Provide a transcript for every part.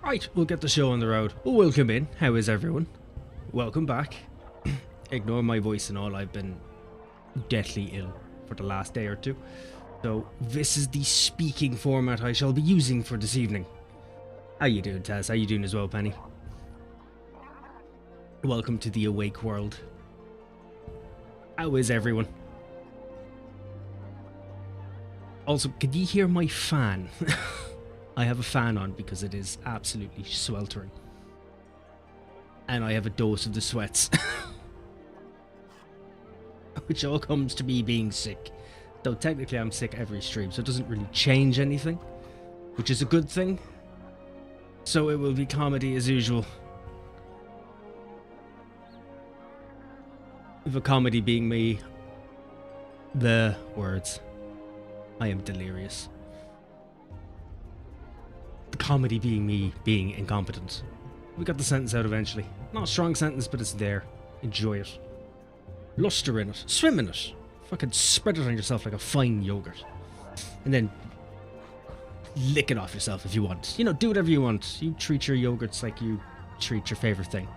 Right, we'll get the show on the road. Welcome in. How is everyone? Welcome back. Ignore my voice and all. I've been deathly ill for the last day or two. So this is the speaking format I shall be using for this evening. How you doing, Taz? How you doing as well, Penny? Welcome to the awake world. How is everyone? Also, could you hear my fan? I have a fan on because it is absolutely sweltering. And I have a dose of the sweats. Which all comes to me being sick. So technically I'm sick every stream, so it doesn't really change anything. Which is a good thing. So it will be comedy as usual. With a comedy being me. The words. I am delirious. The comedy being me being incompetent. We got the sentence out eventually. Not a strong sentence, but it's there. Enjoy it. Luster in it. Swim in it. Fucking spread it on yourself like a fine yogurt. And then lick it off yourself if you want. You know, do whatever you want. You treat your yogurts like you treat your favorite thing.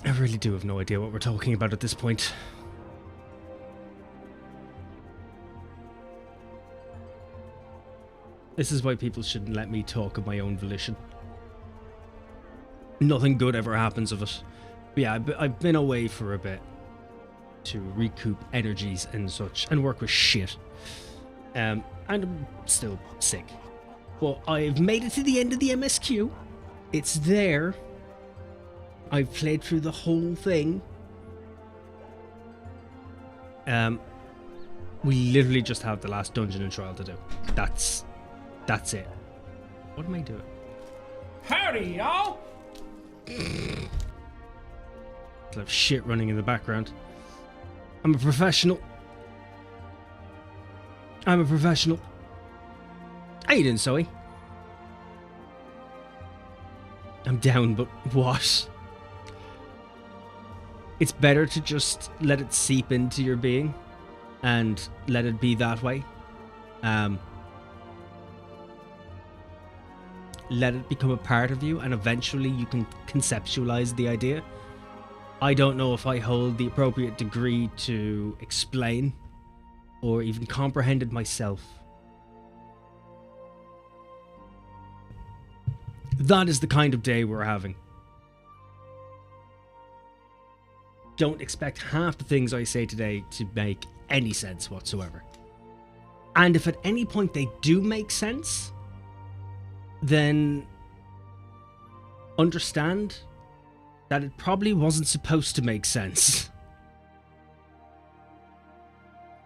I really do have no idea what we're talking about at this point. This is why people shouldn't let me talk of my own volition. Nothing good ever happens of it. But yeah, I've been away for a bit to recoup energies and such, and work with shit. And I'm still sick. But I've made it to the end of the MSQ. It's there. I've played through the whole thing. We literally just have the last dungeon and trial to do. That's it. What am I doing? Howdy, y'all! I have shit running in the background. I'm a professional. I'm a professional. How you doing, Zoe? I'm down, but what? It's better to just let it seep into your being and let it be that way. Let it become a part of you, and eventually you can conceptualize the idea. I don't know if I hold the appropriate degree to explain or even comprehend it myself. That is the kind of day we're having. Don't expect half the things I say today to make any sense whatsoever. And if at any point they do make sense, then understand that it probably wasn't supposed to make sense.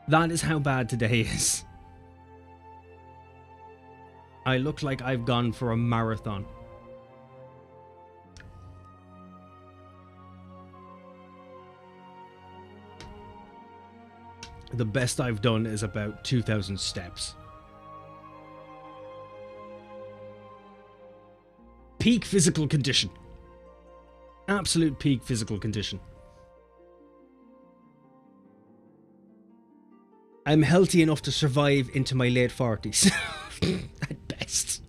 That is how bad today is. I look like I've gone for a marathon. The best I've done is about 2,000 steps. Peak physical condition. Absolute peak physical condition. I'm healthy enough to survive into my late 40s. At best.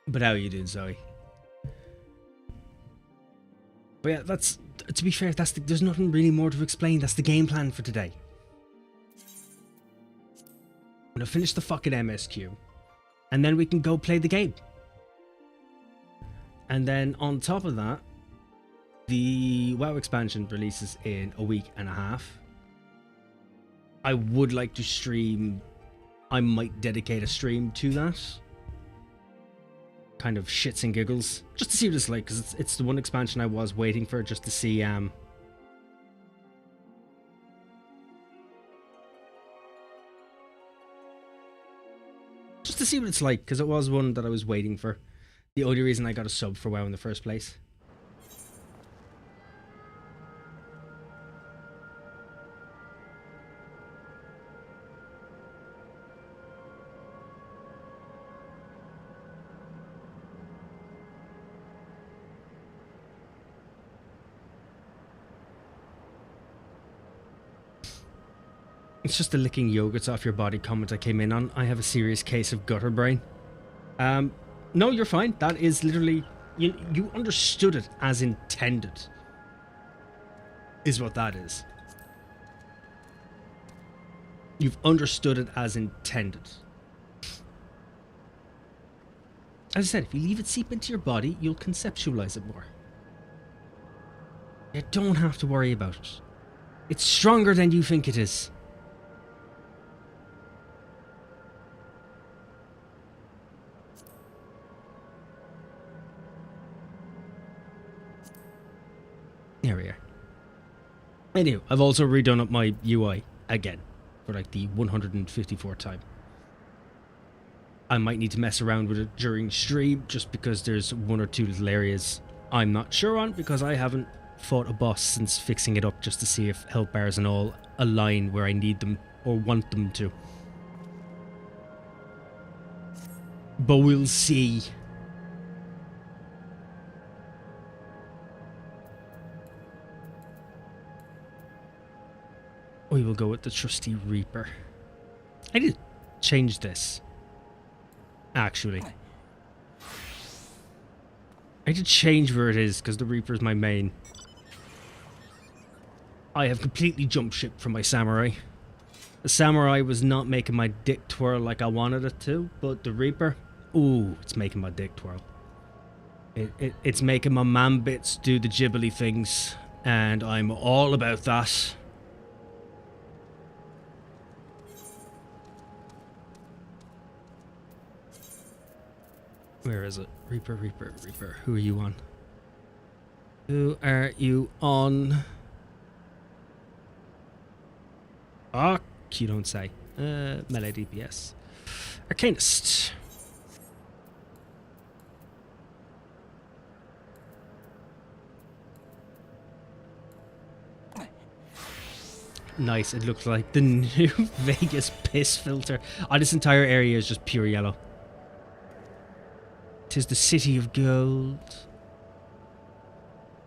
But how are you doing, Zoe? But yeah, that's, to be fair, there's nothing really more to explain. That's the game plan for today. I'm gonna finish the fucking MSQ. And then we can go play the game. And then on top of that, the WoW expansion releases in a week and a half. I would like to stream. I might dedicate a stream to that. Kind of shits and giggles. Just to see what it's like, because it's the one expansion I was waiting for, just to see just to see what it's like, because it was one that I was waiting for. The only reason I got a sub for WoW in the first place. It's just the licking yogurts off your body comment I came in on. I have a serious case of gutter brain. No, you're fine. That is literally... You understood it as intended. Is what that is. You've understood it as intended. As I said, if you leave it seep into your body, you'll conceptualize it more. You don't have to worry about it. It's stronger than you think it is. There we are. Anyway, I've also redone up my UI again for like the 154th time. I might need to mess around with it during stream just because there's one or two little areas I'm not sure on because I haven't fought a boss since fixing it up just to see if health bars and all align where I need them or want them to. But we'll see. We will go with the trusty Reaper. I did change this. Actually. I did change where it is because the Reaper is my main. I have completely jumped ship from my Samurai. The Samurai was not making my dick twirl like I wanted it to, but the Reaper, ooh, it's making my dick twirl. It's making my man bits do the jibbly things, and I'm all about that. Where is it? Reaper, Reaper, Reaper. Who are you on? Who are you on? Ah, you don't say. Melee DPS. Arcanist. Nice, it looks like the new Vegas piss filter. Oh, this entire area is just pure yellow. 'Tis the city of gold.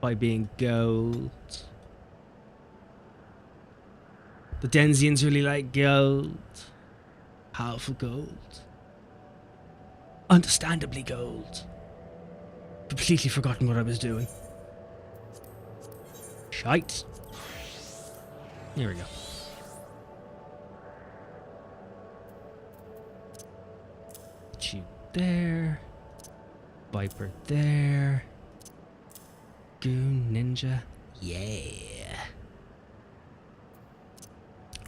By being gold. The Denzians really like gold. Powerful gold. Understandably gold. Completely forgotten what I was doing. Shite. Here we go. Put you there. Viper there. Goon Ninja. Yeah.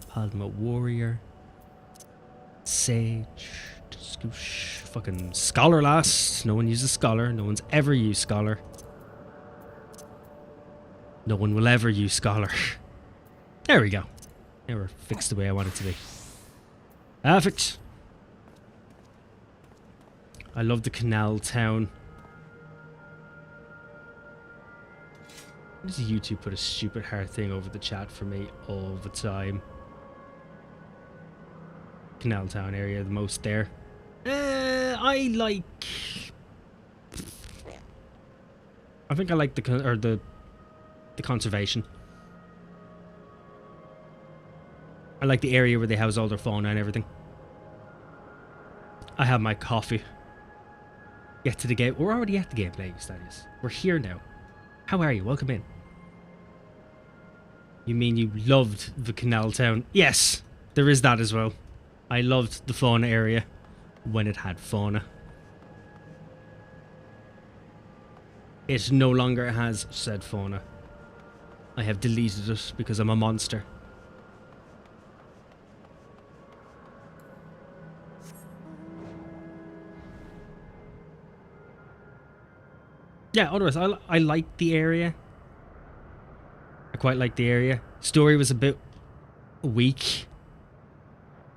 Palma Warrior. Sage. Scoosh. Fucking Scholar last. No one uses Scholar. No one's ever used Scholar. No one will ever use Scholar. There we go. Now we're fixed the way I want it to be. Perfect. I love the canal town. Why does YouTube put a stupid hard thing over the chat for me all the time? Canal town area the most there. I think I like the conservation. I like the area where they house all their fauna and everything. I have my coffee. Get to the game. We're already at the gameplay status. We're here now. How are you? Welcome in. You mean you loved the canal town? Yes, there is that as well. I loved the fauna area when it had fauna. It no longer has said fauna. I have deleted it because I'm a monster. Yeah, otherwise, I like the area. I quite like the area. Story was a bit weak.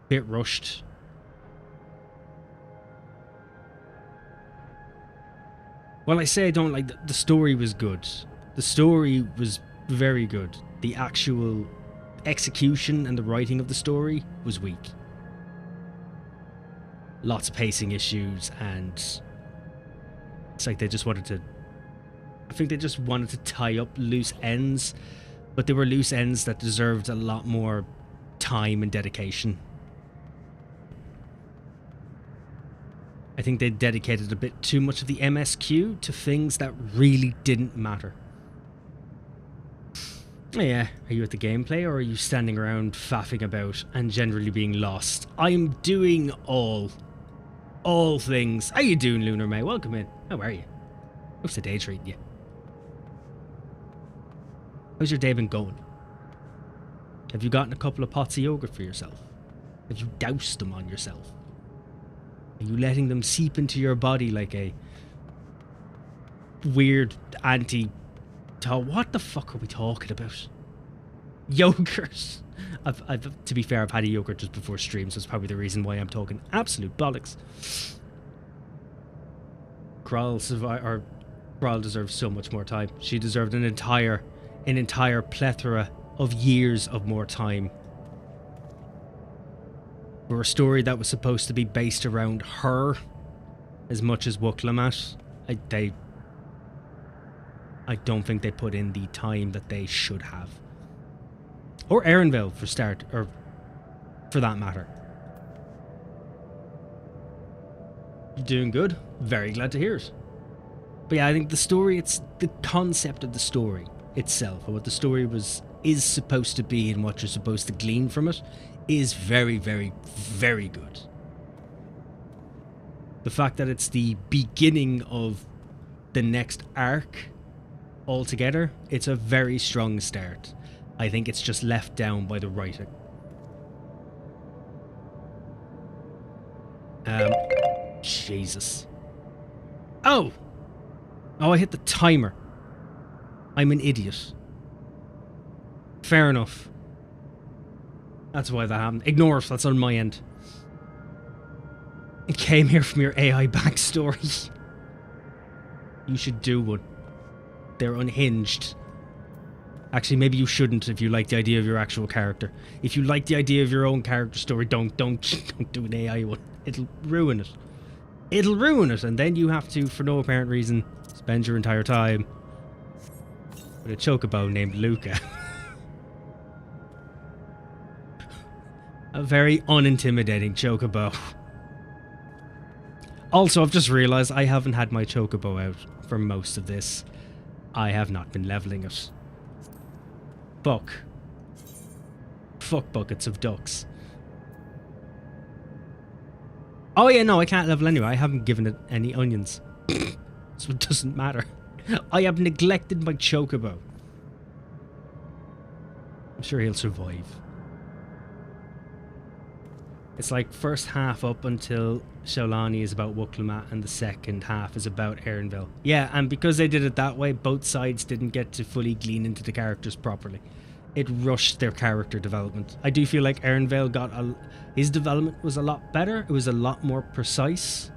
Bit rushed. Well, I say I don't like the story was good. The story was very good. The actual execution and the writing of the story was weak. Lots of pacing issues, and it's like they just wanted to... I think they just wanted to tie up loose ends, but they were loose ends that deserved a lot more time and dedication. I think they dedicated a bit too much of the MSQ to things that really didn't matter. Oh yeah, are you at the gameplay or are you standing around faffing about and generally being lost? I'm doing all things. How you doing, Lunar May? Welcome in. How are you? How's the day treating you? How's your day been going? Have you gotten a couple of pots of yogurt for yourself? Have you doused them on yourself? Are you letting them seep into your body like a weird what the fuck are we talking about? Yogurt. To be fair, I've had a yogurt just before stream, so it's probably the reason why I'm talking absolute bollocks. Krall deserves so much more time. She deserved an entire plethora of years of more time. For a story that was supposed to be based around her as much as Wukalamat, I don't think they put in the time that they should have. Or Erenville or for that matter. You're doing good. Very glad to hear it. But yeah, I think the story, it's the concept of the story itself, and what the story is supposed to be and what you're supposed to glean from it is very, very, very good. The fact that it's the beginning of the next arc altogether, it's a very strong start. I think it's just left down by the writing. Jesus. Oh, I hit the timer. I'm an idiot. Fair enough. That's why that happened. Ignore it, that's on my end. It came here from your AI backstory. You should do one. They're unhinged. Actually, maybe you shouldn't if you like the idea of your actual character. If you like the idea of your own character story, don't do an AI one. It'll ruin it. It'll ruin it, and then you have to, for no apparent reason, spend your entire time with a chocobo named Luca. A very unintimidating chocobo. Also, I've just realised I haven't had my chocobo out for most of this. I have not been levelling it. Fuck buckets of ducks. Oh yeah, no, I can't level anyway. I haven't given it any onions. So it doesn't matter. I have neglected my chocobo. I'm sure he'll survive. It's like first half up until Shaolani is about Wukalamat and the second half is about Erenville. Yeah, and because they did it that way, both sides didn't get to fully glean into the characters properly. It rushed their character development. I do feel like Erenville his development was a lot better. It was a lot more precise.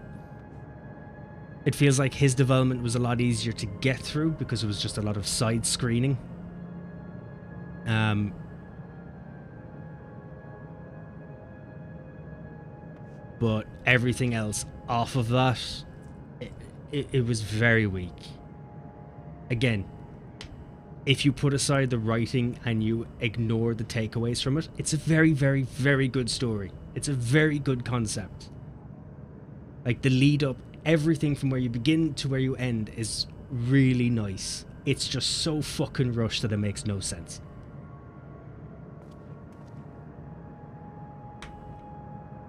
It feels like his development was a lot easier to get through because it was just a lot of side screening. But everything else off of that, it was very weak. Again, if you put aside the writing and you ignore the takeaways from it, it's a very, very, very good story. It's a very good concept. Like the lead up, everything from where you begin to where you end is really nice. It's just so fucking rushed that it makes no sense.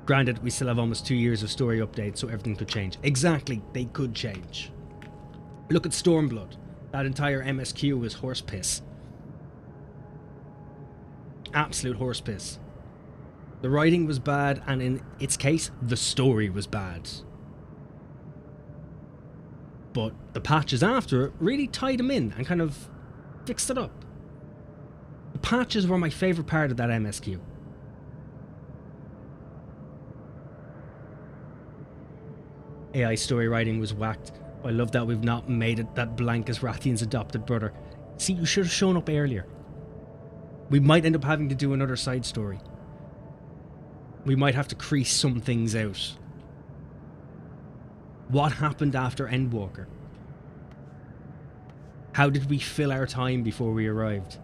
Granted, we still have almost 2 years of story updates, so everything could change. Exactly, they could change. Look at Stormblood. That entire MSQ was horse piss. Absolute horse piss. The writing was bad, and in its case, the story was bad. But the patches after it really tied them in and kind of fixed it up. The patches were my favourite part of that MSQ. AI story writing was whacked. I love that we've not made it that Blank is Rathian's adopted brother. See, you should have shown up earlier. We might end up having to do another side story. We might have to crease some things out. What happened after Endwalker? How did we fill our time before we arrived?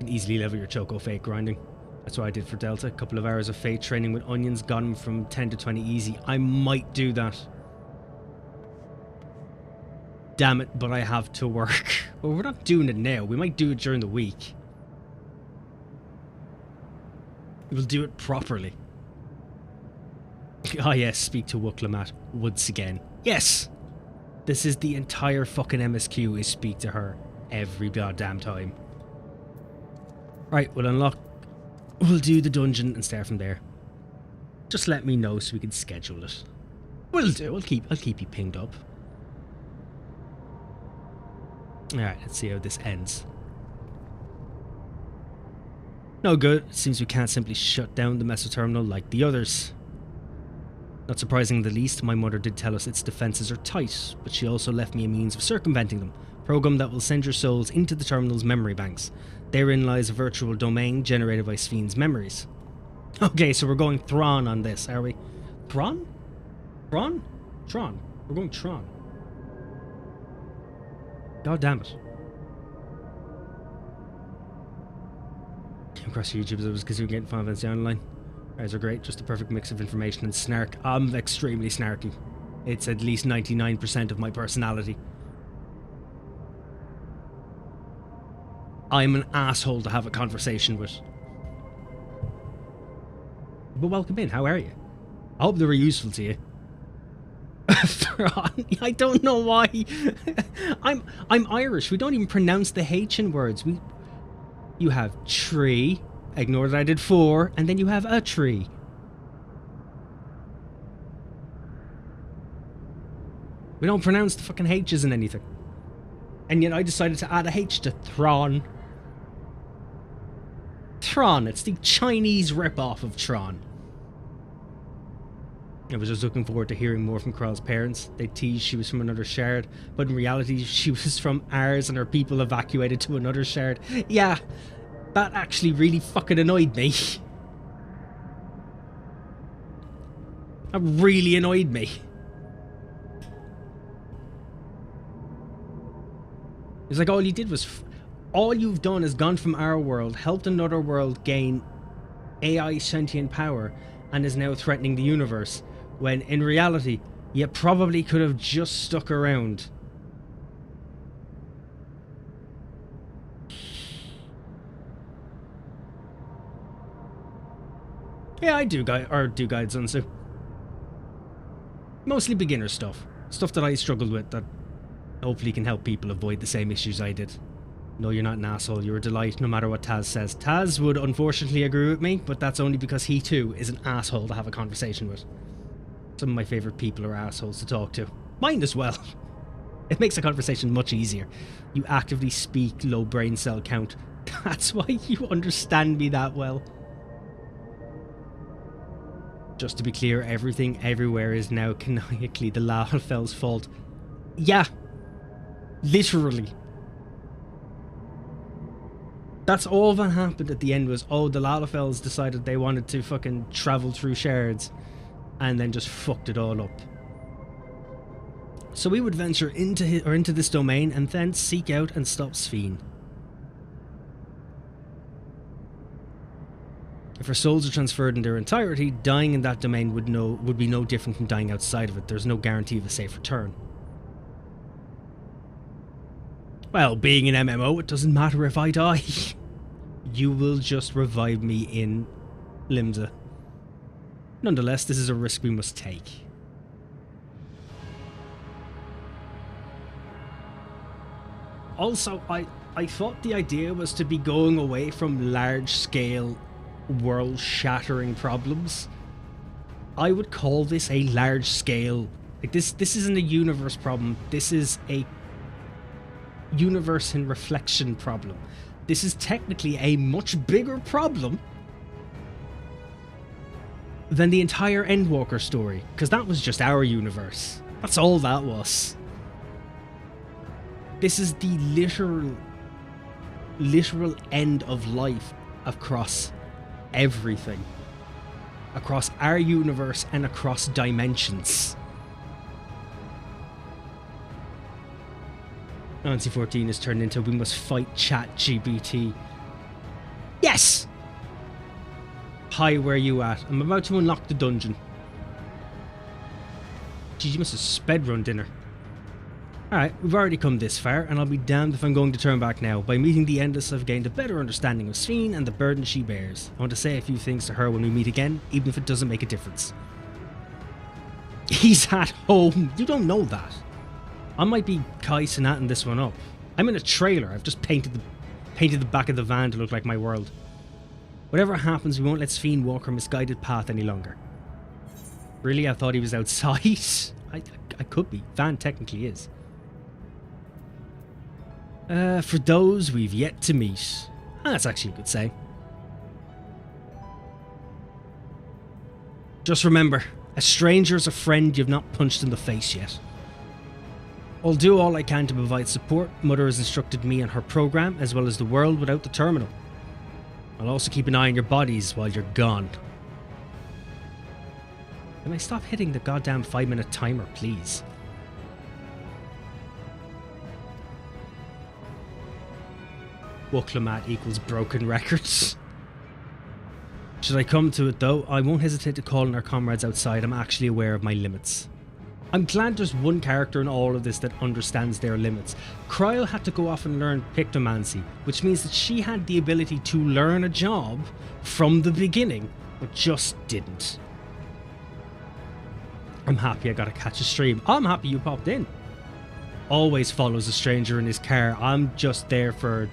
can easily level your choco fate grinding. That's what I did for Delta. A couple of hours of fate training with onions got him from 10 to 20 easy. I might do that. Damn it, but I have to work. Well, we're not doing it now. We might do it during the week. We'll do it properly. Oh yes, speak to Wuklamat once again. Yes! This is the entire fucking MSQ is speak to her every goddamn time. Right, we'll unlock... We'll do the dungeon and start from there. Just let me know so we can schedule it. Will do. I'll keep you pinged up. Alright, let's see how this ends. No good. It seems we can't simply shut down the Meso Terminal like the others. Not surprising in the least, my mother did tell us its defences are tight, but she also left me a means of circumventing them. A program that will send your souls into the terminal's memory banks. Therein lies a virtual domain generated by Sven's memories. Okay, so we're going Thron on this, are we? Thron? Tron? Tron. We're going Tron. God damn it. Came across YouTube as because we were getting Final Fantasy Online. Guys are great, just the perfect mix of information and snark. I'm extremely snarky. It's at least 99% of my personality. I'm an asshole to have a conversation with. But welcome in, how are you? I hope they were useful to you. I don't know why. I'm Irish. We don't even pronounce the H in words. You have tree. Ignore that I did 4, and then you have a tree. We don't pronounce the fucking H's in anything. And yet I decided to add a H to Thron. Tron, it's the Chinese rip-off of Tron. I was just looking forward to hearing more from Krall's parents. They teased she was from another shard, but in reality she was from ours and her people evacuated to another shard. Yeah, that actually really fucking annoyed me. That really annoyed me. It's like all you did was... all you've done is gone from our world, helped another world gain AI sentient power, and is now threatening the universe. When in reality, you probably could have just stuck around. Yeah, I do guides on Sunsu. Mostly beginner stuff. Stuff that I struggled with that hopefully can help people avoid the same issues I did. No, you're not an asshole. You're a delight no matter what Taz says. Taz would unfortunately agree with me, but that's only because he too is an asshole to have a conversation with. Some of my favourite people are assholes to talk to. Mine as well. It makes a conversation much easier. You actively speak low brain cell count. That's why you understand me that well. Just to be clear, everything everywhere is now canonically the Lalafell's fault. Yeah. Literally. That's all that happened at the end was, oh, the Lalafells decided they wanted to fucking travel through shards and then just fucked it all up. So we would venture into this domain and then seek out and stop Sven. If our souls are transferred in their entirety, dying in that domain would be no different from dying outside of it. There's no guarantee of a safe return. Well, being an MMO, it doesn't matter if I die. You will just revive me in Limsa. Nonetheless, this is a risk we must take. Also, I thought the idea was to be going away from large-scale, world-shattering problems. I would call this a large-scale... Like, this isn't a universe problem. This is a universe in reflection problem. This is technically a much bigger problem than the entire Endwalker story, because that was just our universe. That's all that was. This is the literal end of life across everything. Across our universe and across dimensions. Fantasy XIV is turned into we must fight ChatGPT. Yes! Hi, where you at? I'm about to unlock the dungeon. Geez, you must have sped run dinner. Alright, we've already come this far, and I'll be damned if I'm going to turn back now. By meeting the Endless, I've gained a better understanding of Sphene and the burden she bears. I want to say a few things to her when we meet again, even if it doesn't make a difference. He's at home. You don't know that. I might be Kai-Sinating this one up. I'm in a trailer. I've just painted the back of the van to look like my world. Whatever happens, we won't let Sphene walk her misguided path any longer. Really? I thought he was outside? I could be. Van technically is. For those we've yet to meet. That's actually a good say. Just remember, a stranger is a friend you've not punched in the face yet. I'll do all I can to provide support. Mother has instructed me on her program, as well as the world without the terminal. I'll also keep an eye on your bodies while you're gone. Can I stop hitting the goddamn 5-minute timer, please? Wuklamat equals broken records. Should I come to it though, I won't hesitate to call on our comrades outside. I'm actually aware of my limits. I'm glad there's one character in all of this that understands their limits. Kryl had to go off and learn pictomancy, which means that she had the ability to learn a job from the beginning, but just didn't. I'm happy I got to catch a stream. I'm happy you popped in. Always follows a stranger in his car. I'm just there for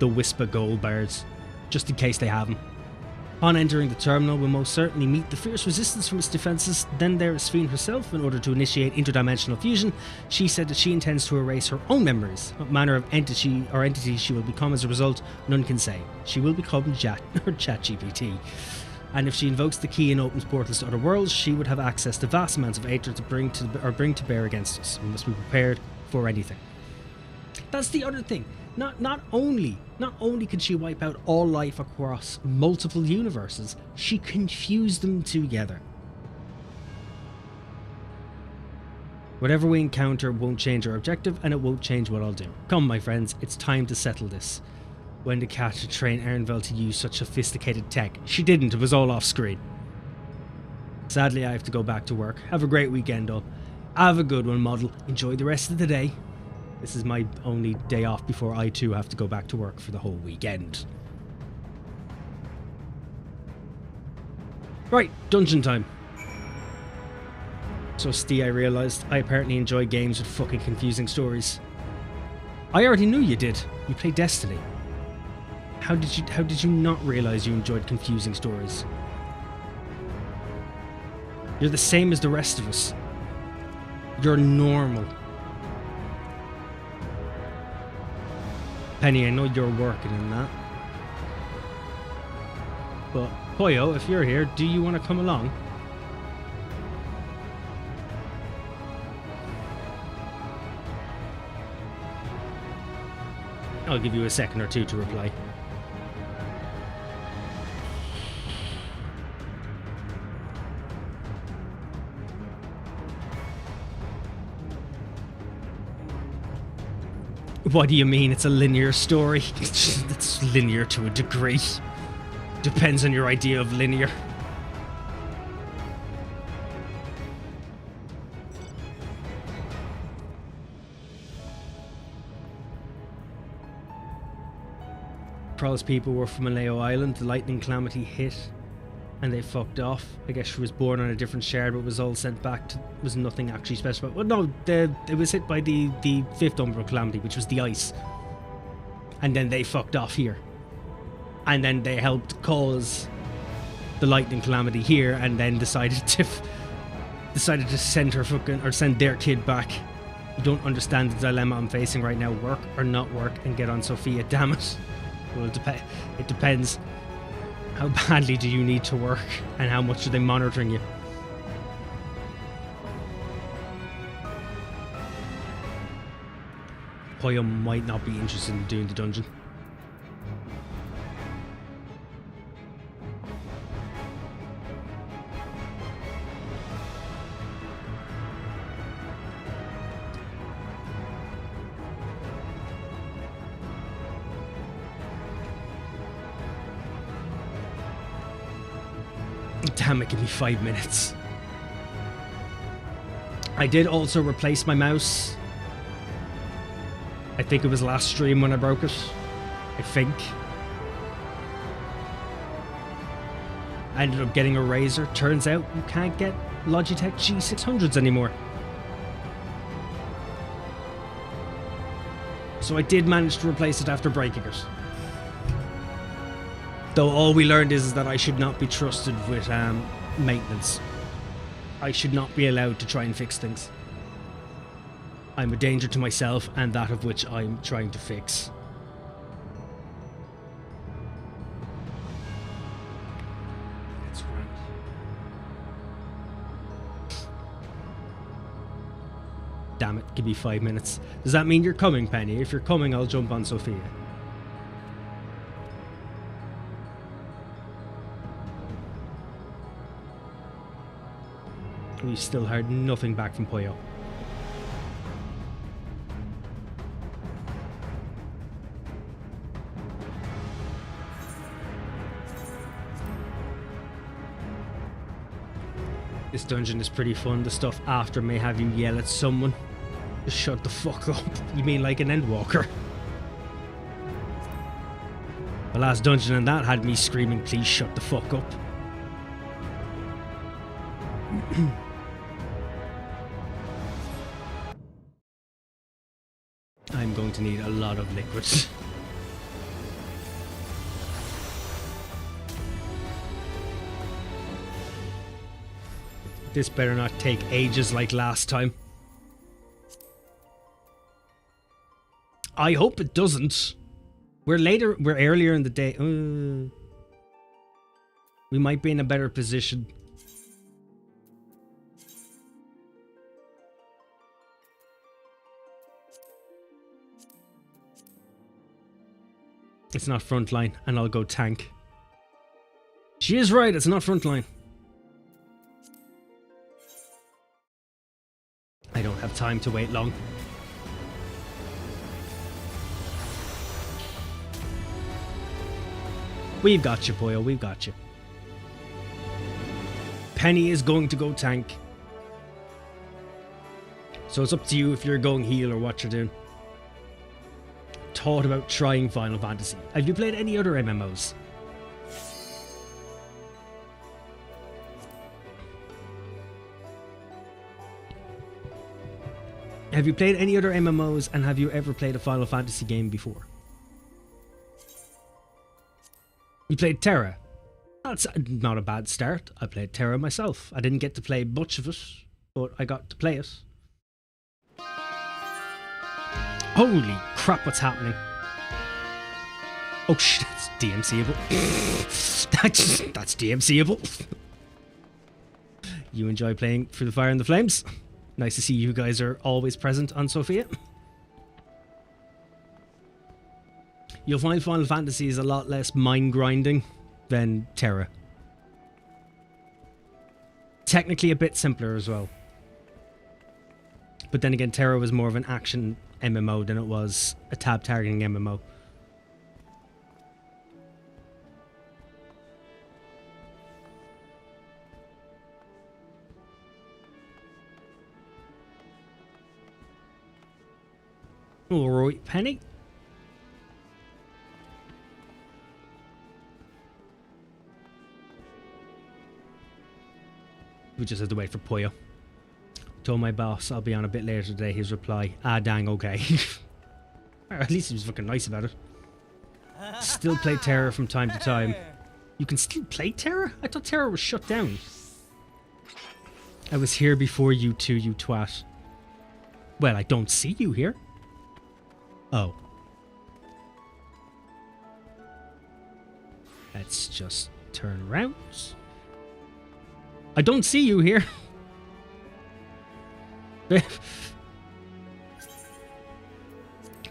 the Whisper gold bars, just in case they have them. On entering the terminal, we'll most certainly meet the fierce resistance from its defences. Then there is Sphene herself. In order to initiate interdimensional fusion, she said that she intends to erase her own memories. What manner of entity she will become as a result, none can say. She will become ChatGPT. And if she invokes the key and opens portals to other worlds, she would have access to vast amounts of Aether to bring to bear against us. We must be prepared for anything. That's the other thing. Not only can she wipe out all life across multiple universes, she confused them together. Whatever we encounter won't change our objective, and it won't change what I'll do. Come, my friends, it's time to settle this. When did Katja train Ernvel to use such sophisticated tech? She didn't, it was all off screen. Sadly, I have to go back to work. Have a great weekend, all. Have a good one, model. Enjoy the rest of the day. This is my only day off before I too have to go back to work for the whole weekend. Right, dungeon time. So Steve, I realised I apparently enjoy games with fucking confusing stories. I already knew you did. You play Destiny. How did you not realise you enjoyed confusing stories? You're the same as the rest of us. You're normal. Penny, I know you're working in that. But, Poyo, if you're here, do you want to come along? I'll give you a second or two to reply. What do you mean it's a linear story? It's linear to a degree. Depends on your idea of linear. Krall's people were from Maleo Island. The lightning calamity hit and they fucked off. I guess she was born on a different shard but was all sent back to... was nothing actually special. Well, no, it was hit by the fifth umbral calamity, which was the ice. And then they fucked off here. And then they helped cause the lightning calamity here and then decided to send her fucking... or send their kid back. You don't understand the dilemma I'm facing right now. Work or not work and get on Sophia, damn it. Well, it depends. How badly do you need to work and how much are they monitoring you? Poyo might not be interested in doing the dungeon. damn it, give me 5 minutes. I did also replace my mouse. I think it was last stream when I broke it. I think. I ended up getting a Razer. Turns out you can't get Logitech G600s anymore. So I did manage to replace it after breaking it. Though all we learned is that I should not be trusted with maintenance. I should not be allowed to try and fix things. I'm a danger to myself and that of which I'm trying to fix. That's grand. Damn it, give me 5 minutes. Does that mean you're coming, Penny? If you're coming, I'll jump on Sophia. We still heard nothing back from Puyo. This dungeon is pretty fun. The stuff after may have you yell at someone. Just shut the fuck up. You mean like an Endwalker? The last dungeon in that had me screaming, please shut the fuck up. I'm going to need a lot of liquids. This better not take ages like last time. I hope it doesn't. We're earlier in the day. We might be in a better position. It's not frontline, and I'll go tank. She is right, it's not frontline. I don't have time to wait long. We've got you, Puyo, we've got you. Penny is going to go tank. So it's up to you if you're going heal or what you're doing. Thought about trying Final Fantasy. Have you played any other MMOs? Have you played any other MMOs and have you ever played a Final Fantasy game before? You played Terra. That's not a bad start. I played Terra myself. I didn't get to play much of it, but I got to play it. Holy crap, what's happening? Oh shit, that's DMCable. That's DMCable. You enjoy playing Through the Fire and the Flames? Nice to see you guys are always present on Sophia. You'll find Final Fantasy is a lot less mind grinding than Terra. Technically a bit simpler as well. But then again, Terra was more of an action MMO than it was a tab targeting MMO. Alright, Penny. We just have to wait for Puyo. Told my boss I'll be on a bit later today. His reply, ah dang, okay. At least he was fucking nice about it. Still play Terra from time to time. You can still play Terra? I thought Terra was shut down. I was here before you two, you twat. Well, I don't see you here. Oh. Let's just turn around. I don't see you here.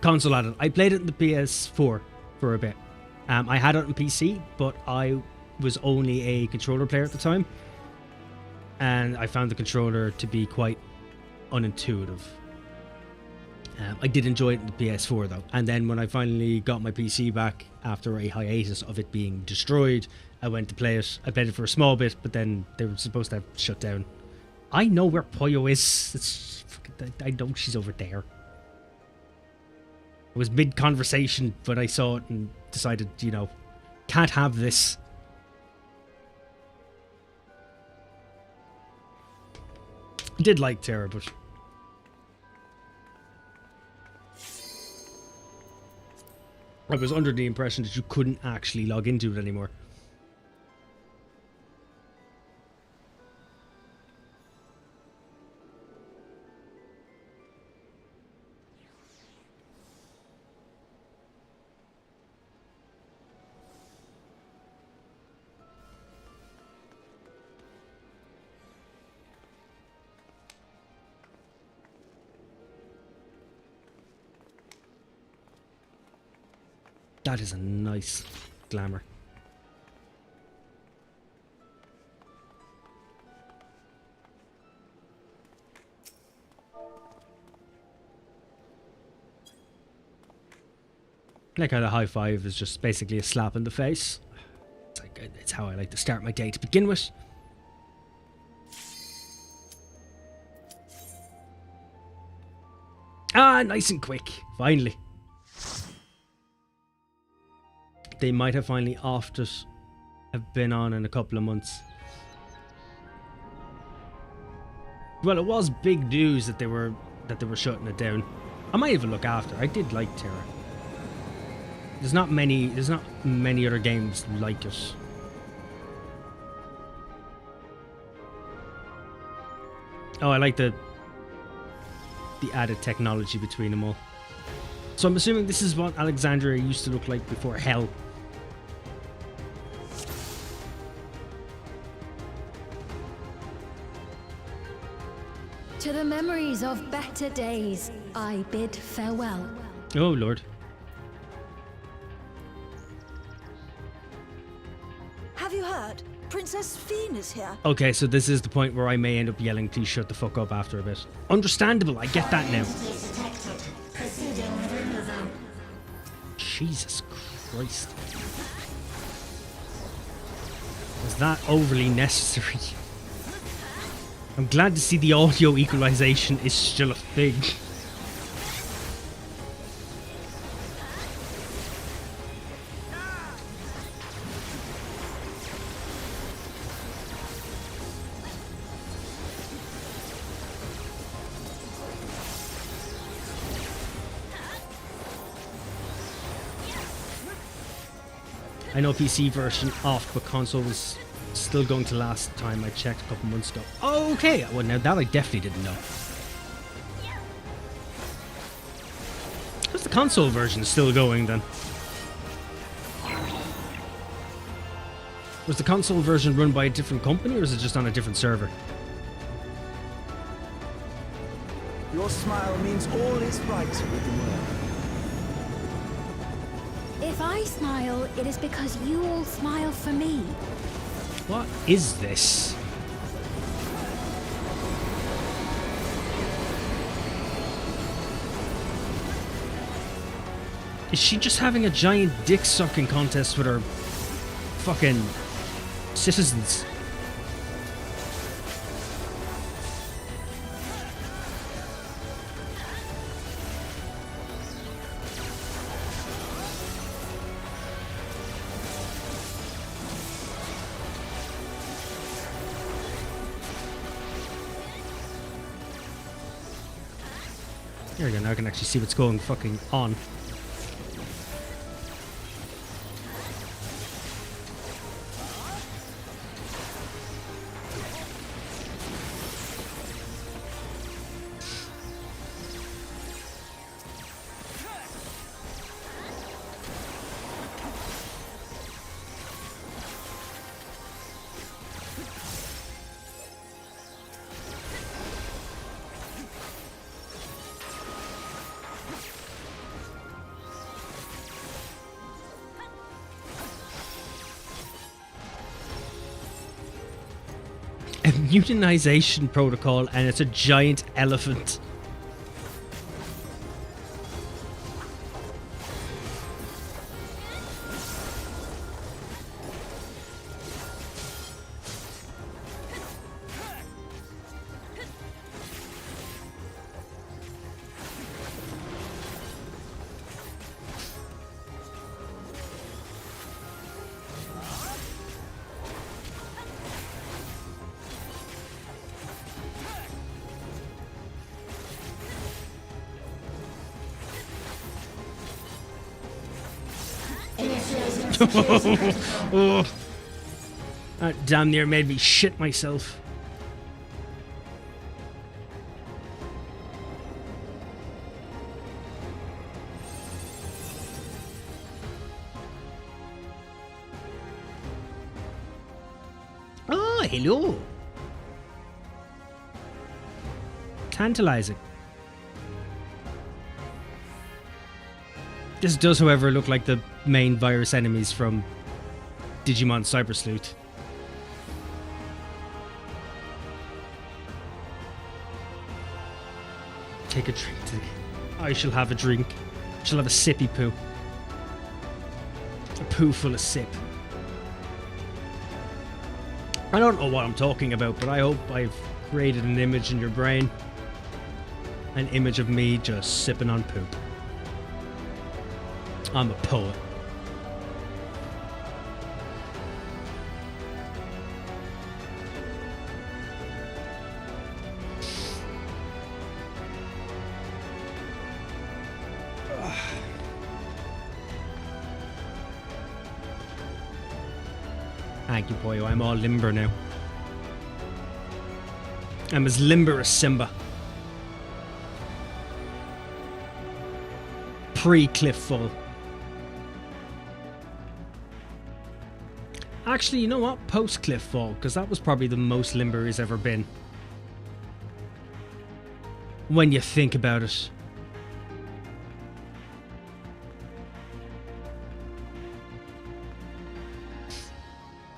Console added. I played it in the PS4 for a bit. I had it on PC, but I was only a controller player at the time. And I found the controller to be quite unintuitive. I did enjoy it in the PS4 though, and then when I finally got my PC back after a hiatus of it being destroyed, I went to play it. I played it for a small bit, but then they were supposed to have shut down. I know where Poyo is. I know she's over there. I was mid-conversation, but I saw it and decided, you know, can't have this. I did like Terra, but... I was under the impression that you couldn't actually log into it anymore. That is a nice glamour. Like how the high five is just basically a slap in the face. It's how I like to start my day to begin with. Ah, nice and quick. Finally. They might have finally offed it. Have been on in a couple of months. Well, it was big news that they were shutting it down. I might even look after. I did like Terra. There's not many other games like it. Oh, I like the added technology between them all. So I'm assuming this is what Alexandria used to look like before Hell. To the memories of better days, I bid farewell. Oh, Lord. Have you heard? Princess Fiend is here. Okay, so this is the point where I may end up yelling, please shut the fuck up after a bit. Understandable, I get that now. Jesus Christ. Was that overly necessary? I'm glad to see the audio equalization is still a thing. I know PC version off, but console was still going to last time I checked a couple months ago. Okay, well now that I definitely didn't know. What's the console version still going then? Was the console version run by a different company or is it just on a different server? Your smile means all is right with the world. If I smile, it is because you all smile for me. What is this? Is she just having a giant dick sucking contest with her fucking citizens? There we go, now I can actually see what's going fucking on. Immunization protocol, and it's a giant elephant. Oh. That damn near made me shit myself. Oh, hello. Tantalizing. This does, however, look like the main virus enemies from Digimon Cyber Sleuth. Take a drink. I shall have a drink. I shall have a sippy poo. A poo full of sip. I don't know what I'm talking about, but I hope I've created an image in your brain. An image of me just sipping on poop. I'm a poet. Thank you, boyo. I'm all limber now. I'm as limber as Simba. Pre-cliff fall. Actually, you know what? Post-cliff fall, because that was probably the most limber he's ever been. When you think about it.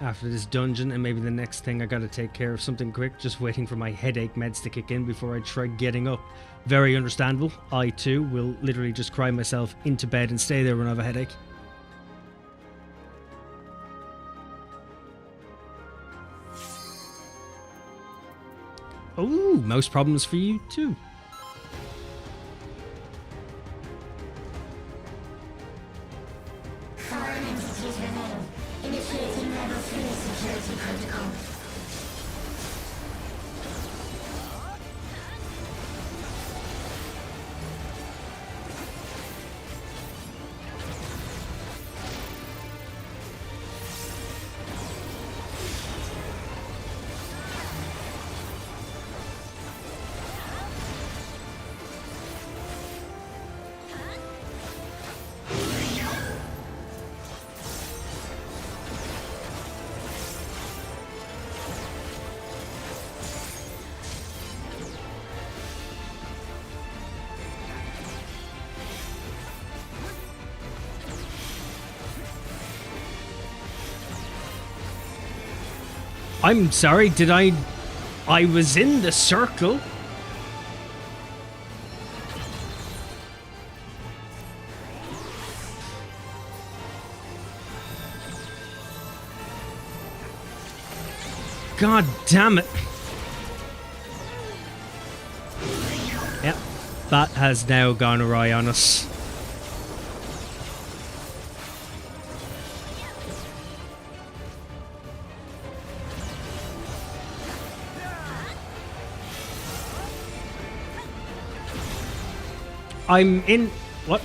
After this dungeon and maybe the next thing, I gotta take care of something quick. Just waiting for my headache meds to kick in before I try getting up. Very understandable. I too will literally just cry myself into bed and stay there when I have a headache. Oh, mouse problems for you too. I'm sorry, did I was in the circle? God damn it. Yep, that has now gone awry on us. I'm in... What?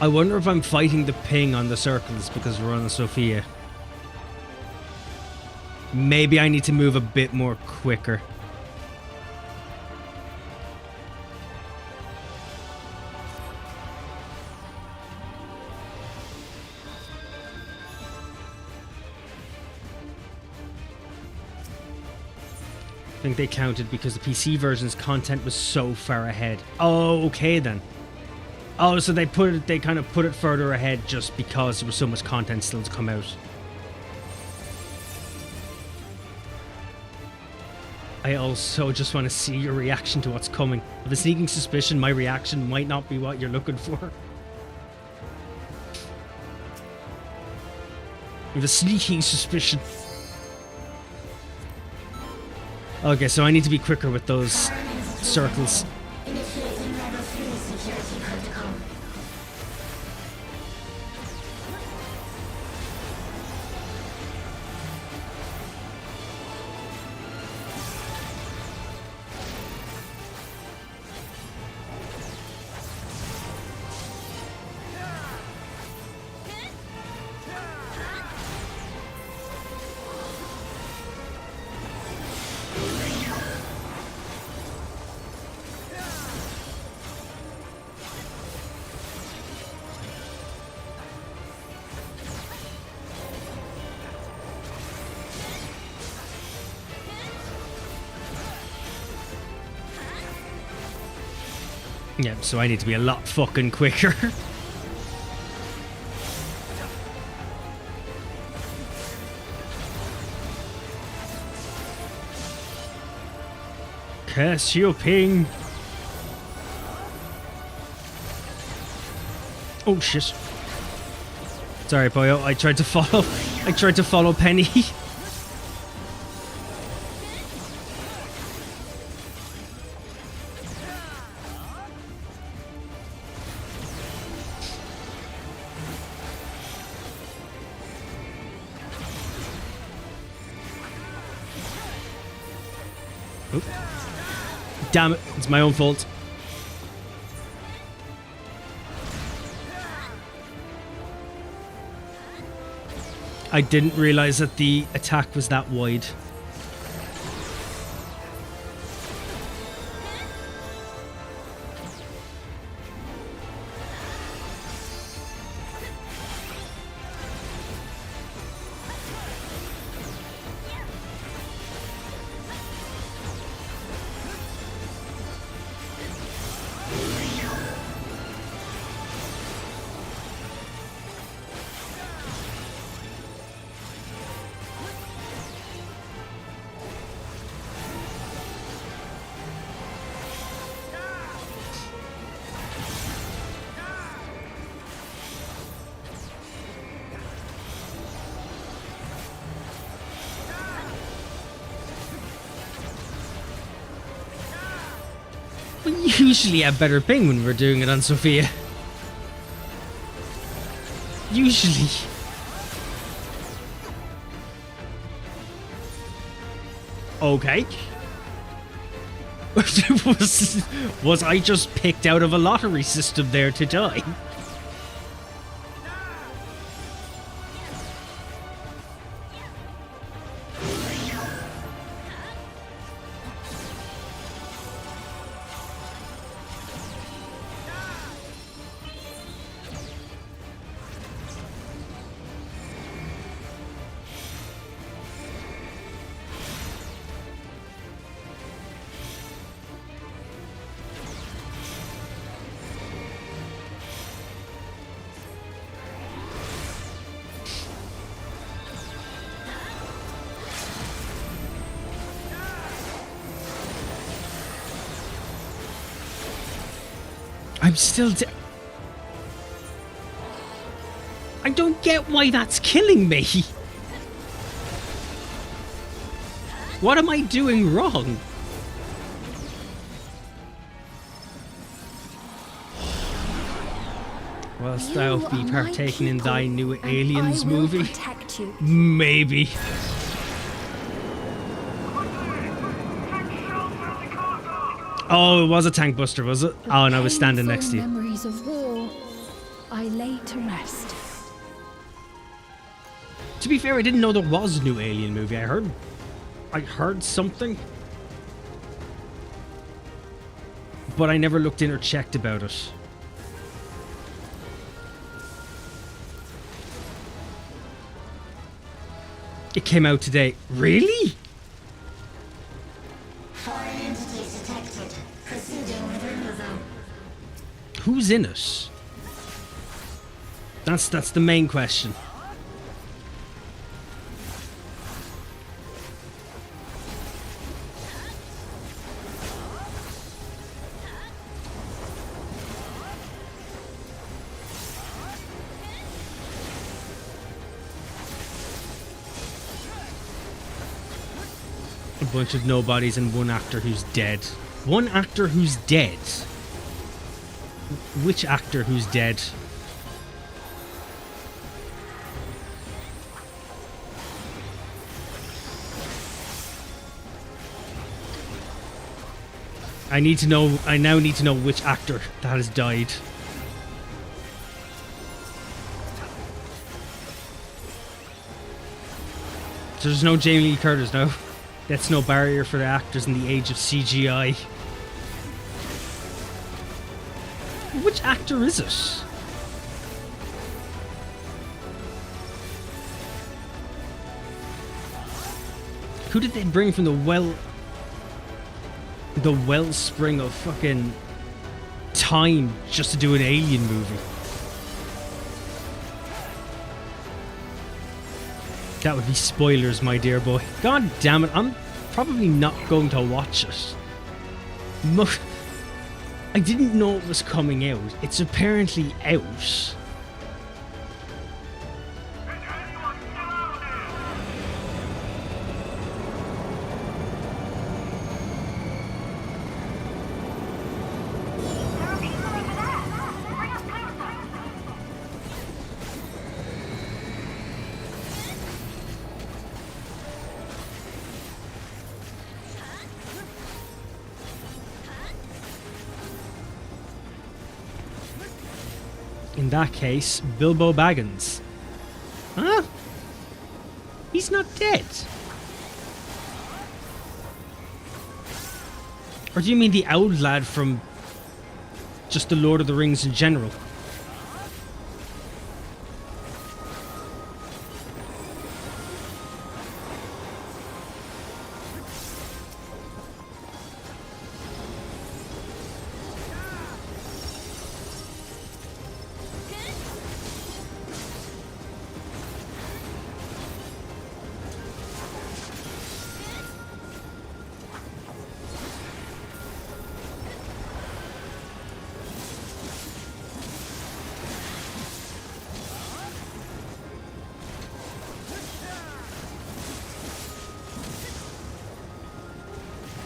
I wonder if I'm fighting the ping on the circles because we're on Sophia. Maybe I need to move a bit more quicker. I think they counted because the PC version's content was so far ahead. Oh, okay then. Oh, so they kind of put it further ahead just because there was so much content still to come out. I also just want to see your reaction to what's coming. I have a sneaking suspicion my reaction might not be what you're looking for. I have a sneaking suspicion. Okay, so I need to be quicker with those circles. Yeah, so I need to be a lot fucking quicker. Cassiopeing. Oh shit. Sorry, boyo. I tried to follow Penny. Oop. Damn it, it's my own fault. I didn't realize that the attack was that wide. We usually have better ping when we're doing it on Sophia. Usually. Okay. Was I just picked out of a lottery system there to die? I'm still I don't get why that's killing me. What am I doing wrong? Whilst thou be partaking in thy new Aliens movie? Protect you. Maybe. Oh, it was a tank buster, was it? Oh, and I was standing next to you. Memories of war, I lay to rest. To be fair, I didn't know there was a new Alien movie. I heard something, but I never looked in or checked about it. It came out today. Really? Who's in it? That's the main question. A bunch of nobodies and one actor who's dead. One actor who's dead? Which actor who's dead? I need to know. I now need to know which actor that has died. So there's no Jamie Lee Curtis, no? That's no barrier for the actors in the age of CGI. Which actor is it? Who did they bring from the wellspring of fucking time just to do an Alien movie. That would be spoilers, my dear boy. God damn it, I'm probably not going to watch it. I didn't know it was coming out. It's apparently out. In that case, Bilbo Baggins. Huh? He's not dead. Or do you mean the owl lad from just the Lord of the Rings in general?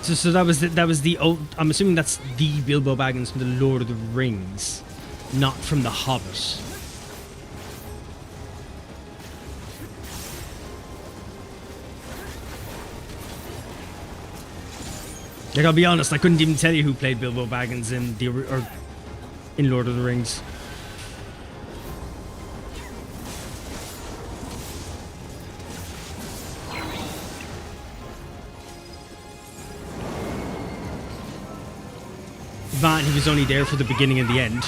So that was the old. I'm assuming that's the Bilbo Baggins from the Lord of the Rings, not from the Hobbit. Like, I'll be honest, I couldn't even tell you who played Bilbo Baggins in Lord of the Rings. Man, he was only there for the beginning and the end.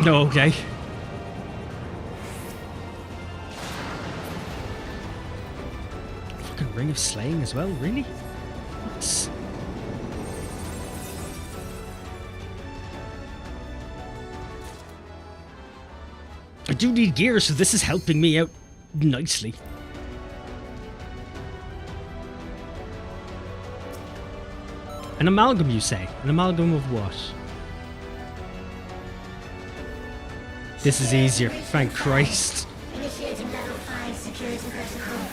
No, okay. Fucking Ring of Slaying as well, really? What? I do need gear, so this is helping me out nicely. An amalgam, you say? An amalgam of what? This is easier, thank Christ. Initiating level 5 security protocol.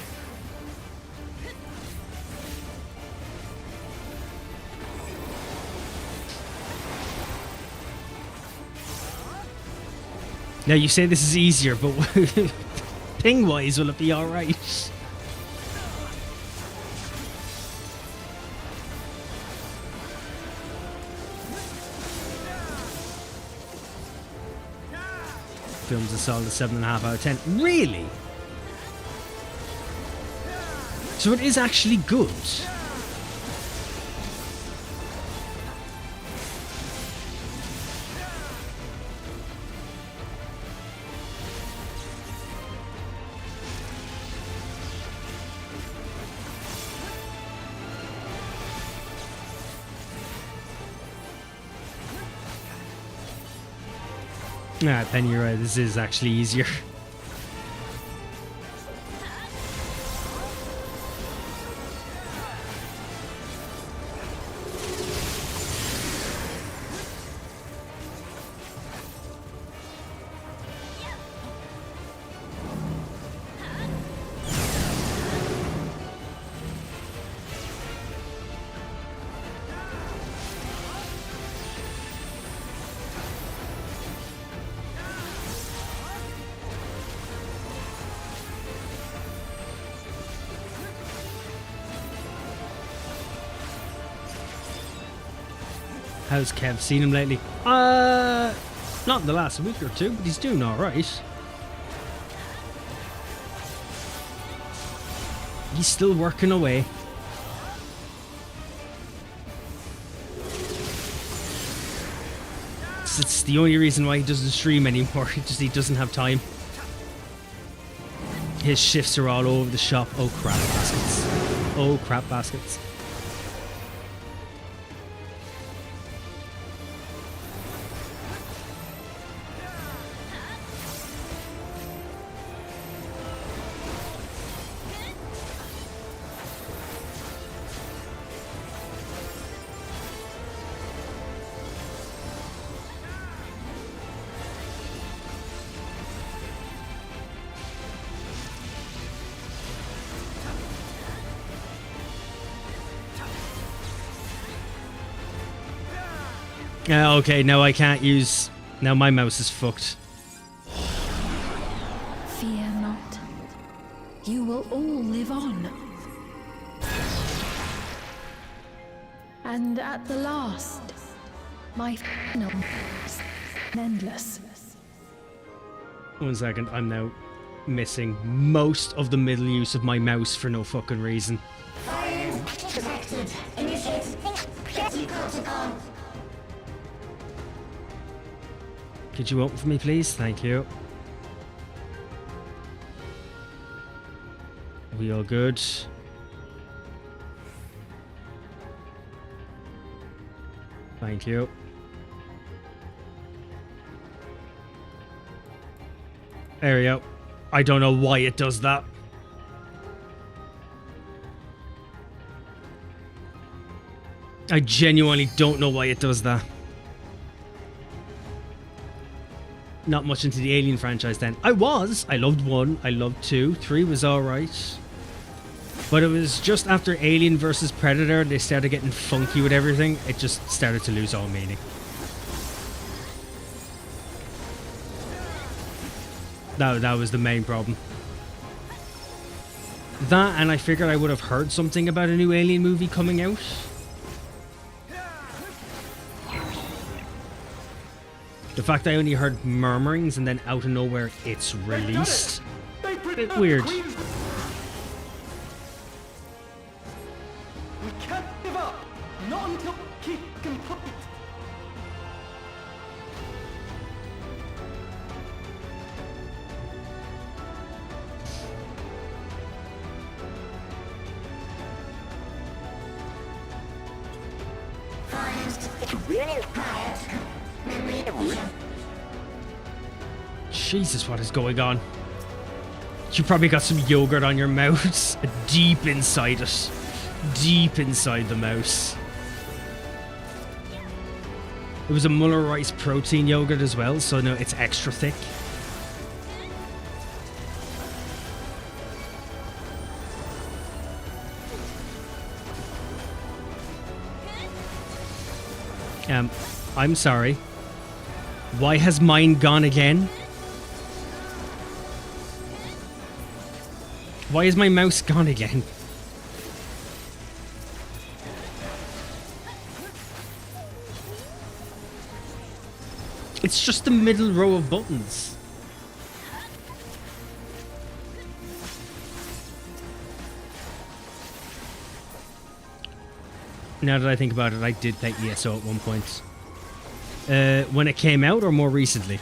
Now you say this is easier, but ping-wise, will it be alright? Film's a solid 7.5 out of 10. Really? So it is actually good. Ah, then you're right, this is actually easier. How's Kev? Seen him lately? Not in the last week or two, but he's doing alright. He's still working away. It's It's the only reason why he doesn't stream anymore. He doesn't have time. His shifts are all over the shop. Oh crap baskets. Oh crap baskets. Okay, now I can't use... Now my mouse is fucked. Fear not. You will all live on. And at the last, my final is endless. 1 second, I'm now missing most of the middle use of my mouse for no fucking reason. Fire detected. Initiate protocol. Could you open for me, please? Thank you. Are we all good? Thank you. There we go. I don't know why it does that. I genuinely don't know why it does that. Not much into the Alien franchise then. I loved 1, I loved 2, 3 was alright. But it was just after Alien versus Predator they started getting funky with everything. It just started to lose all meaning. That was the main problem. That, and I figured I would have heard something about a new Alien movie coming out. The fact I only heard murmurings and then out of nowhere it's released. A bit weird. We can't give up. Not until keep complete. Jesus, what is going on? You probably got some yogurt on your mouse. Deep inside it. Deep inside the mouse. It was a Muller Rice protein yogurt as well, so no, it's extra thick. I'm sorry. Why has mine gone again? Why is my mouse gone again? It's just the middle row of buttons. Now that I think about it, I did play ESO at one point. When it came out or more recently?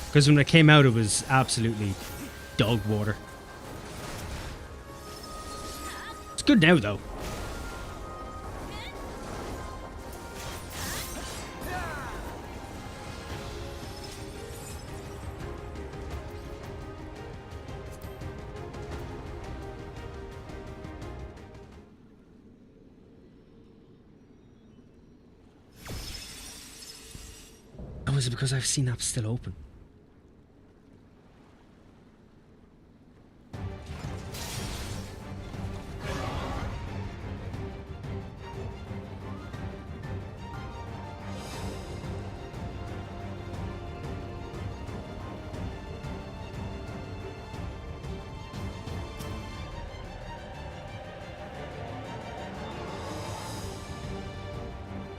Because when it came out, it was absolutely dog water. It's good now, though. Oh, is it because I've seen apps still open?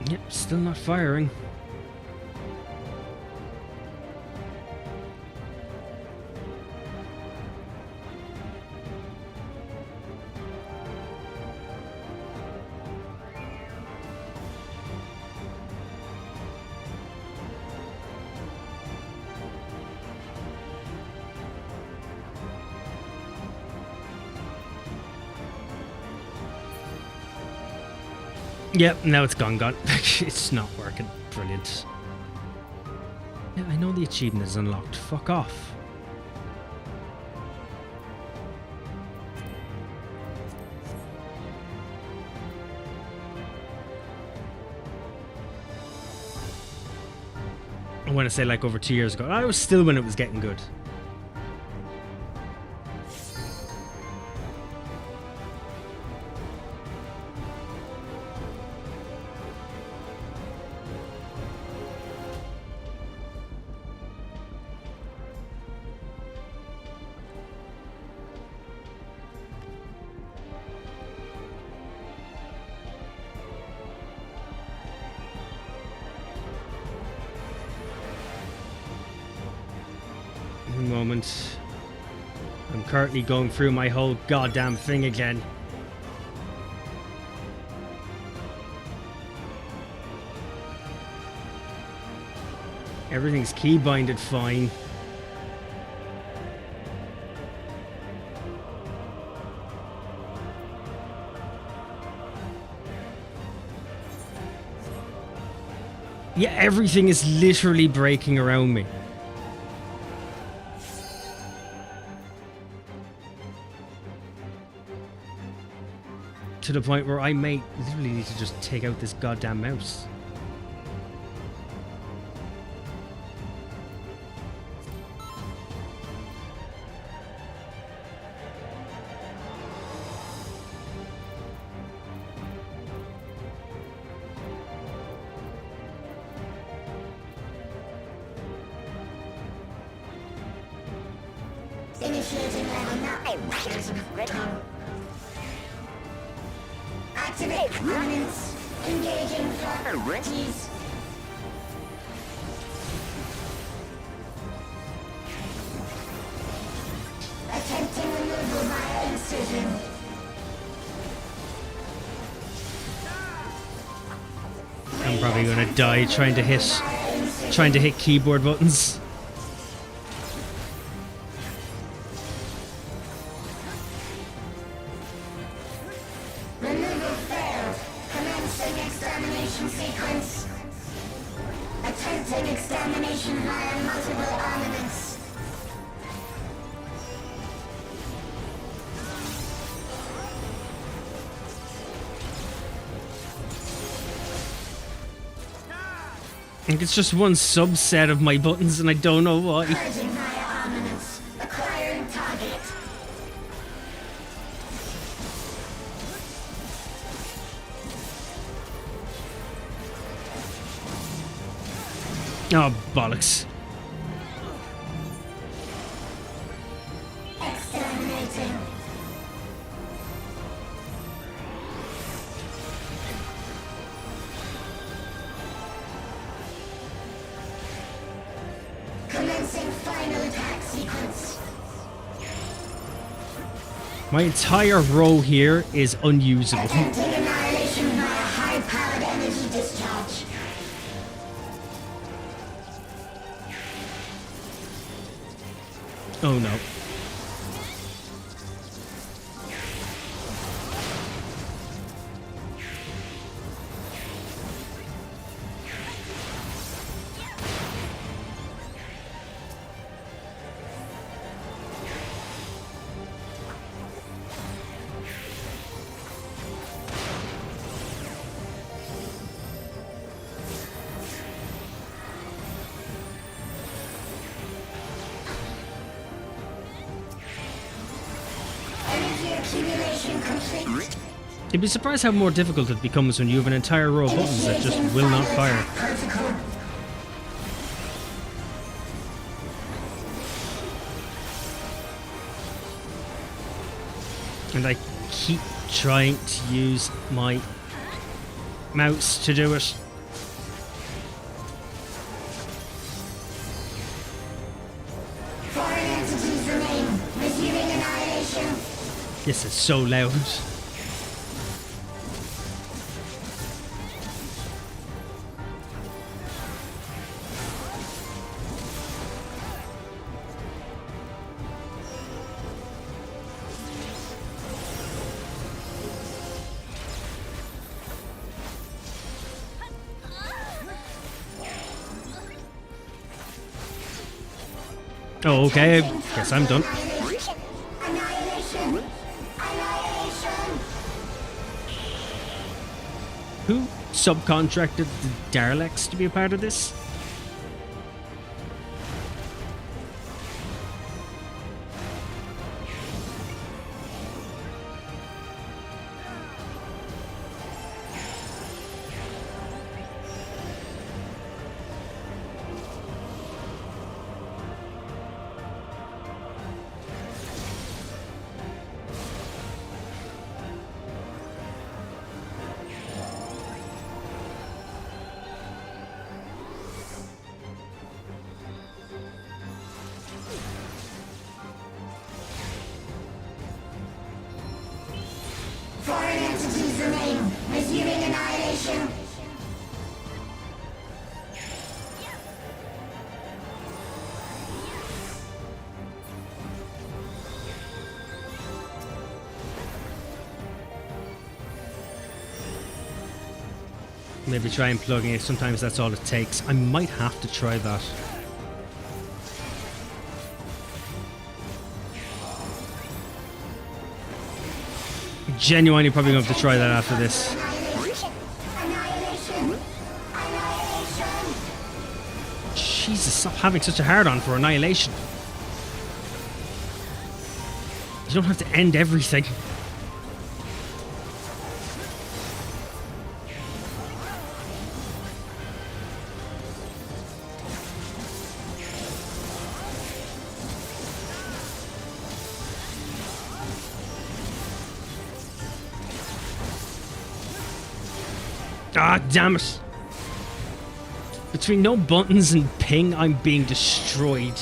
Yep, still not firing. Yep, now it's gone. It's not working. Brilliant. Yeah, I know the achievement is unlocked. Fuck off. I want to say like over 2 years ago. I was still when it was getting good. Moment. I'm currently going through my whole goddamn thing again. Everything's keybinded fine. Yeah, everything is literally breaking around me. To the point where I may literally need to just take out this goddamn mouse. Initiating level 9. Activate permanence. Engaging properties. Attempting removal via incision. I'm probably gonna die trying to hit keyboard buttons. Removal failed. Commencing extermination sequence. Attempting extermination via multiple armaments. I think it's just one subset of my buttons and I don't know why. Purging via armaments. Acquiring target. Oh, bollocks. Exterminating. Commencing final attack sequence. My entire row here is unusable. Attempting annihilation via high-powered energy discharge. Oh no. Energy accumulation complete. You'd be surprised how more difficult it becomes when you have an entire row of buttons that just will not fire. Protocol. And I keep trying to use my mouse to do it. Foreign entities remain. Resuming annihilation. This is so loud. Oh, okay. Guess I'm done. Annihilation. Annihilation. Who subcontracted the Daleks to be a part of this? Foreign entities remain. Resuming annihilation. Maybe try unplugging it. Sometimes that's all it takes. I might have to try that. Genuinely probably going to have to try that after this. Annihilation. Annihilation. Annihilation. Jesus, stop having such a hard-on for Annihilation. You don't have to end everything. Ah, damn it. Between no buttons and ping, I'm being destroyed.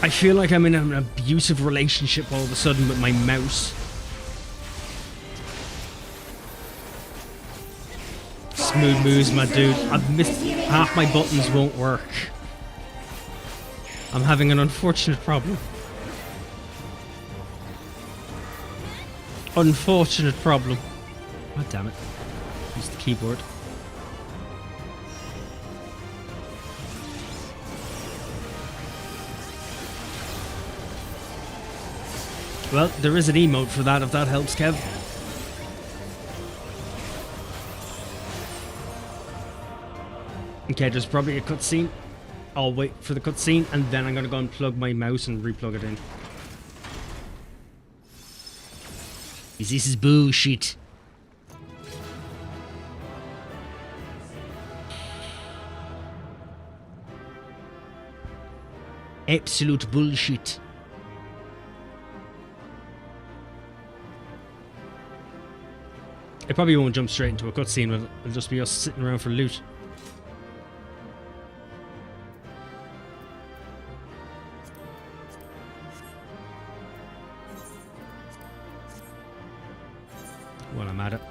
I feel like I'm in an abusive relationship all of a sudden with my mouse. Smooth moves, my dude. I've missed half my buttons won't work. I'm having an unfortunate problem. Unfortunate problem. God damn it. Use the keyboard. Well, there is an emote for that if that helps, Kev. Okay, there's probably a cutscene. I'll wait for the cutscene and then I'm gonna go and plug my mouse and replug it in. This is bullshit. Absolute bullshit. It probably won't jump straight into a cutscene, it'll just be us sitting around for loot. While I'm at it.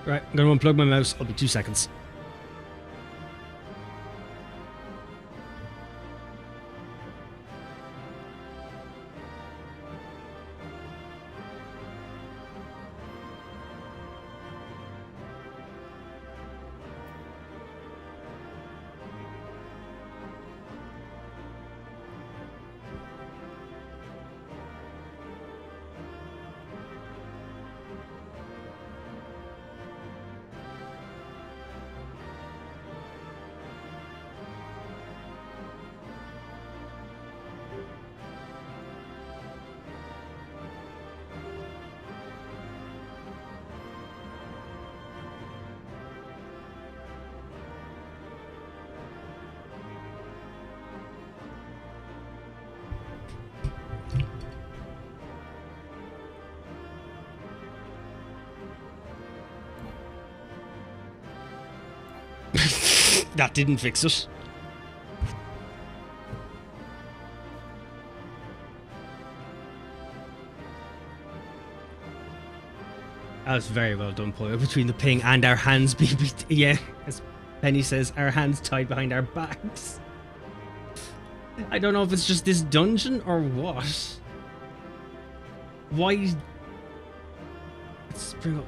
Right, I'm going to unplug my mouse. I'll be 2 seconds. That didn't fix it. That was very well done, Poyo. Between the ping and our hands being, yeah, as Penny says, our hands tied behind our backs. I don't know if it's just this dungeon or what. Why? Let's bring up.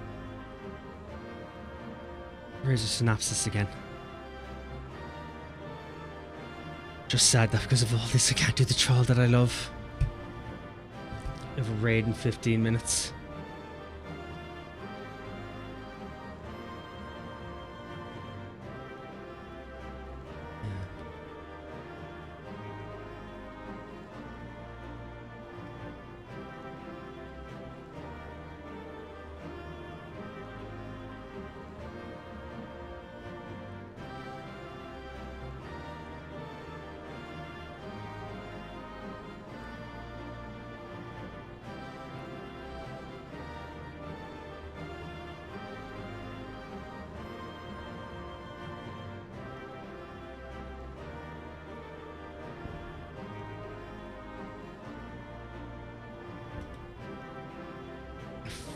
Where's the synopsis again? Just sad that because of all this I can't do the trial that I love. I have a raid in 15 minutes.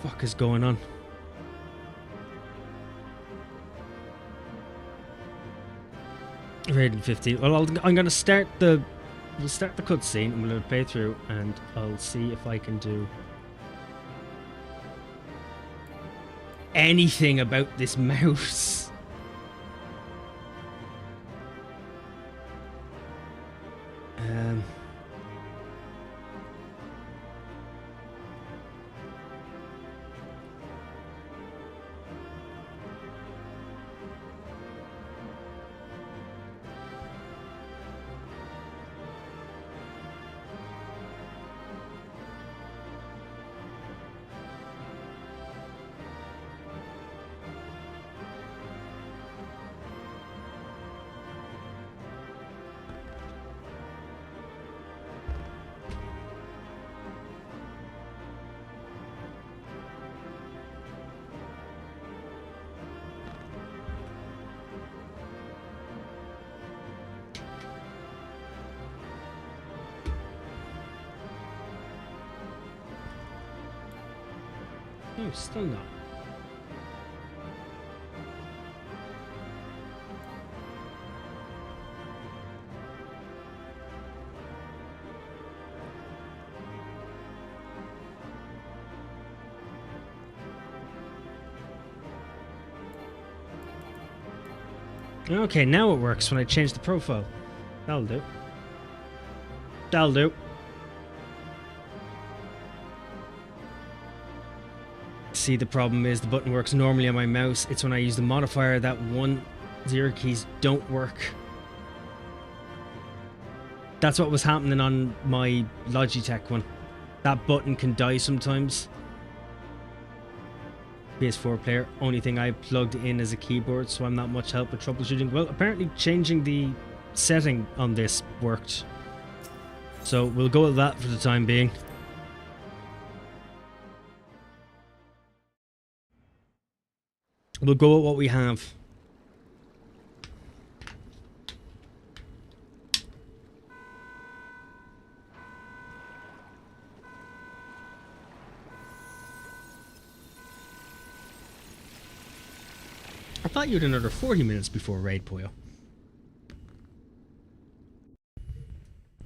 Fuck is going on? Raid in 15. Well, I'm gonna start the. We'll start the cutscene and we'll play through, and I'll see if I can do anything about this mouse. No, still not. Okay, now it works when I change the profile. That'll do. That'll do. See, the problem is the button works normally on my mouse. It's when I use the modifier that 1-0 keys don't work. That's what was happening on my Logitech one. That button can die sometimes. PS4 player, only thing I plugged in as a keyboard, so I'm not much help with troubleshooting. Well, apparently changing the setting on this worked. So we'll go with that for the time being. We'll go with what we have. I thought you had another 40 minutes before raid, Poyo.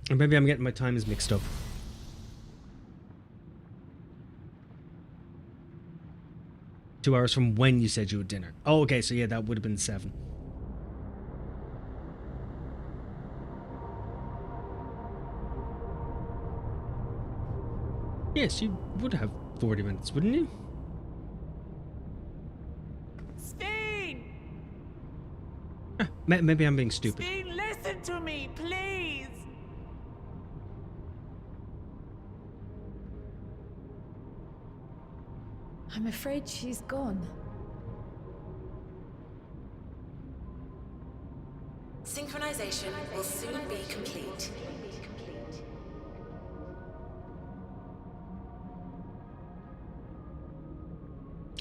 Or maybe I'm getting my times mixed up. Two hours from when you said you had dinner. Oh, okay, so yeah, that would have been 7. Yes, you would have 40 minutes, wouldn't you? Steen! Maybe I'm being stupid. Steen, listen to me, please! I'm afraid she's gone. Synchronization will soon be complete.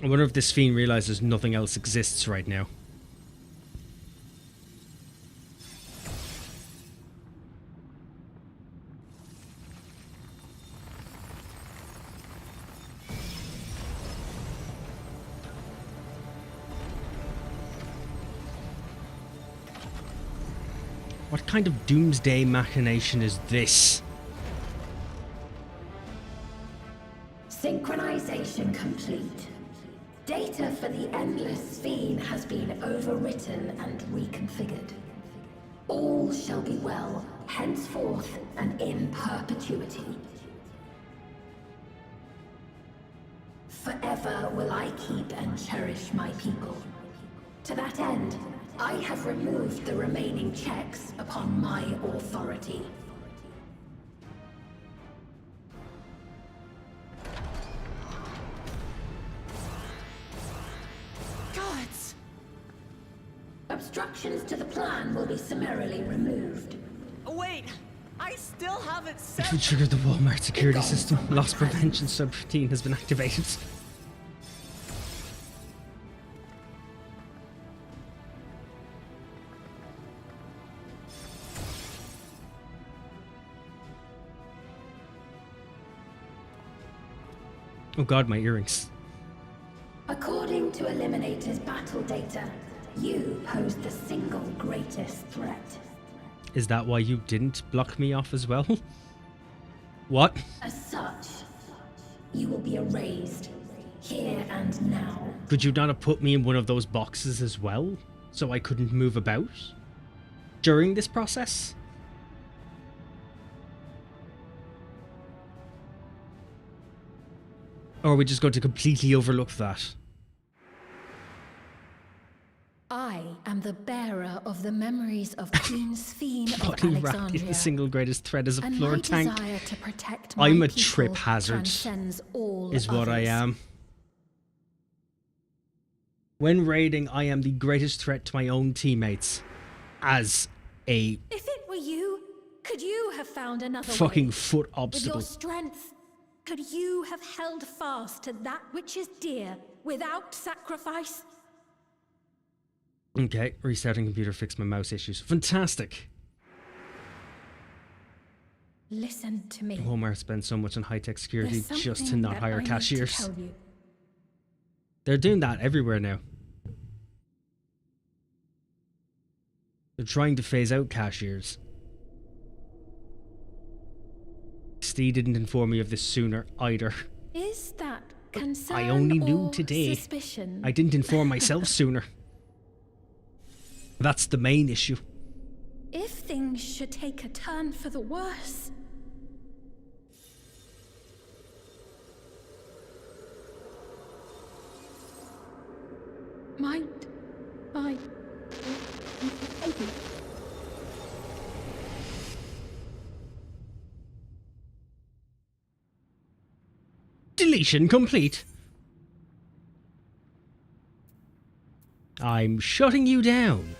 I wonder if this fiend realizes nothing else exists right now. What kind of doomsday machination is this? Synchronization complete. Data for the Endless Fiend has been overwritten and reconfigured. All shall be well, henceforth and in perpetuity. Forever will I keep and cherish my people. To that end, I have removed the remaining checks upon my authority. Gods! Obstructions to the plan will be summarily removed. Wait, I still haven't said. If we trigger the Walmart security system, loss prevention subroutine has been activated. Oh god, my earrings. According to Eliminator's battle data, you pose the single greatest threat. Is that why you didn't block me off as well? What? As such, you will be erased, here and now. Could you not have put me in one of those boxes as well, so I couldn't move about during this process? Or are we just going to completely overlook that? I am the bearer of the memories of Queen Sphene of Bloody rat, Alexandria. the single greatest threat is a And floor my tank. desire to protect my I'm a people trip hazard, transcends all is what I others. am. When raiding, I am the greatest threat to my own teammates. As a If it were you, could you have found another fucking way? foot With your obstacle. strength, could you have held fast to that which is dear without sacrifice? Okay, restarting computer fixed my mouse issues. Fantastic. Listen to me. Walmart spends so much on high-tech security There's just to something not that hire I need to cashiers. tell you. They're doing that everywhere now. They're trying to phase out cashiers. Steve didn't inform me of this sooner either. Is that concern I only knew or today. suspicion? I didn't inform myself sooner. That's the main issue. If things should take a turn for the worse... Might I... Deletion complete. I'm shutting you down.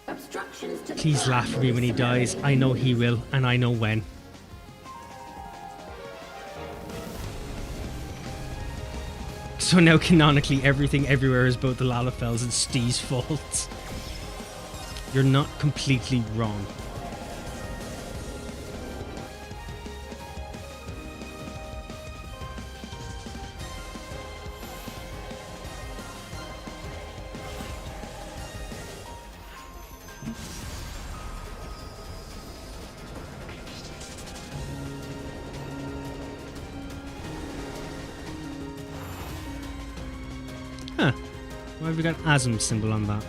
Obstructions to the Please plan laugh for will me be when he dies. summarily I know he will, and I know when. So now canonically everything everywhere is both the Lalafels and Steve's fault. You're not completely wrong. Huh. Why have we got Asm symbol on that?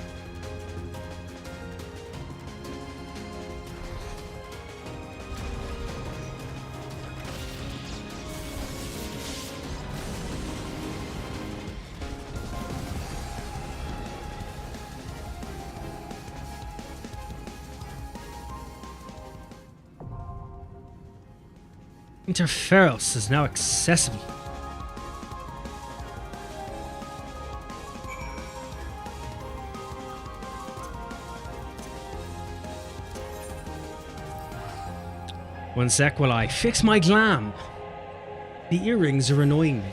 Interferos is now accessible. One sec while I fix my glam. The earrings are annoying me.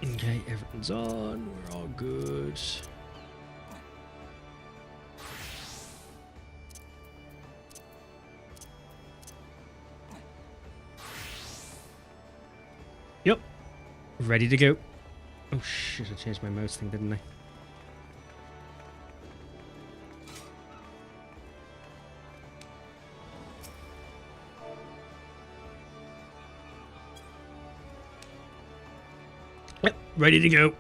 Okay, everything's on. We're all good. Yep. Ready to go. Oh shit, I changed my mouse thing, didn't I? Yep, ready to go.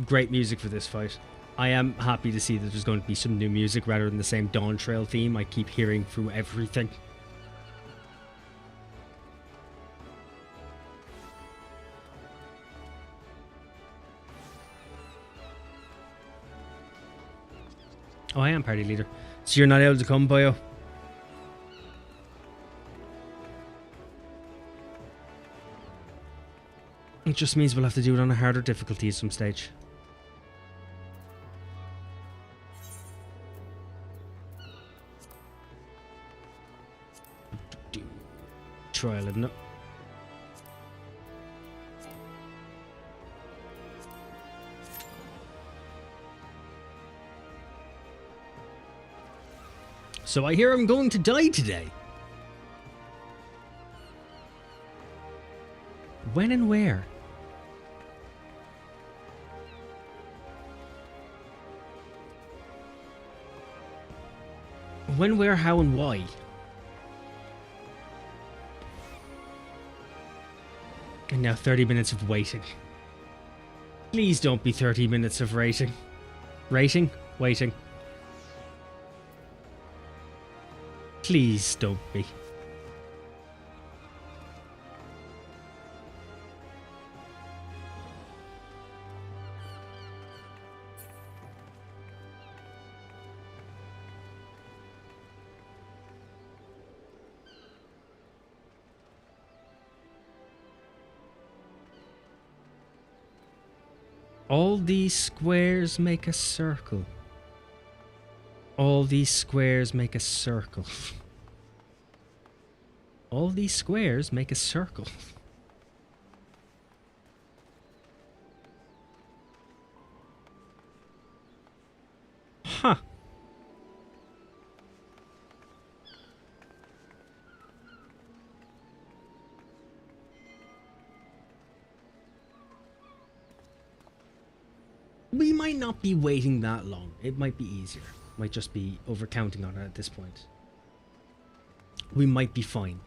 Great music for this fight. I am happy to see that there's going to be some new music rather than the same Dawntrail theme I keep hearing through everything. Oh, I am party leader. So you're not able to come, Boyo? It just means we'll have to do it on a harder difficulty at some stage. Trial, isn't it? So I hear I'm going to die today. When and where? When, where, how, and why? And now 30 minutes of waiting. Please don't be 30 minutes of rating. Rating? Waiting. Please don't be. All these squares make a circle. All these squares make a circle. All these squares make a circle. Huh. We might not be waiting that long. It might be easier. Might just be overcounting on it at this point. We might be fine.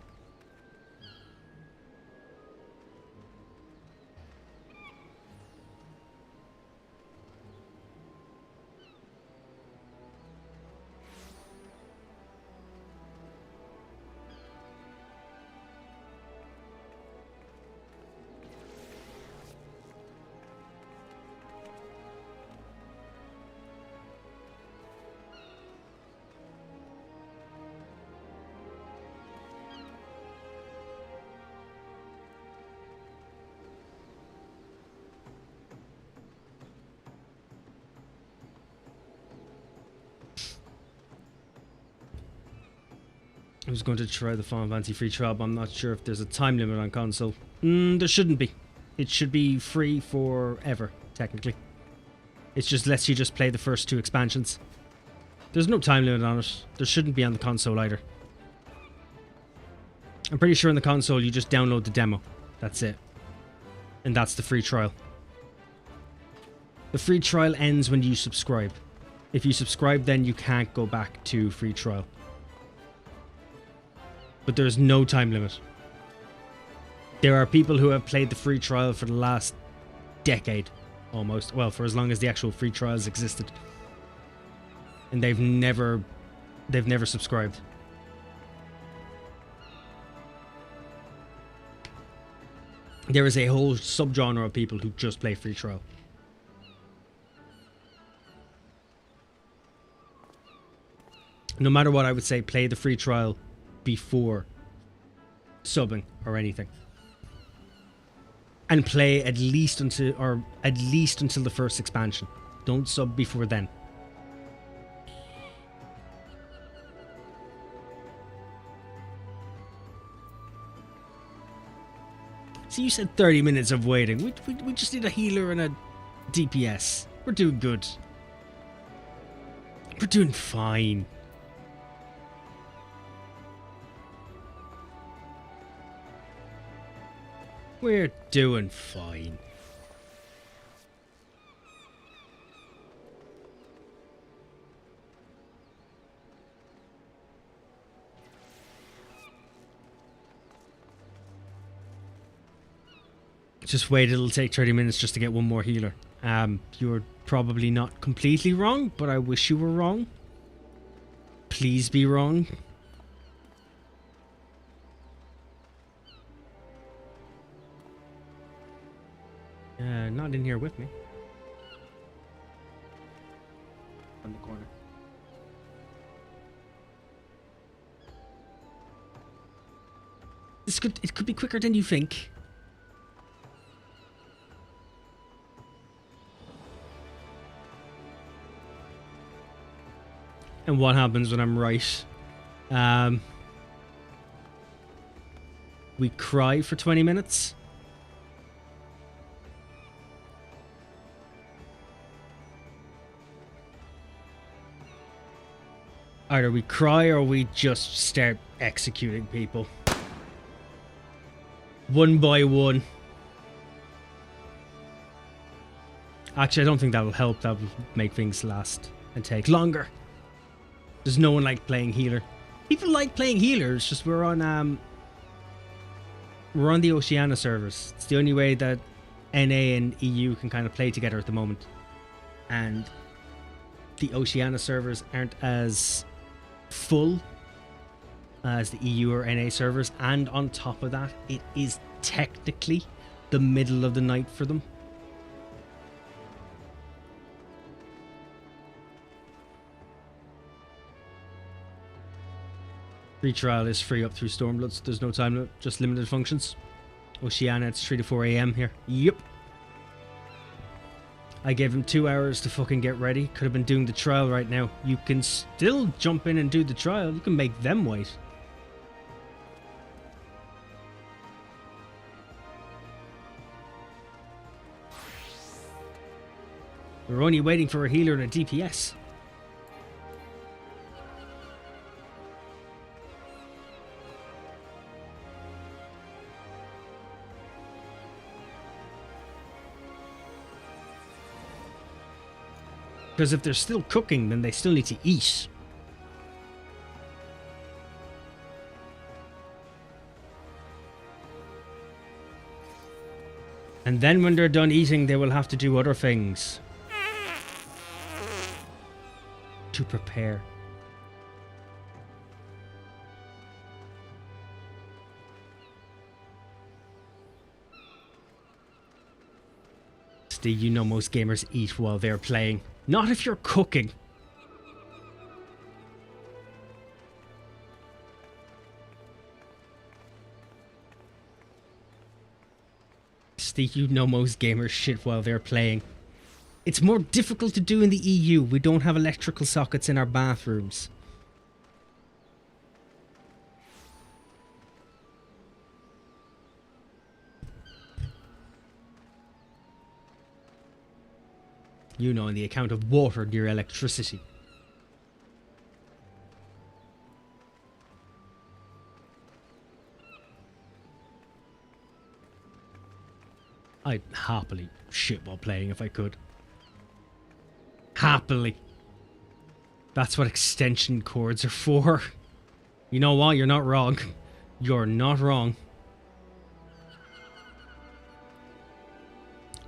I was going to try the Final Fantasy free trial, but I'm not sure if there's a time limit on console. There shouldn't be. It should be free forever, technically. It just lets you just play the first 2 expansions. There's no time limit on it. There shouldn't be on the console either. I'm pretty sure on the console you just download the demo. That's it. And that's the free trial. The free trial ends when you subscribe. If you subscribe, then you can't go back to free trial. But there's no time limit. There are people who have played the free trial for the last decade, almost. Well, for as long as the actual free trials existed. And they've never subscribed. There is a whole subgenre of people who just play free trial. No matter what, I would say play the free trial before subbing or anything, and play at least until the first expansion. Don't sub before then. So you said 30 minutes of waiting. We just need a healer and a DPS. We're doing good. We're doing fine. We're doing fine. Just wait, it'll take 30 minutes just to get one more healer. You're probably not completely wrong, but I wish you were wrong. Please be wrong. Not in here with me. On the corner. It could be quicker than you think. And what happens when I'm right? We cry for 20 minutes. Either we cry or we just start executing people. One by one. Actually, I don't think that'll help. That will make things last and take longer. There's no one like playing healer. People like playing healers, just we're on the Oceania servers. It's the only way that NA and EU can kind of play together at the moment. And the Oceania servers aren't as full as the EU or NA servers, and on top of that, it is technically the middle of the night for them. Free trial is free up through Stormbloods. There's no time limit, just limited functions. Oceania, it's 3 to 4 AM here. Yep. I gave him 2 hours to fucking get ready. Could have been doing the trial right now. You can still jump in and do the trial. You can make them wait. We're only waiting for a healer and a DPS. Because if they're still cooking, then they still need to eat. And then when they're done eating, they will have to do other things. To prepare. Steve, you know most gamers eat while they're playing. Not if you're cooking. Steve, you know most gamers shit while they're playing. It's more difficult to do in the EU. We don't have electrical sockets in our bathrooms. You know, in the account of water near electricity. I'd happily shit while playing if I could. Happily. That's what extension cords are for. You know what? You're not wrong. You're not wrong.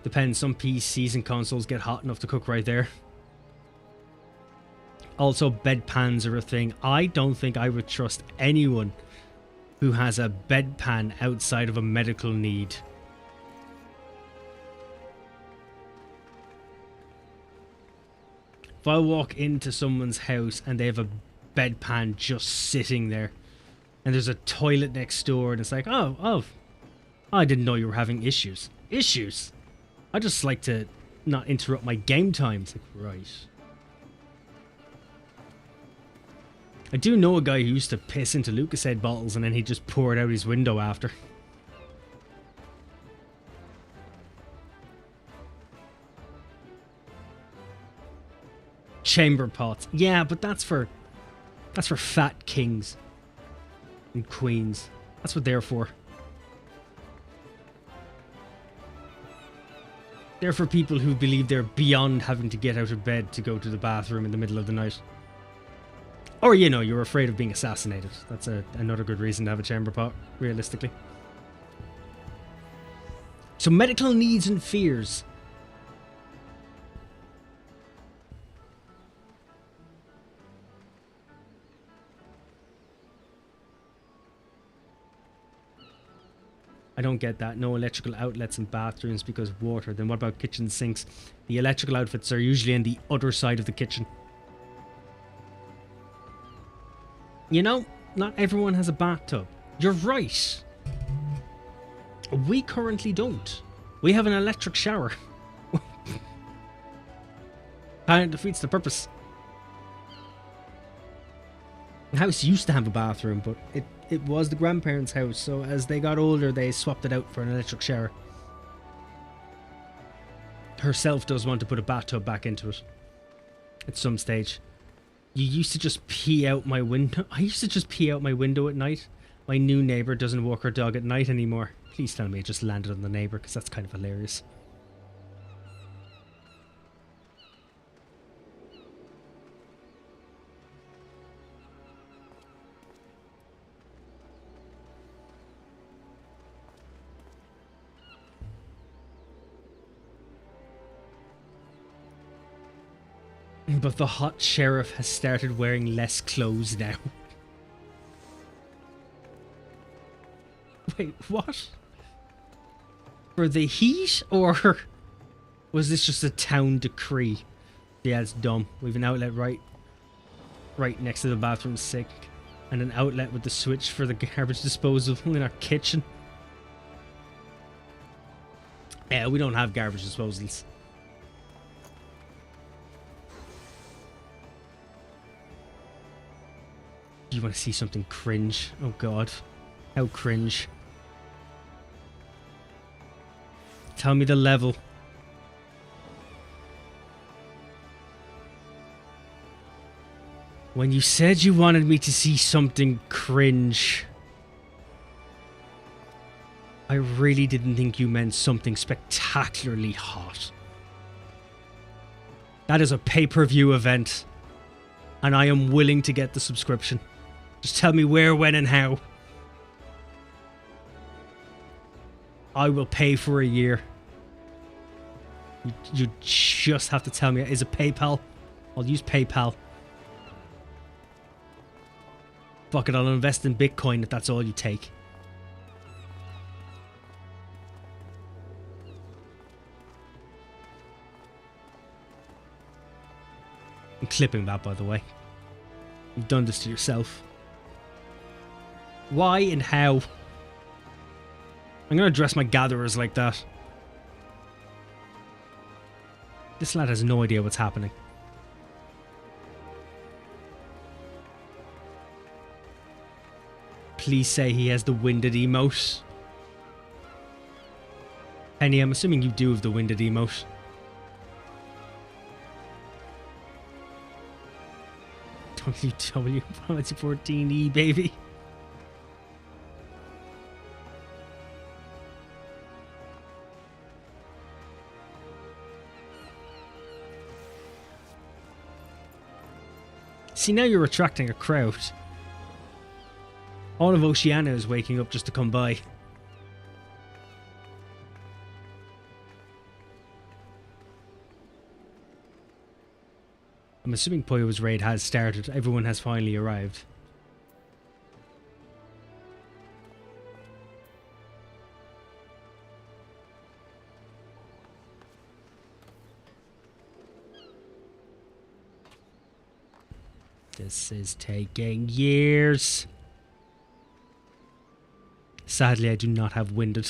Depends, some PCs and consoles get hot enough to cook right there. Also, bedpans are a thing. I don't think I would trust anyone who has a bedpan outside of a medical need. If I walk into someone's house and they have a bedpan just sitting there, and there's a toilet next door, and it's like, oh, I didn't know you were having issues. Issues? I just like to not interrupt my game time. It's like, right. I do know a guy who used to piss into Lucasade bottles and then he'd just pour it out his window after. Chamber pots. Yeah, but that's for fat kings and queens. That's what they're for. They're for people who believe they're beyond having to get out of bed to go to the bathroom in the middle of the night. Or, you know, you're afraid of being assassinated. That's another good reason to have a chamber pot, realistically. So, medical needs and fears. I don't get that. No electrical outlets in bathrooms because of water. Then what about kitchen sinks? The electrical outlets are usually on the other side of the kitchen. You know, not everyone has a bathtub. You're right. We currently don't. We have an electric shower. Kind of defeats the purpose. The house used to have a bathroom, but it was the grandparents' house, so as they got older, they swapped it out for an electric shower. Herself does want to put a bathtub back into it at some stage. You used to just pee out my window. I used to just pee out my window at night. My new neighbour doesn't walk her dog at night anymore. Please tell me it just landed on the neighbour, because that's kind of hilarious. But the hot sheriff has started wearing less clothes now. Wait, what? For the heat, or was this just a town decree? Yeah, it's dumb. We have an outlet right next to the bathroom sink, and an outlet with the switch for the garbage disposal in our kitchen. Yeah, we don't have garbage disposals. You want to see something cringe? Oh god. How cringe. Tell me the level. When you said you wanted me to see something cringe, I really didn't think you meant something spectacularly hot. That is a pay-per-view event, and I am willing to get the subscription. Just tell me where, when, and how. I will pay for a year. You just have to tell me. Is it PayPal? I'll use PayPal. Fuck it, I'll invest in Bitcoin if that's all you take. I'm clipping that, by the way. You've done this to yourself. Why and how? I'm gonna dress my gatherers like that. This lad has no idea what's happening. Please say he has the winded emote. Penny, I'm assuming you do have the winded emote. WW Final Fantasy XIV, baby. See, now you're attracting a crowd. All of Oceania is waking up just to come by. I'm assuming Puyo's raid has started. Everyone has finally arrived. This is taking years. Sadly, I do not have winded.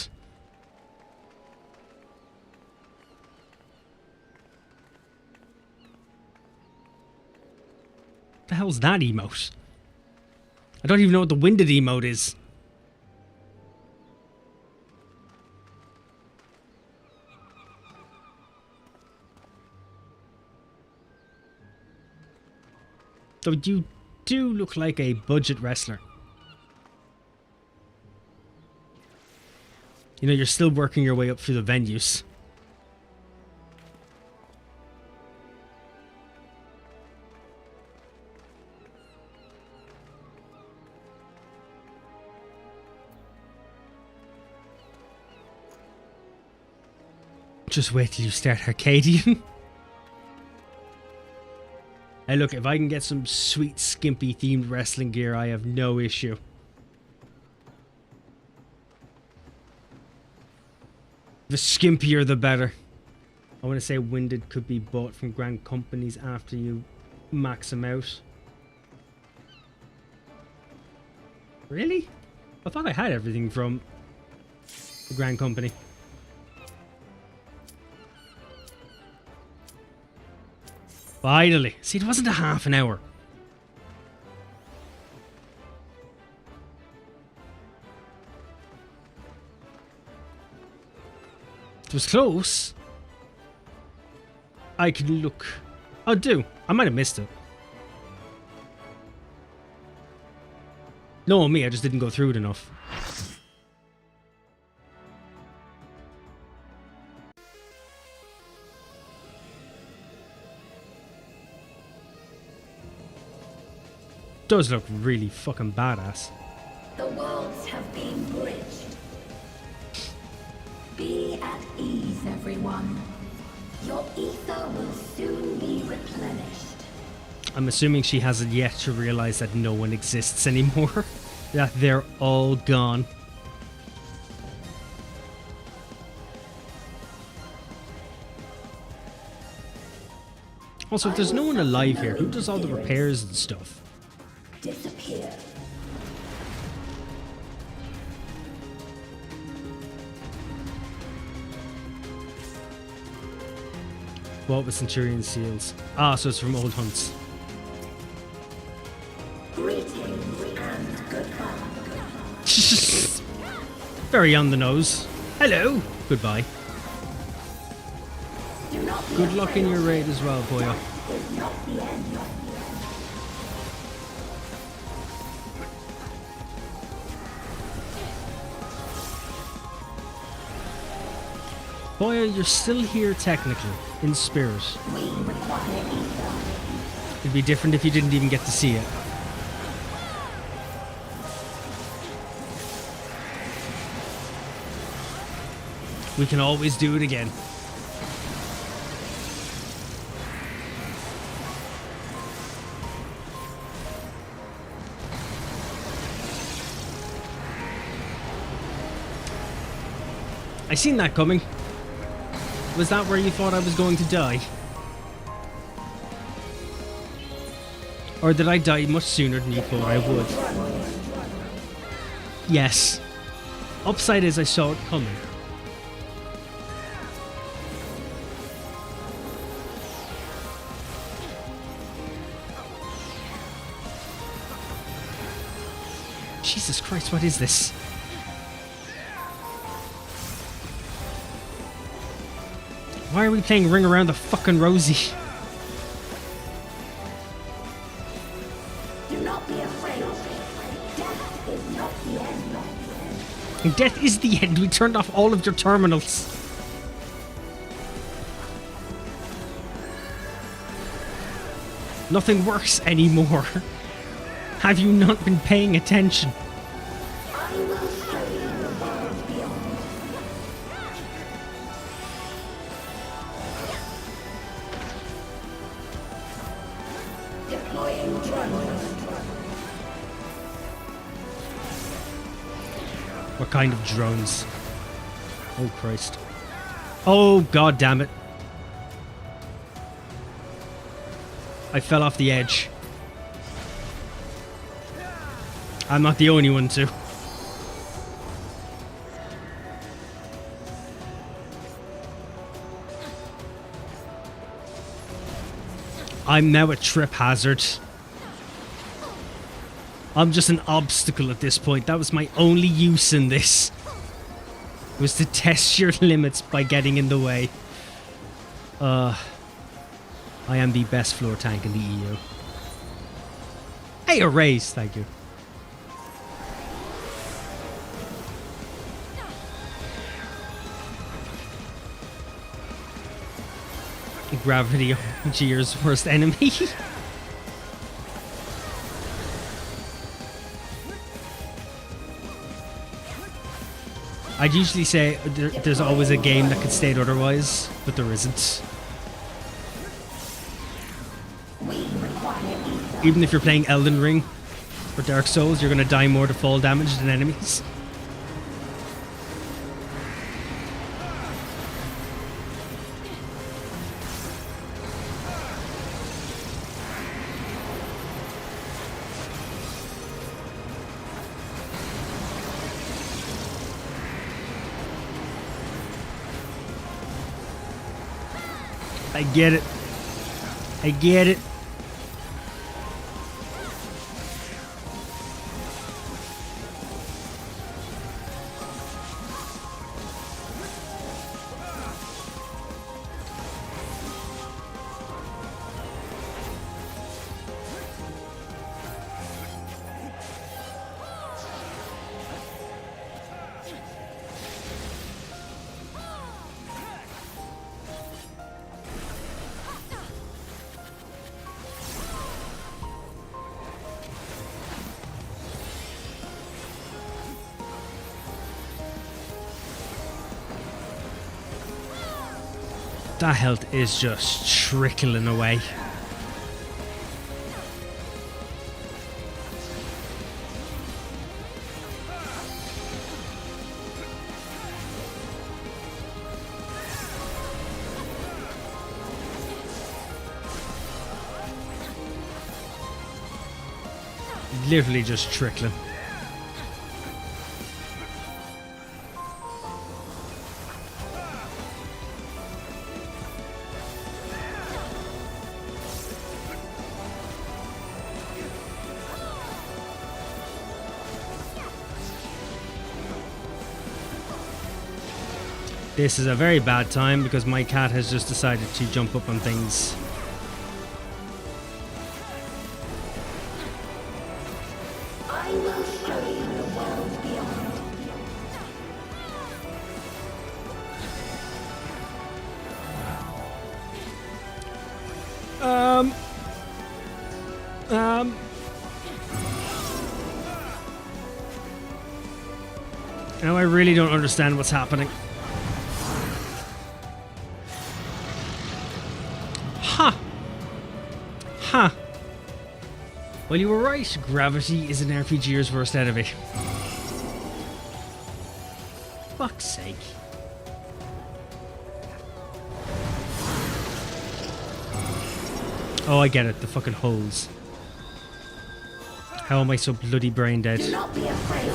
What the hell's that emote? I don't even know what the winded emote is. So you do look like a budget wrestler. You know, you're still working your way up through the venues. Just wait till you start Arcadian. Hey, look, if I can get some sweet, skimpy themed wrestling gear, I have no issue. The skimpier, the better. I want to say Winded could be bought from grand companies after you max them out. Really? I thought I had everything from the grand company. Finally. See, it wasn't a half an hour. It was close. I can look. Oh, I might have missed it. No, me, I just didn't go through it enough. Does look really fucking badass. The worlds have been bridged. Be at ease, everyone. Your ether will soon be replenished. I'm assuming she hasn't yet to realize that no one exists anymore. That they're all gone. Also, if there's no one alive here, who does all the repairs and stuff? Disappear. What with Centurion Seals? Ah, so it's from old hunts. Greetings and goodbye. Very on the nose. Hello. Goodbye. Do not be Good luck in your raid as well, boyo. is not the end. Boyo, you're still here technically, in spirit. We require ether. It'd be different if you didn't even get to see it. We can always do it again. I seen that coming. Was that where you thought I was going to die? Or did I die much sooner than you thought I would? Yes. Upside is I saw it coming. Jesus Christ, what is this? Why are we playing Ring Around the fucking Rosie? Do not be afraid. Death is not the end. Death is the end. We turned off all of your terminals. Nothing works anymore. Have you not been paying attention? I will show you the world beyond. Deploying drones. What kind of drones? Oh Christ. Oh god damn it. I fell off the edge. I'm not the only one to. I'm now a trip hazard. I'm just an obstacle at this point. That was my only use in this. Was to test your limits by getting in the way. I am the best floor tank in the EU. Hey, a raise, thank you. Gravity Gear's worst enemy. I'd usually say there's always a game that could state otherwise, but there isn't. Even if you're playing Elden Ring or Dark Souls, you're going to die more to fall damage than enemies. I get it. I get it. That health is just trickling away. Literally just trickling. This is a very bad time because my cat has just decided to jump up on things. I will show you the world beyond. Now I really don't understand what's happening. Ha! Ha! Well, you were right. Gravity is an RPGer's worst enemy. Fuck's sake. Oh, I get it. The fucking holes. How am I so bloody brain dead? Do not be afraid.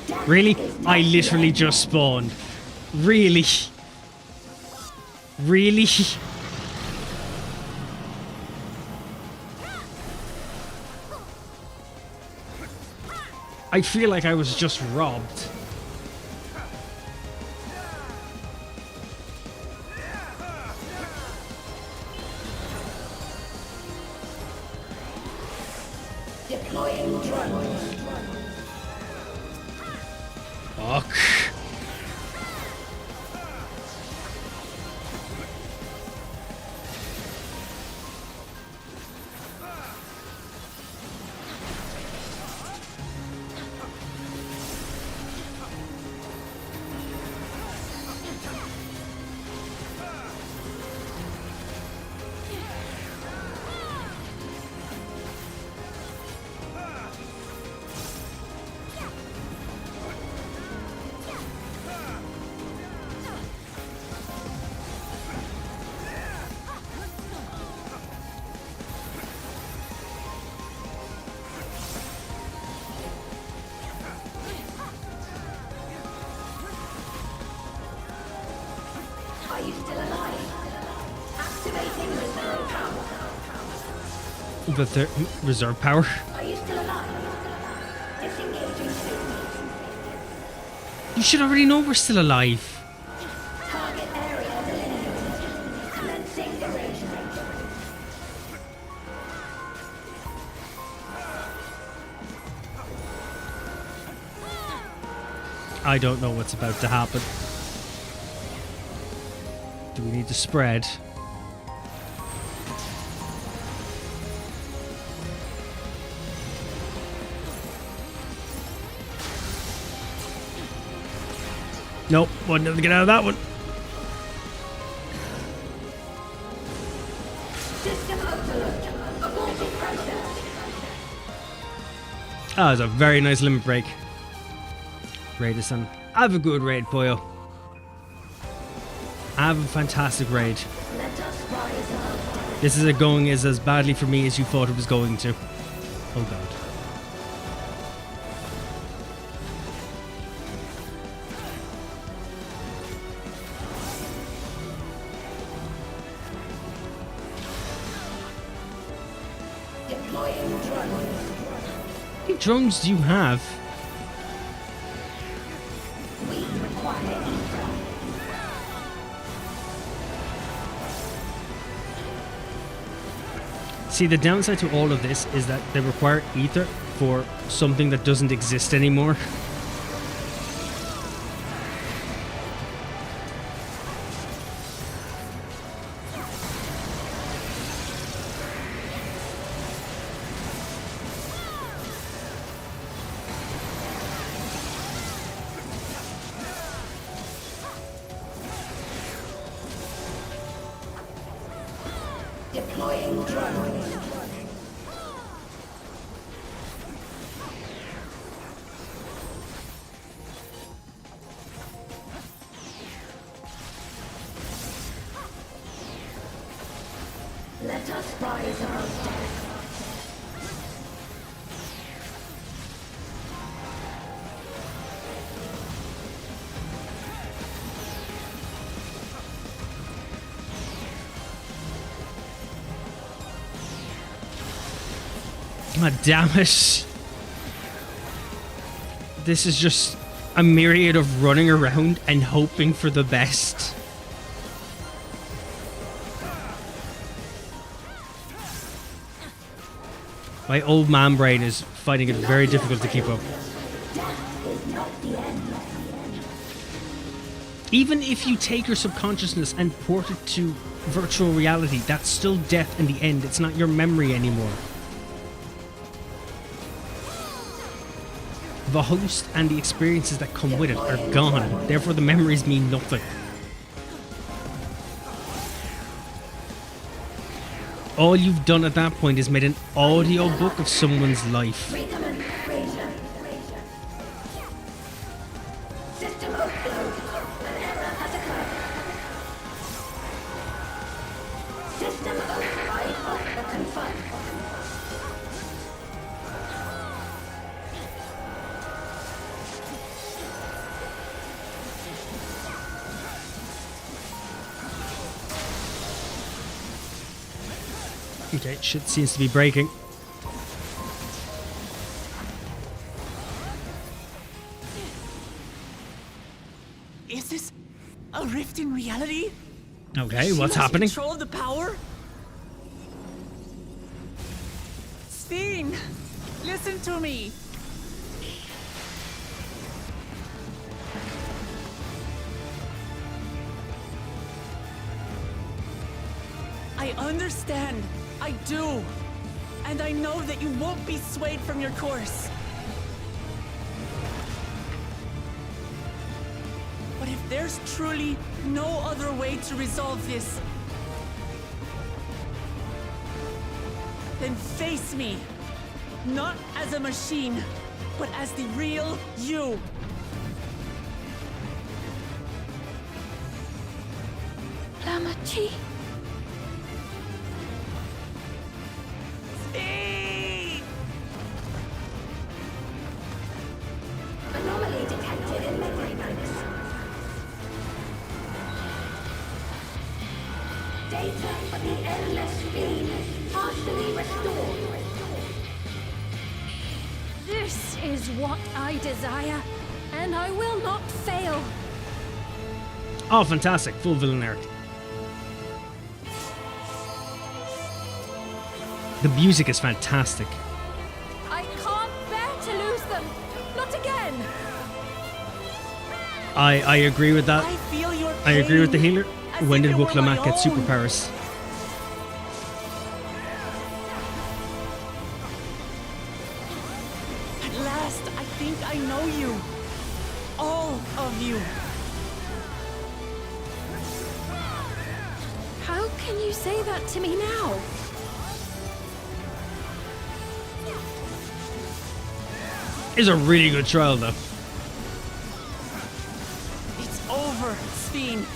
Death Really? is not I the literally end. just spawned. Really? Really? I feel like I was just robbed. Deploying drone. Fuck. Are you still alive? Activating reserve power. The reserve power. Are you still alive? Disengaging soon. You should already know we're still alive. Target area delineated. Commencing duration. I don't know what's about to happen. Do we need to spread? Nope, wasn't able to get out of that one. System overload. Aborting process. That was a very nice limit break. Raid is on. Have a good raid, boyo. Have a fantastic raid. Let us rise up. This is going as badly for me as you thought it was going to. Oh god. Deploying drones. How many drones do you have? We require ether. See, the downside to all of this is that they require ether for something that doesn't exist anymore. Deploying drones. Let us rise up. God damn it. This is just a myriad of running around and hoping for the best. My old man brain is finding it very difficult to keep up. Death is not the end. Even if you take your subconsciousness and port it to virtual reality, that's still death in the end. It's not your memory anymore. The host and the experiences that come with it are gone. Therefore, the memories mean nothing. All you've done at that point is made an audiobook of someone's life. Recommend Fraser. System overload. An error has occurred. System override of confirmed. Okay, shit seems to be breaking. Is this a rift in reality? Okay, She what's lost happening? Control of the power? Steen, listen to me. I understand. I do. And I know that you won't be swayed from your course. But if there's truly no other way to resolve this, then face me. Not as a machine, but as the real you. Lamachi. Anomaly detected in memory banks. Data for the endless feed partially restored. This is what I desire, and I will not fail. Oh, fantastic. Full villain arc. The music is fantastic. I can't bear to lose them. Not again. I agree with that. I feel your I agree with the pain, healer. as When if did it were my Wuklamak get own. superpowers? At last, I think I know you. All of you. you say that to me now? It's a really good trial, though. It's over, Sphene.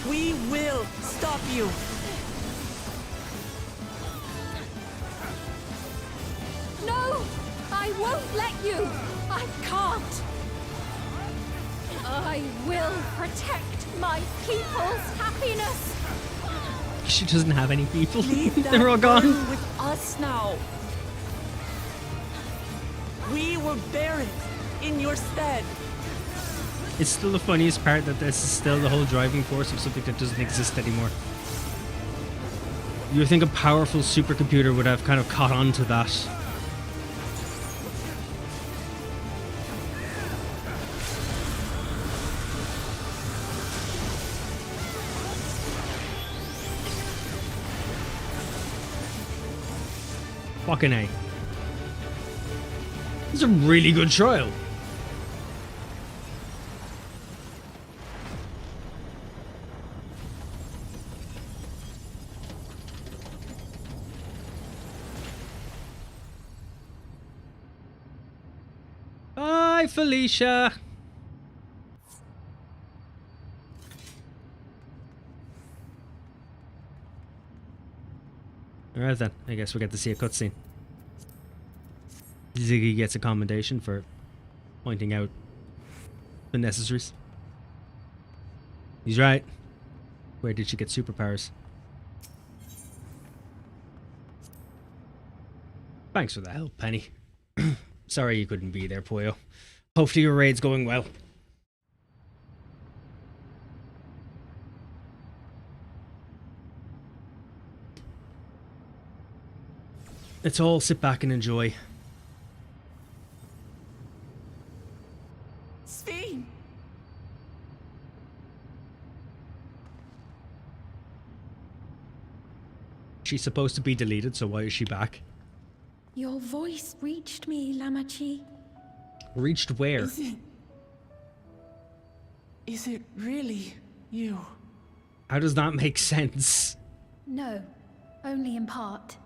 We will stop you. No! I won't let you! I can't! I will protect my people's happiness! She doesn't have any people. Leave that They're all gone. burden with us now. We will bear it in your stead. It's still the funniest part that this is still the whole driving force of something that doesn't exist anymore. You would think a powerful supercomputer would have kind of caught on to that. Fucking A. It's a really good trial. Bye, Felicia. Alright then, I guess we get to see a cutscene. Ziggy gets a commendation for pointing out the necessaries. He's right. Where did she get superpowers? Thanks for the help, Penny. Sorry you couldn't be there, Puyo. Hopefully your raid's going well. Let's all sit back and enjoy. Sphene! She's supposed to be deleted, so why is she back? Your voice reached me, Lamachi. Reached where? Is it really you? How does that make sense? No, only in part.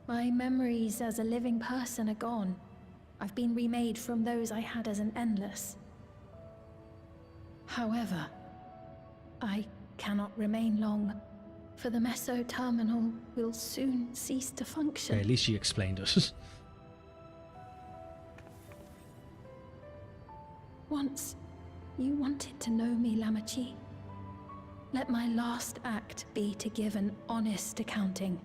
My memories as a living person are gone. I've been remade from those I had as an endless. However, I cannot remain long, for the Meso Terminal will soon cease to function. Okay, at least she explained it. Once, you wanted to know me, Lamachi. Let my last act be to give an honest accounting.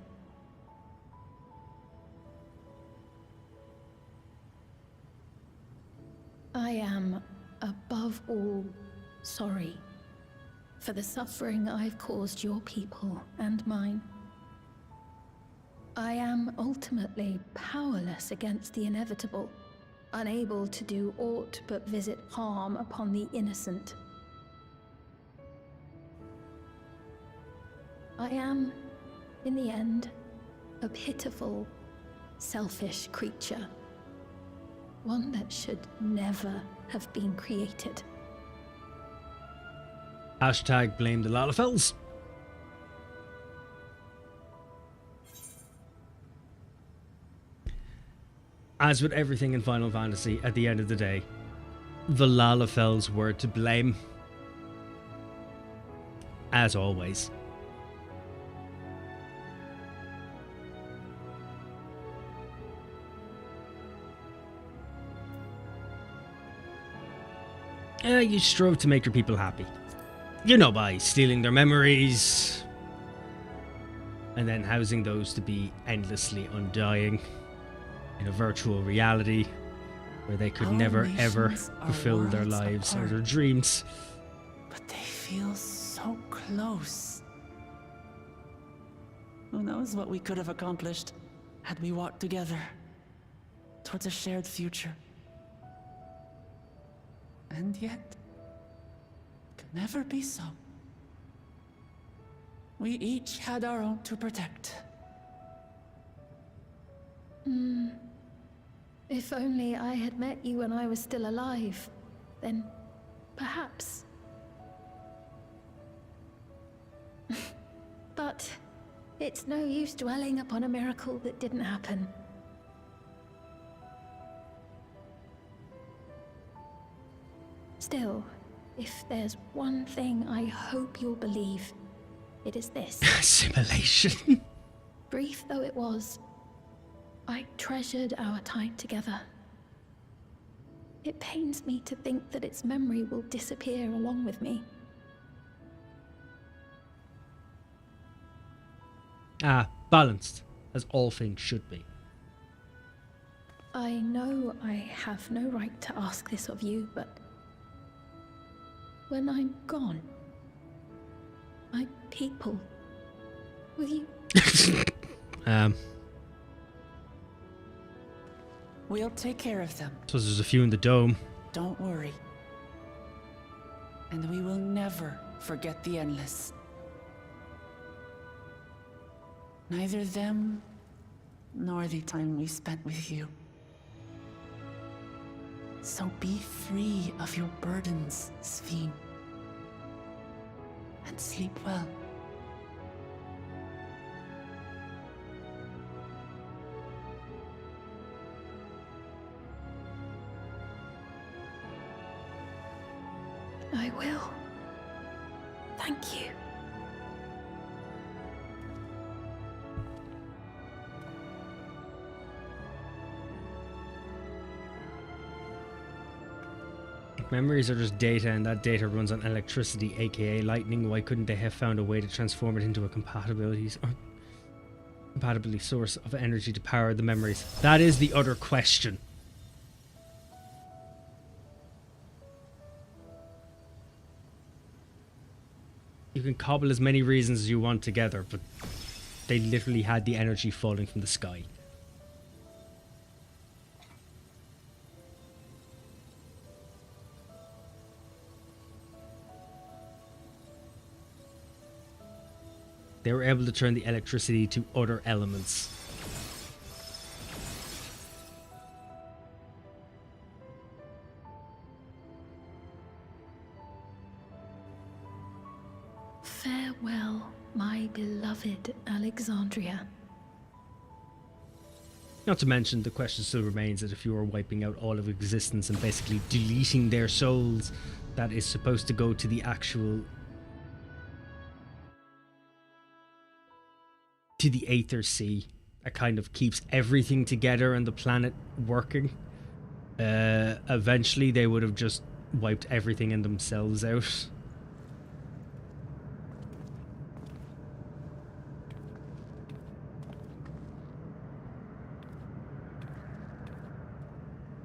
I am, above all, sorry for the suffering I've caused your people and mine. I am ultimately powerless against the inevitable, unable to do aught but visit harm upon the innocent. I am, in the end, a pitiful, selfish creature. One that should never have been created. Hashtag blame the Lalafels. As with everything in Final Fantasy, at the end of the day, the Lalafels were to blame. As always. You strove to make your people happy. You know, by stealing their memories and then housing those to be endlessly undying in a virtual reality where they could never ever fulfill their lives or their dreams. But they feel so close. Who knows what we could have accomplished had we walked together towards a shared future. And yet, it could never be so. We each had our own to protect. If only I had met you when I was still alive, then perhaps. But It's no use dwelling upon a miracle that didn't happen. Still, if there's one thing I hope you'll believe, it is this. Assimilation. Brief though it was, I treasured our time together. It pains me to think that its memory will disappear along with me. Balanced, as all things should be. I know I have no right to ask this of you, but when I'm gone, my people, will you? We'll take care of them. So there's a few in the dome. Don't worry. And we will never forget the Endless. Neither them, nor the time we spent with you. So be free of your burdens, Sphene. And sleep well. I will. Thank you. Memories are just data, and that data runs on electricity, aka lightning. Why couldn't they have found a way to transform it into a compatibility source of energy to power the memories? That is the other question. You can cobble as many reasons as you want together, but they literally had the energy falling from the sky. They were able to turn the electricity to other elements. Farewell, my beloved Alexandria. Not to mention, the question still remains that if you are wiping out all of existence and basically deleting their souls, that is supposed to go to the actual... to the Aether Sea. That kind of keeps everything together and the planet working. Eventually they would have just wiped everything in themselves out.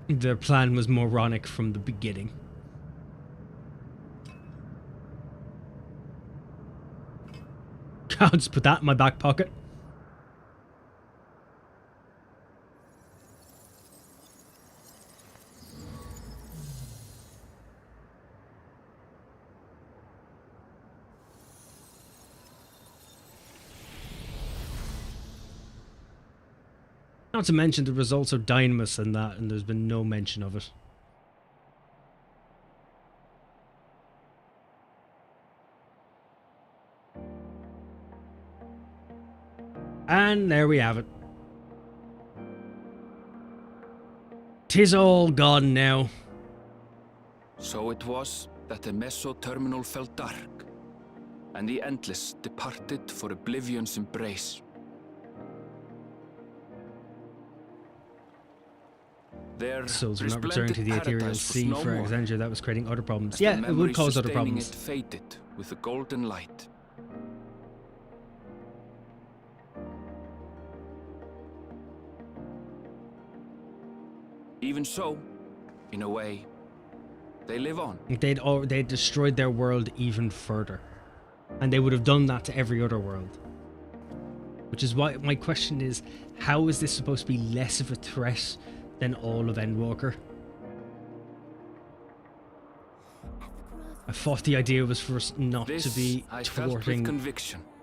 Their plan was moronic from the beginning. I'll just put that in my back pocket. Not to mention the results are dynamis and that, and there's been no mention of it. And there we have it. 'Tis all gone now. So it was that the Meso-terminal fell dark, and the Endless departed for oblivion's embrace. Their Souls are not returning to the ethereal sea for Alexandria. That was creating other problems. Yeah, it would cause other problems. It faded with the golden light. Even so, in a way, they live on. They'd destroyed their world even further. And they would have done that to every other world. Which is why my question is, how is this supposed to be less of a threat than all of Endwalker? I thought the idea was for us not to be thwarting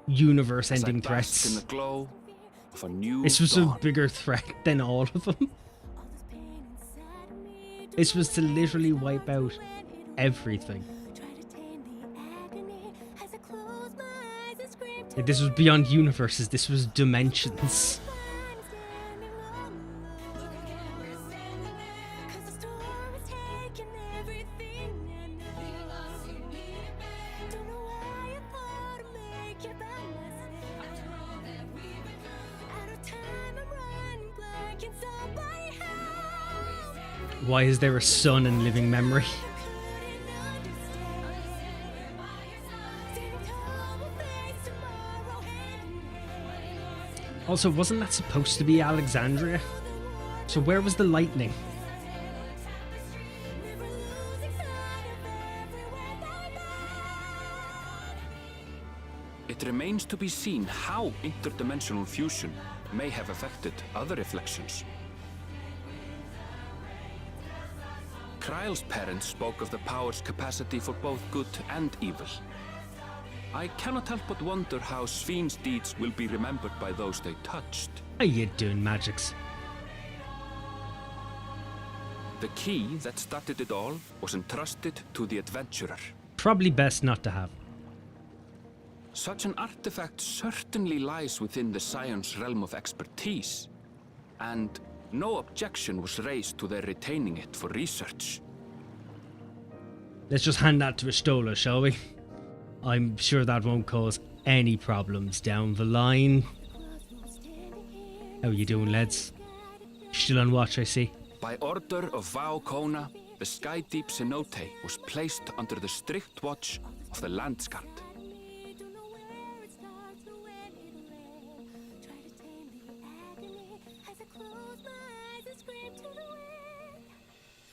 universe-ending threats. In the glow of a new this was dawn. a bigger threat than all of them. This was to literally wipe out everything. Like, this was beyond universes, this was dimensions. Why is there a sun in living memory? Also, wasn't that supposed to be Alexandria? So where was the lightning? It remains to be seen how interdimensional fusion may have affected other reflections. Kryle's parents spoke of the power's capacity for both good and evil. I cannot help but wonder how Sven's deeds will be remembered by those they touched. How you doing, Magix? The key that started it all was entrusted to the adventurer. Probably best not to have. Such an artifact certainly lies within the Scion's realm of expertise, and no objection was raised to their retaining it for research. Let's just hand that to Ristola, shall we? I'm sure that won't cause any problems down the line. How are you doing, lads? Still on watch, I see. By order of Vau Kona, the Skydeep cenote was placed under the strict watch of the Landsguard.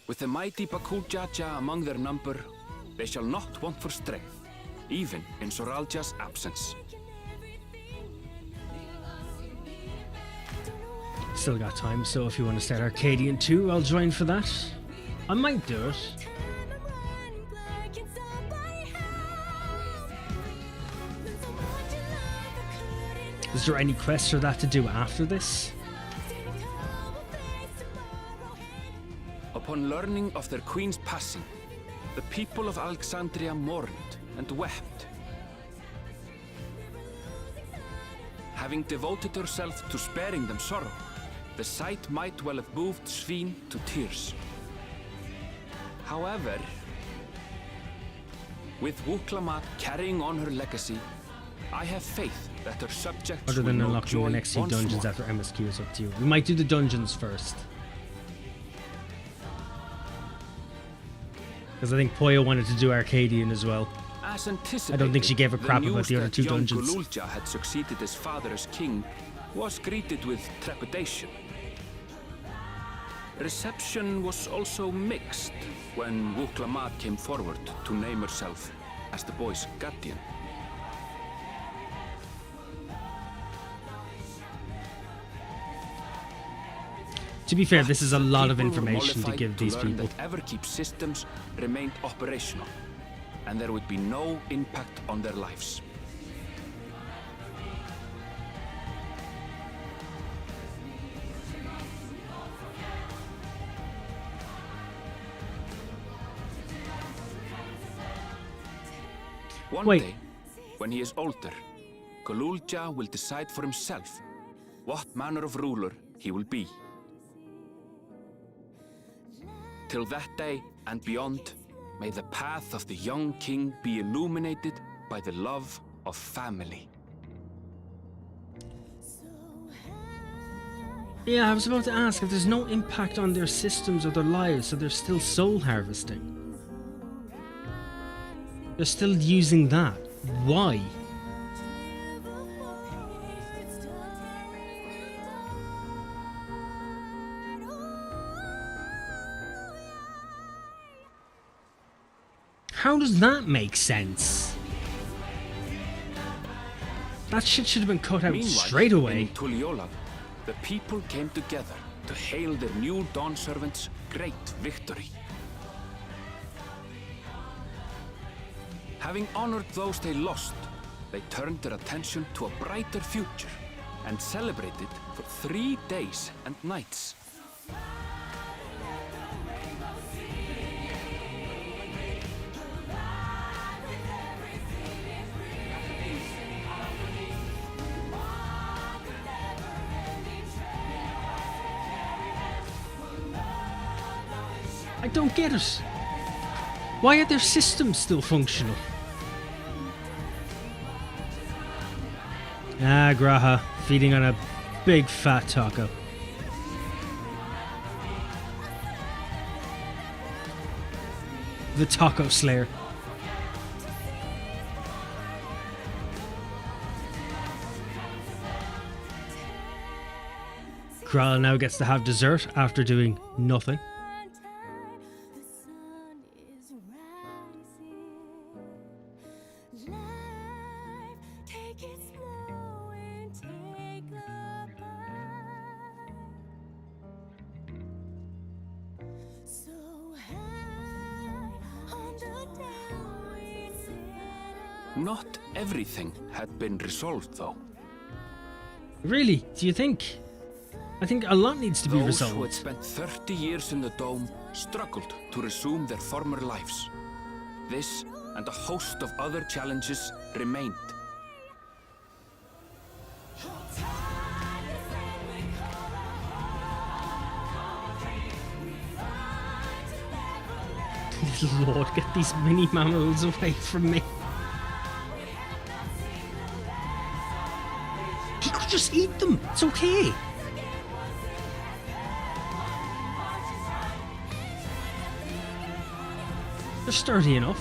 With the mighty Bakuljaja among their number, they shall not want for strength, even in Soralja's absence. Still got time, so if you want to start Arcadian 2, I'll join for that. I might do it. Is there any quests for that to do after this? Upon learning of their queen's passing, the people of Alexandria mourned and wept. Having devoted herself to sparing them sorrow, the sight might well have moved Sven to tears. However, with Wuklamat carrying on her legacy, I have faith that her subjects Other will than know unlocking joy the next two once dungeons more. after MSQ is up to you. We might do the dungeons first. Because I think Poya wanted to do Arcadian as well. As anticipated, I don't think she gave a crap about the other two young dungeons. Gululja had succeeded his father as king was greeted with trepidation. Reception was also mixed when Wuklamat came forward to name herself as the boy's guardian. To be fair, this is a lot of People were information to mollified give these learn people. that Everkeep systems remained operational, and there would be no impact on their lives. One Wait. day, when he is older, Gululja will decide for himself what manner of ruler he will be. Till that day and beyond, may the path of the young king be illuminated by the love of family. Yeah, I was about to ask if there's no impact on their systems or their lives, so they're still soul harvesting. They're still using that. Why? How does that make sense? That shit should have been cut out Meanwhile, straight away. in Tuliyola, the people came together to hail their new dawn servant's great victory. Having honored those they lost, they turned their attention to a brighter future and celebrated for 3 days and nights. I don't get it. Why are their systems still functional? Ah, Graha, feeding on a big fat taco. The Taco Slayer. Kral now gets to have dessert after doing nothing. Not everything had been resolved, though. Really? Do you think? I think a lot needs to be Those who had resolved. spent 30 years in the Dome struggled to resume their former lives. This and a host of other challenges remained. Lord, get these mini mammals away from me. He could just eat them. It's okay. They're sturdy enough.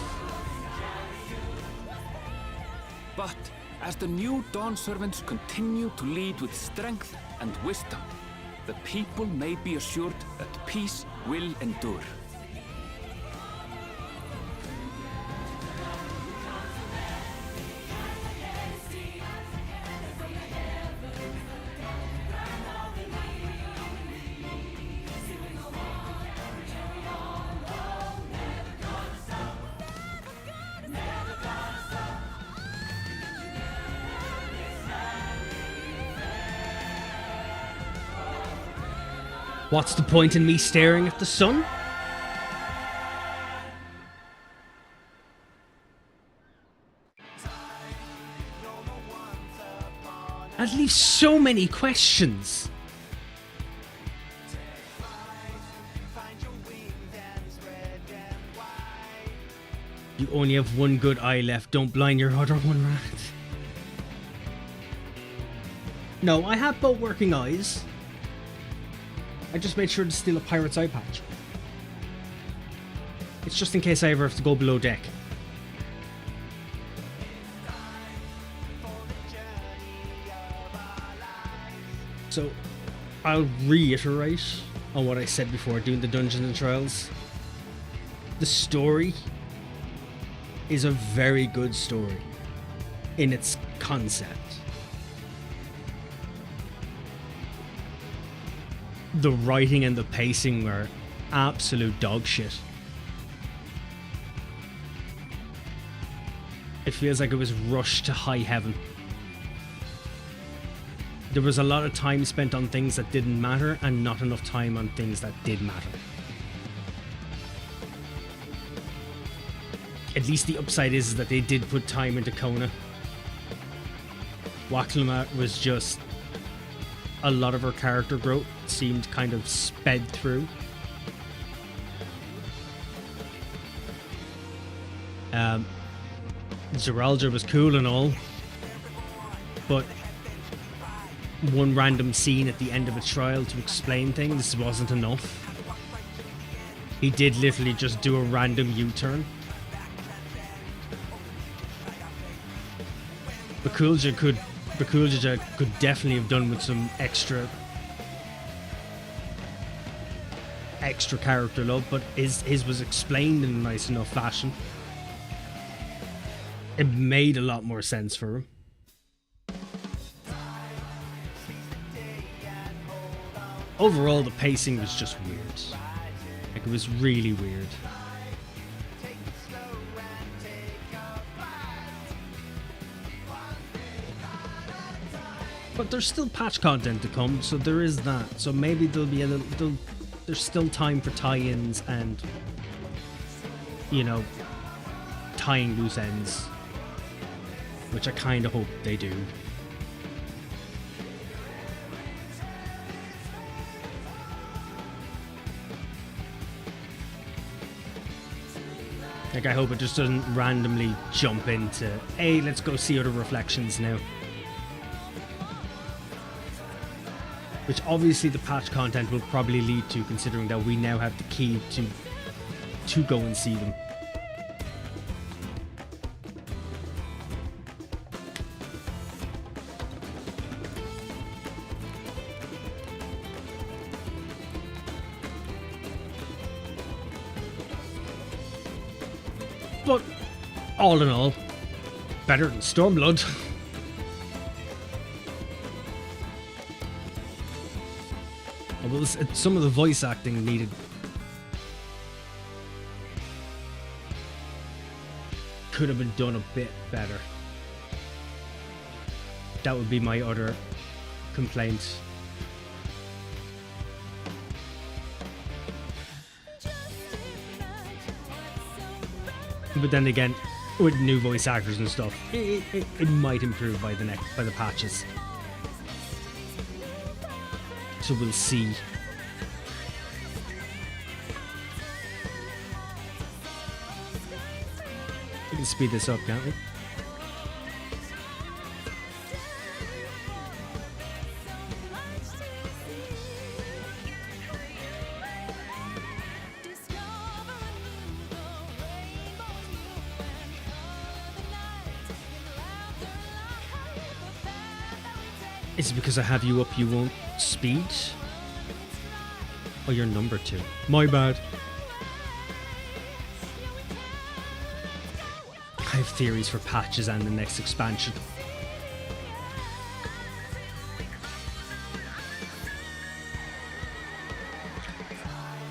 But as the new Dawn servants continue to lead with strength and wisdom, the people may be assured that peace will endure. What's the point in me staring at the sun? That leaves so many questions. You only have one good eye left. Don't blind your other one, Rat. No, I have both working eyes. I just made sure to steal a pirate's eye patch. It's just in case I ever have to go below deck. So, I'll reiterate on what I said before doing the Dungeons and Trials. The story is a very good story in its concept. The writing and the pacing were absolute dog shit. It feels like it was rushed to high heaven. There was a lot of time spent on things that didn't matter and not enough time on things that did matter. At least the upside is that they did put time into Kona. Waklama was just... a lot of her character growth seemed kind of sped through. Zeralda was cool and all, but one random scene at the end of a trial to explain things wasn't enough. He did literally just do a random U-turn. Bakulja could definitely have done with some extra character love, but his was explained in a nice enough fashion. It made a lot more sense for him. Overall, the pacing was just weird. Like, it was really weird. But there's still patch content to come, so there is that. So maybe there'll be a little... there's still time for tie-ins and, you know, tying loose ends. Which I kind of hope they do. Like, I hope it just doesn't randomly jump into, hey, let's go see other reflections now. Which obviously the patch content will probably lead to, considering that we now have the key to go and see them. But all in all, better than Stormblood. Well, some of the voice acting needed. Could have been done a bit better. That would be my other complaint. But then again, with new voice actors and stuff, it might improve by the patches. So we'll see. We can speed this up, can't we? Is it because I have you up you won't speed? Oh, you're number 2. My bad. I have theories for patches and the next expansion.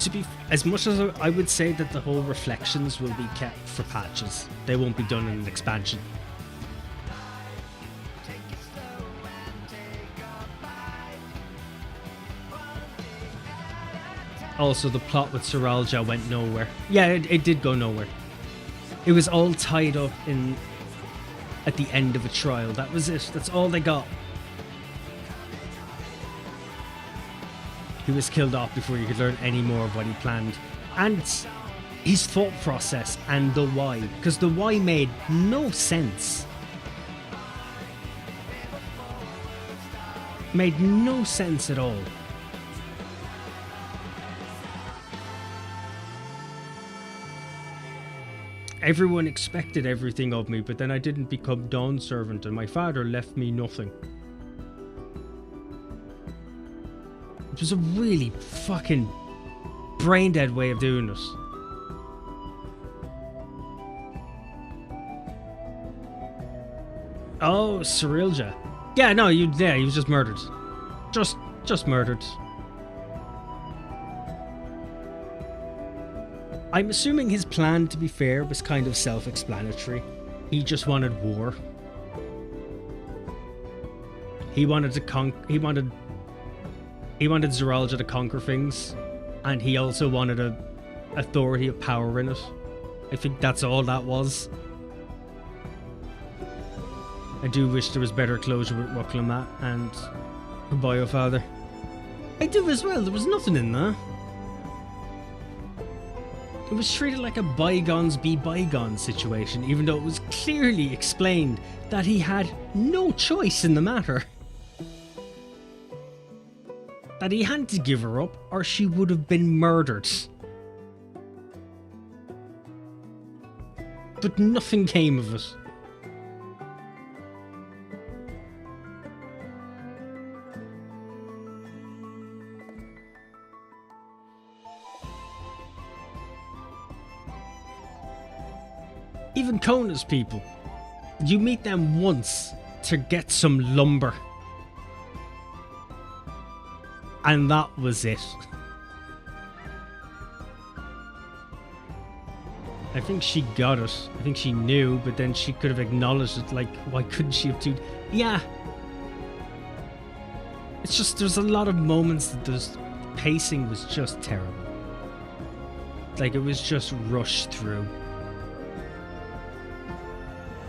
To be as much as I would say that the whole reflections will be kept for patches, they won't be done in an expansion. Also, the plot with Seralja went nowhere. Yeah, it did go nowhere. It was all tied up in at the end of a trial. That was it. That's all they got. He was killed off before you could learn any more of what he planned. And his thought process and the why. Because the why made no sense. Made no sense at all. Everyone expected everything of me, but then I didn't become Dawn servant and my father left me nothing. It was a really fucking brain dead way of doing this. Oh, Seralja. Yeah, no, he was just murdered. Just murdered. I'm assuming his plan, to be fair, was kind of self-explanatory. He just wanted war. He wanted Seralja to conquer things, and he also wanted a authority of power in it. I think that's all that was. I do wish there was better closure with Ruklamat and her Biofather. I do as well. There was nothing in there. It was treated like a bygones be bygones situation, even though it was clearly explained that he had no choice in the matter. That he had to give her up, or she would have been murdered. But nothing came of it. Even Kona's people. You meet them once to get some lumber. And that was it. I think she got it. I think she knew, but then she could have acknowledged it. Like, why couldn't she have Yeah. It's just, there's a lot of moments that the pacing was just terrible. Like, it was just rushed through.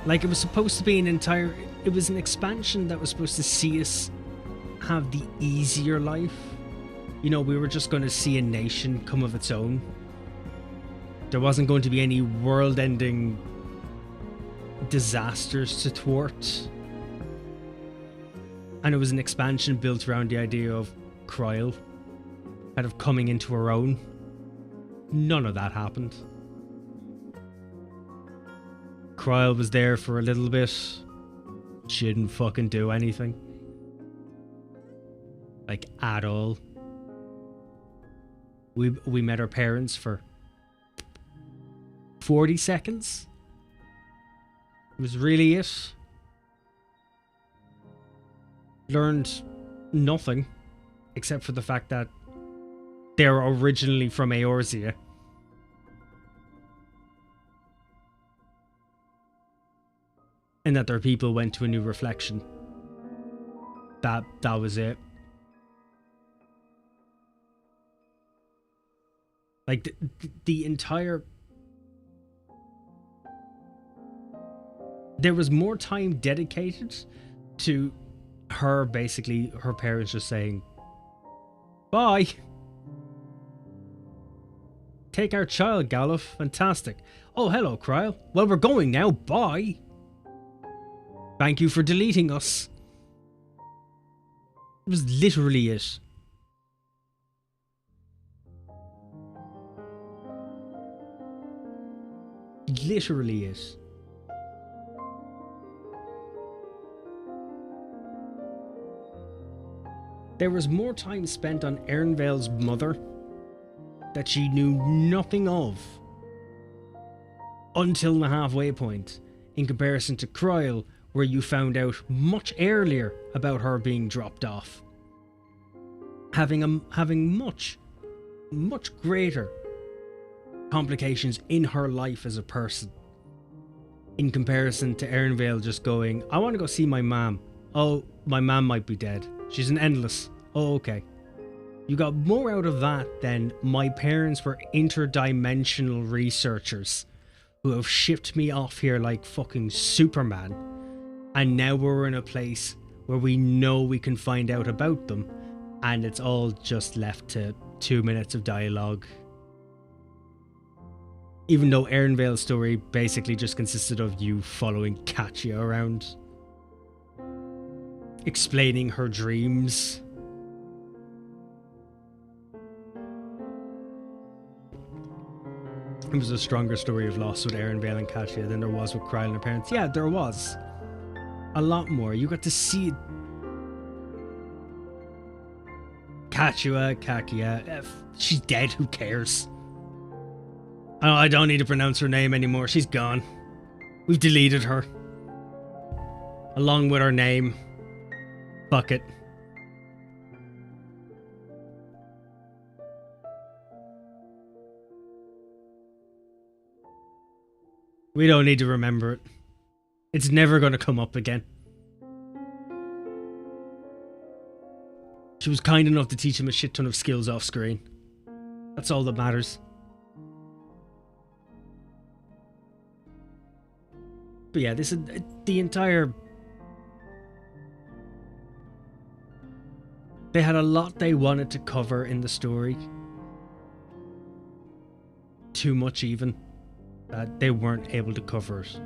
Like, it was supposed to be it was an expansion that was supposed to see us have the easier life. You know, we were just going to see a nation come of its own. There wasn't going to be any world-ending disasters to thwart. And it was an expansion built around the idea of Kryl kind of coming into her own. None of that happened. Kryl was there for a little bit. She didn't fucking do anything. Like, at all. We met her parents for 40 seconds. It was really it. Learned nothing except for the fact that they're originally from Eorzea. And that their people went to a new reflection. That was it. Like, the entire... There was more time dedicated to her, basically, her parents just saying, bye. Take our child, Galuf. Fantastic. Oh, hello, Kryl. Well, we're going now. Bye. Thank you for deleting us. It was literally it. Literally it. There was more time spent on Ernvale's mother that she knew nothing of until the halfway point, in comparison to Kryl, where you found out much earlier about her being dropped off. Having much greater complications in her life as a person, in comparison to Ernvale just going, I want to go see my mom. Oh, my mom might be dead. She's an endless. Oh, okay. You got more out of that than my parents were interdimensional researchers who have shipped me off here like fucking Superman. And now we're in a place where we know we can find out about them. And it's all just left to 2 minutes of dialogue. Even though Ernvale's story basically just consisted of you following Katya around. Explaining her dreams. It was a stronger story of loss with Ernvale and Katya than there was with Kryl and her parents. Yeah, there was. A lot more. You got to see Katya. She's dead, who cares? Oh, I don't need to pronounce her name anymore. She's gone. We've deleted her. Along with her name. Fuck it. We don't need to remember it. It's never going to come up again. She was kind enough to teach him a shit ton of skills off screen. That's all that matters. But yeah, this is the entire... They had a lot they wanted to cover in the story. Too much even. That they weren't able to cover it.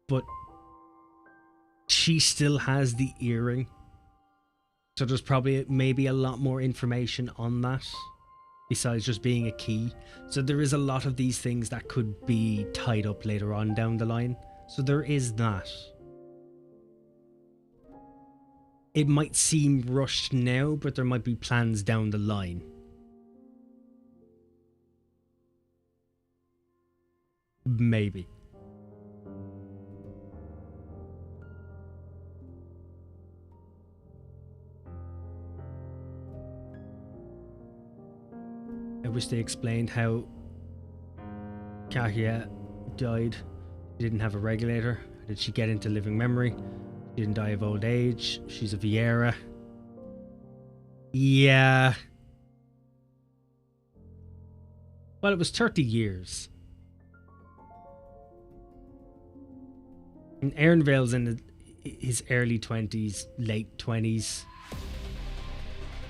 But she still has the earring. So there's probably maybe a lot more information on that. Besides just being a key. So there is a lot of these things that could be tied up later on down the line. So there is that. It might seem rushed now, but there might be plans down the line. Maybe. I wish they explained how Katya died. She didn't have a regulator. How did she get into living memory? She didn't die of old age. She's a Viera. Yeah. Well, it was 30 years. And Ernvale's in his early 20s, late 20s.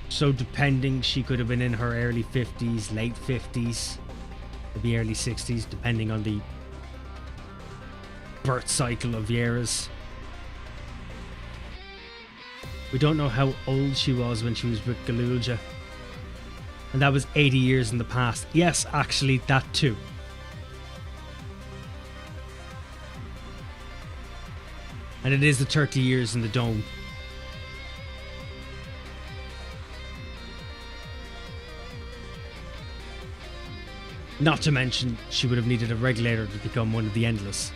So depending, she could have been in her early 50s, late 50s, maybe early 60s, depending on the birth cycle of Viera's. We don't know how old she was when she was with Galulja. And that was 80 years in the past. Yes, actually, that too. And it is the 30 years in the dome. Not to mention, she would have needed a regulator to become one of the Endless.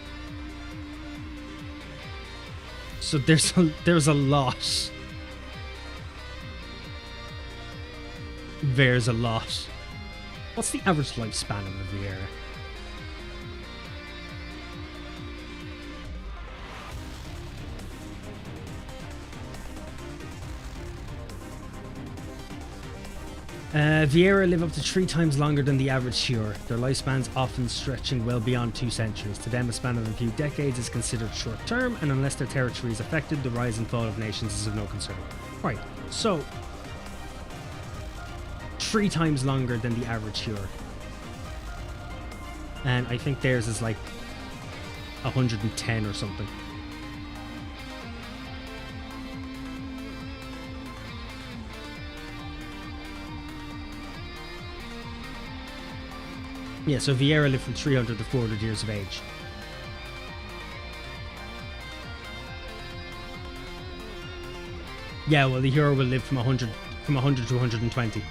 So there's a lot. There's a lot. What's the average lifespan of a Viera? Viera live up to 3 times longer than the average Shior, their lifespans often stretching well beyond 2 centuries. To them, a span of a few decades is considered short term, and unless their territory is affected, the rise and fall of nations is of no concern. Right, so 3 times longer than the average Shior. And I think theirs is like 110 or something. Yeah, so Viera lived from 300 to 400 years of age. Yeah, well, the hero will live from 100 to 120.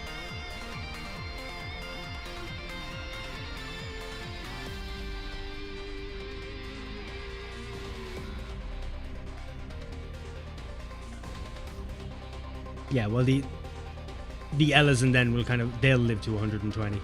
Yeah, well, the Elazin then will they'll live to 120.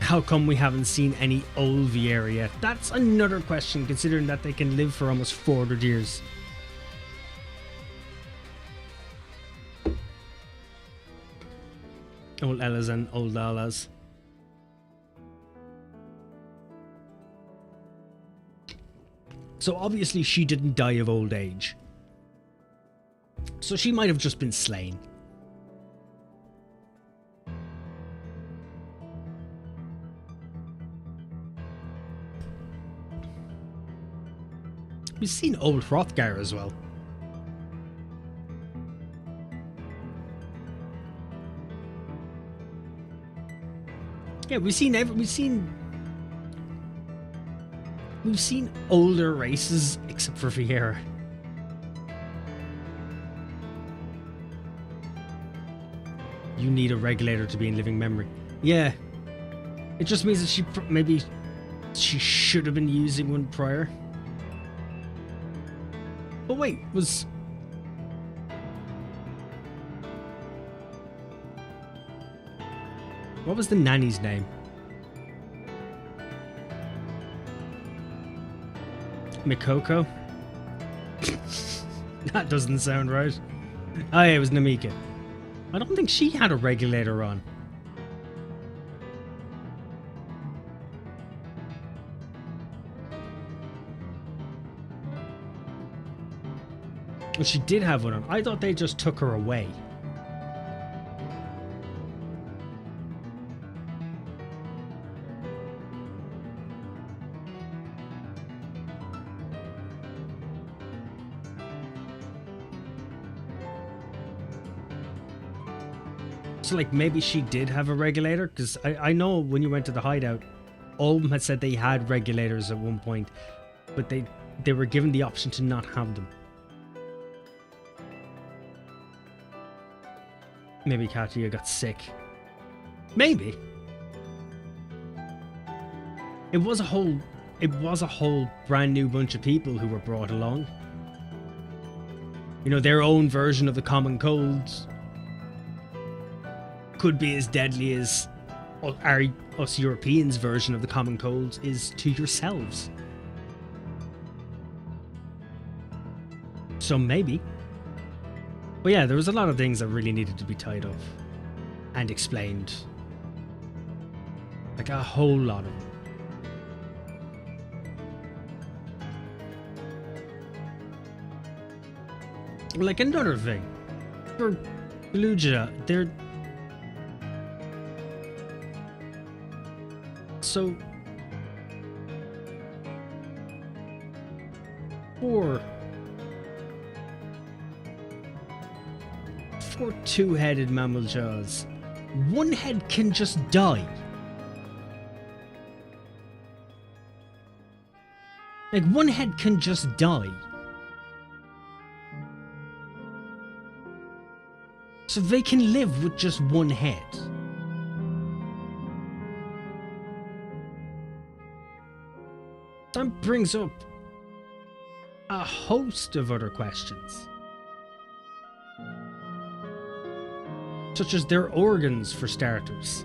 How come we haven't seen any old Viera yet? That's another question, considering that they can live for almost 400 years. Old Ellas and old Lalas. So obviously she didn't die of old age. So she might have just been slain. We've seen old Hrothgar as well. Yeah, we've seen older races except for Viera. You need a regulator to be in living memory. Yeah, it just means that maybe she should have been using one prior. But wait, what was the nanny's name? Mikoko? That doesn't sound right. Oh yeah, it was Namika. I don't think she had a regulator on. Well, she did have one on. I thought they just took her away. So, like, maybe she did have a regulator? Because I know when you went to the hideout, Olm had said they had regulators at one point, but they were given the option to not have them. Maybe Katia got sick. Maybe. It was a whole brand new bunch of people who were brought along. You know, their own version of the common colds could be as deadly as us Europeans' version of the common colds is to yourselves. So maybe. But yeah, there was a lot of things that really needed to be tied up and explained. Like a whole lot of them. Like another thing, for Fallujah, they're so four two-headed mammal jaws. One head can just die. Like one head can just die. So they can live with just one head. That brings up a host of other questions. Such as their organs, for starters.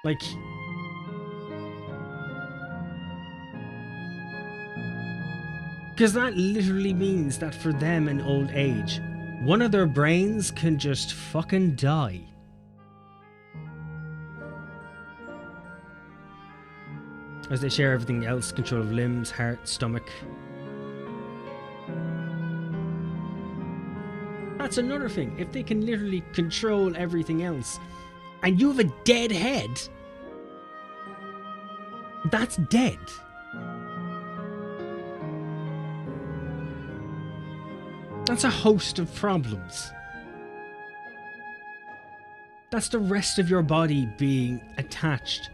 Like, because that literally means that for them in old age, one of their brains can just fucking die. As they share everything else, control of limbs, heart, stomach. That's another thing. If they can literally control everything else, and you have a dead head, that's dead. That's a host of problems. That's the rest of your body being attached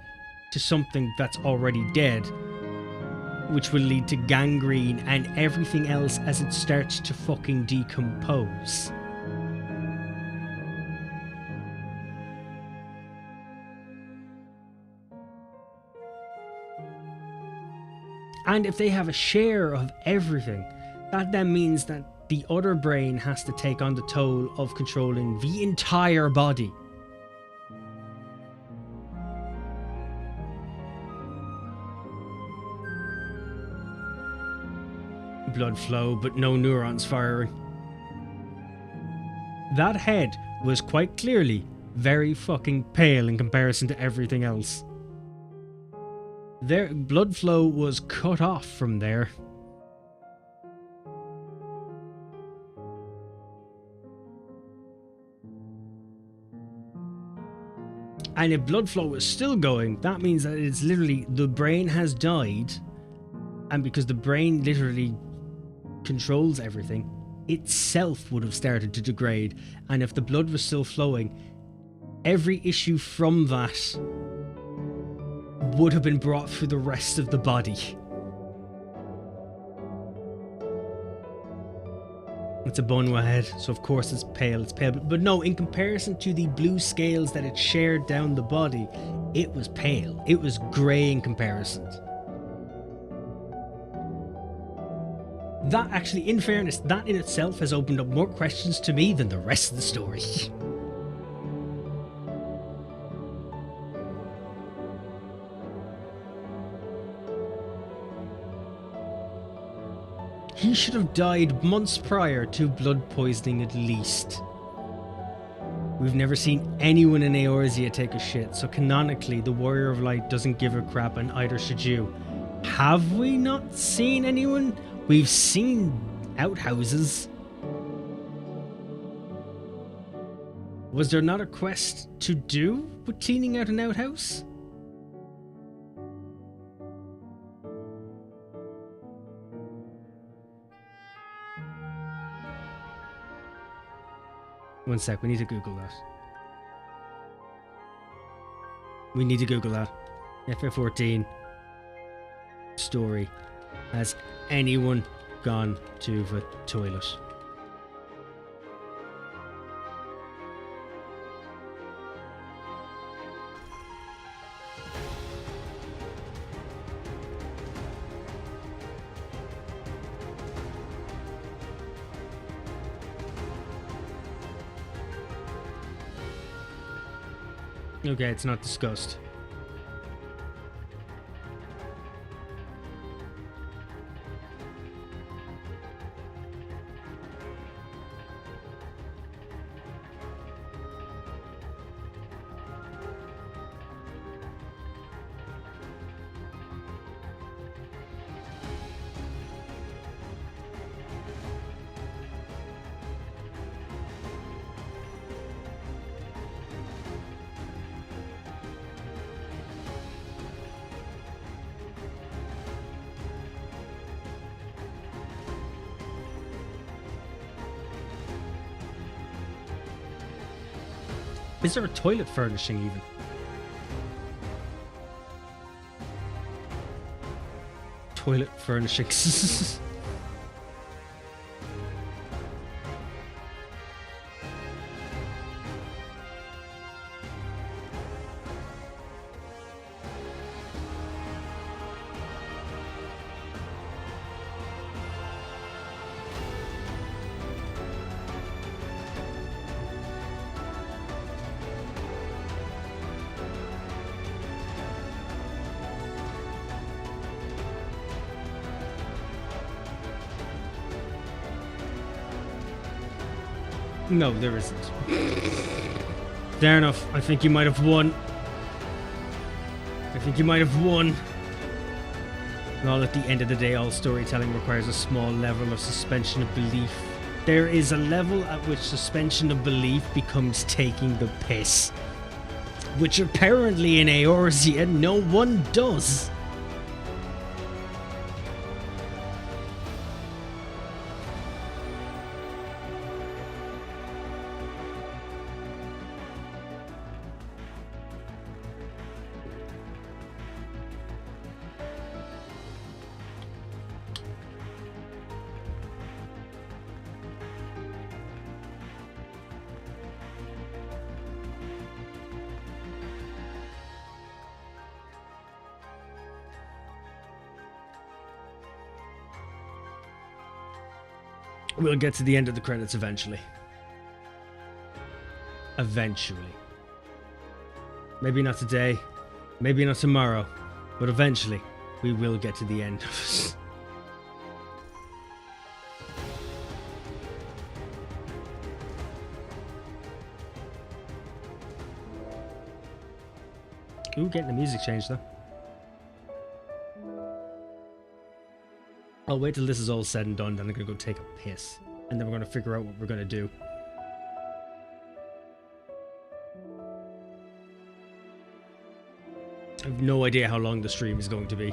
to something that's already dead, which will lead to gangrene and everything else as it starts to fucking decompose. And if they have a share of everything, that then means that the other brain has to take on the toll of controlling the entire body. Blood flow, but no neurons firing. That head was quite clearly very fucking pale in comparison to everything else. Their blood flow was cut off from there. And if blood flow is still going, that means that it's literally the brain has died, and because the brain literally controls everything, itself would have started to degrade, and if the blood was still flowing, every issue from that would have been brought through the rest of the body. It's a Bonwa head, so of course it's pale, but no, in comparison to the blue scales that it shared down the body, it was pale. It was grey in comparison. That actually, in fairness, that in itself has opened up more questions to me than the rest of the story. He should have died months prior to blood poisoning at least. We've never seen anyone in Eorzea take a shit, so canonically the Warrior of Light doesn't give a crap, and either should you. Have we not seen anyone? We've seen outhouses. Was there not a quest to do with cleaning out an outhouse? One sec, we need to Google that. We need to Google that. FF14 story. Has anyone gone to the toilet? Okay, it's not discussed. Is there a toilet furnishing even? Toilet furnishings. No, there isn't. Fair enough. I think you might have won. Well, at the end of the day, all storytelling requires a small level of suspension of belief. There is a level at which suspension of belief becomes taking the piss. Which apparently in Eorzea no one does. We'll get to the end of the credits eventually. Eventually. Maybe not today, maybe not tomorrow, but eventually we will get to the end of it. Ooh, getting the music changed though. I'll wait till this is all said and done, then I'm gonna go take a piss. And then we're gonna figure out what we're gonna do. I have no idea how long the stream is going to be.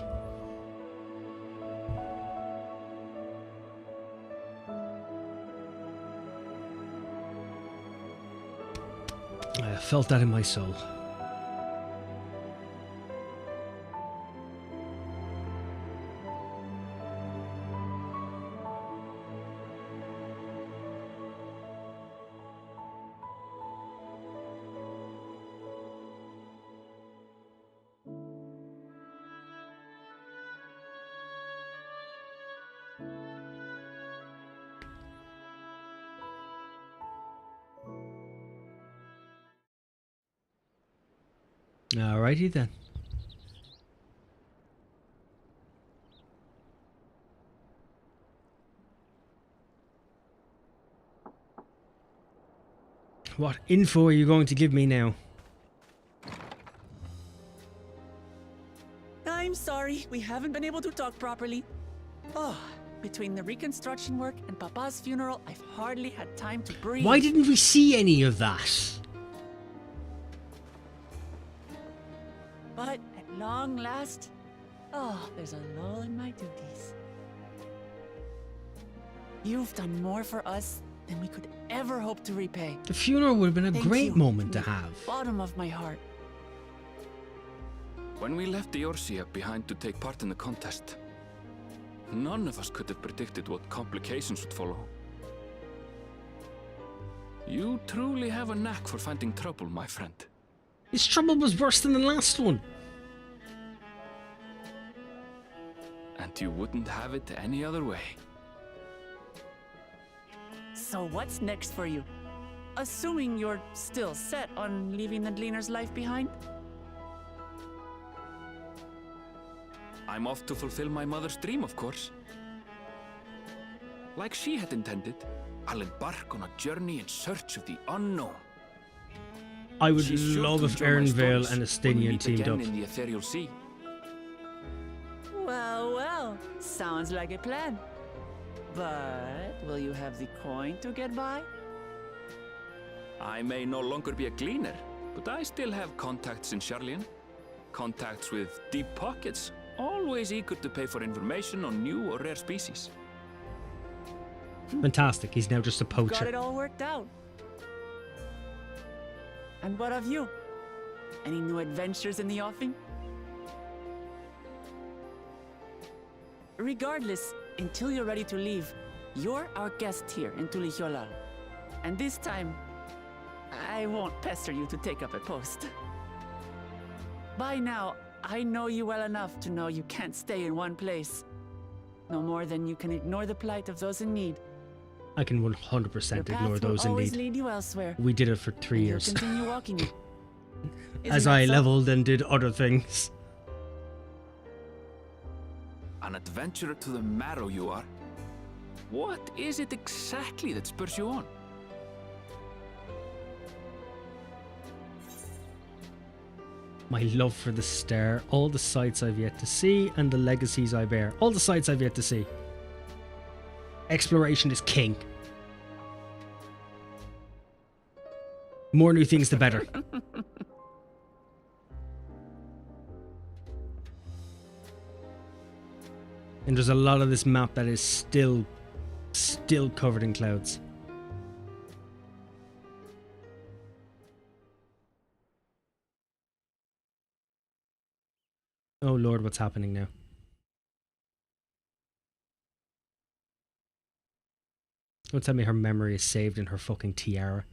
I felt that in my soul. Alrighty then. What info are you going to give me now? I'm sorry, we haven't been able to talk properly. Oh, between the reconstruction work and Papa's funeral, I've hardly had time to breathe. Why didn't we see any of that? But at long last, oh, there's a lull in my duties. You've done more for us than we could ever hope to repay. The funeral would have been a Thank great you moment to from the have. Bottom of my heart. When we left Eorzea behind to take part in the contest, none of us could have predicted what complications would follow. You truly have a knack for finding trouble, my friend. This trouble was worse than the last one. And you wouldn't have it any other way. So what's next for you? Assuming you're still set on leaving the Gleaner's life behind? I'm off to fulfill my mother's dream, of course. Like she had intended, I'll embark on a journey in search of the unknown. I would She's sure love to if enjoy my Ernvale stories and when we Estinian meet teamed again up. in the ethereal sea. Well, well, sounds like a plan. But will you have the coin to get by? I may no longer be a gleaner, but I still have contacts in Sharlayan. Contacts with deep pockets, always eager to pay for information on new or rare species. Fantastic, he's now just a Got poacher. it all worked out. And what of you? Any new adventures in the offing? Regardless, until you're ready to leave, you're our guest here in Tulihyolal. And this time, I won't pester you to take up a post. By now, I know you well enough to know you can't stay in one place. No more than you can ignore the plight of those in need. I can 100% ignore those in always need. Lead you elsewhere. We did it for 3 years. Continue walking it. As I leveled and did other things. An adventurer to the marrow you are. What is it exactly that spurs you on? My love for the star, all the sights I've yet to see, and the legacies I bear. All the sights I've yet to see. Exploration is king. More new things, the better. And there's a lot of this map that is still covered in clouds. Oh Lord, what's happening now? Don't tell me her memory is saved in her fucking tiara.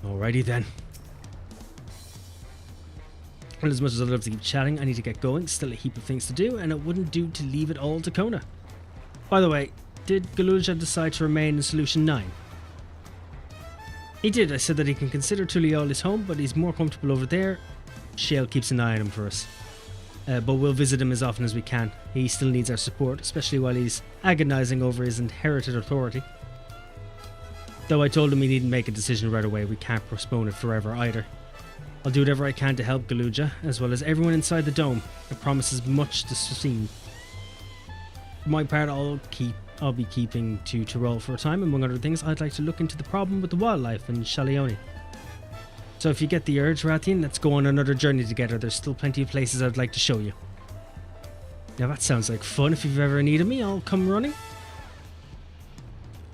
Alrighty then. Well, as much as I'd love to keep chatting, I need to get going. Still a heap of things to do, and it wouldn't do to leave it all to Kona. By the way, did Galuja decide to remain in Solution 9? He did. I said that he can consider Tuliol his home, but he's more comfortable over there. Shale keeps an eye on him for us. But we'll visit him as often as we can. He still needs our support, especially while he's agonizing over his inherited authority. Though I told him he needn't make a decision right away, we can't postpone it forever either. I'll do whatever I can to help Galuja, as well as everyone inside the dome. It promises much to see. For my part, I'll be keeping to Tyrol for a time. Among other things, I'd like to look into the problem with the wildlife in Shalioni. So if you get the urge, Rathian, let's go on another journey together. There's still plenty of places I'd like to show you. Now that sounds like fun. If you've ever needed me, I'll come running.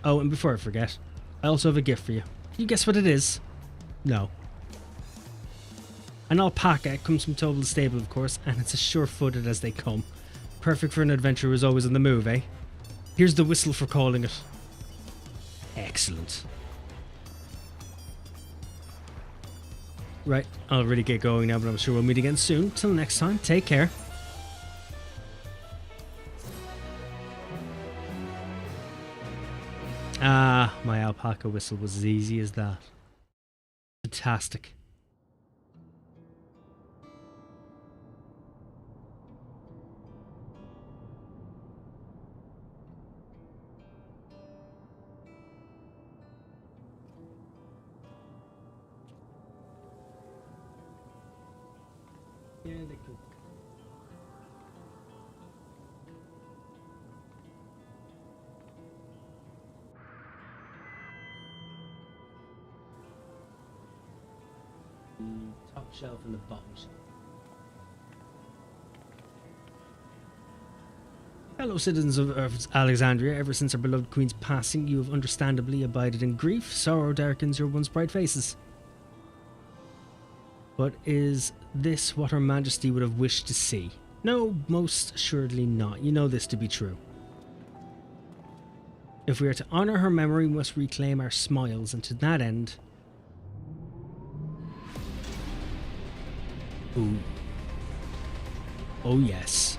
Oh, and before I forget, I also have a gift for you. Can you guess what it is? No. An alpaca. It comes from Tobal's stable, of course, and it's as sure-footed as they come. Perfect for an adventurer who's always on the move, eh? Here's the whistle for calling it. Excellent. Right, I'll really get going now, but I'm sure we'll meet again soon. Till next time, take care. Ah, my alpaca whistle was as easy as that. Fantastic. Yeah, they could. Top shelf and the bottom shelf. Fellow citizens of Alexandria, ever since our beloved queen's passing, you have understandably abided in grief. Sorrow darkens your once bright faces. But is this what Her Majesty would have wished to see? No, most assuredly not. You know this to be true. If we are to honour her memory, we must reclaim our smiles, and to that end... Ooh. Oh yes.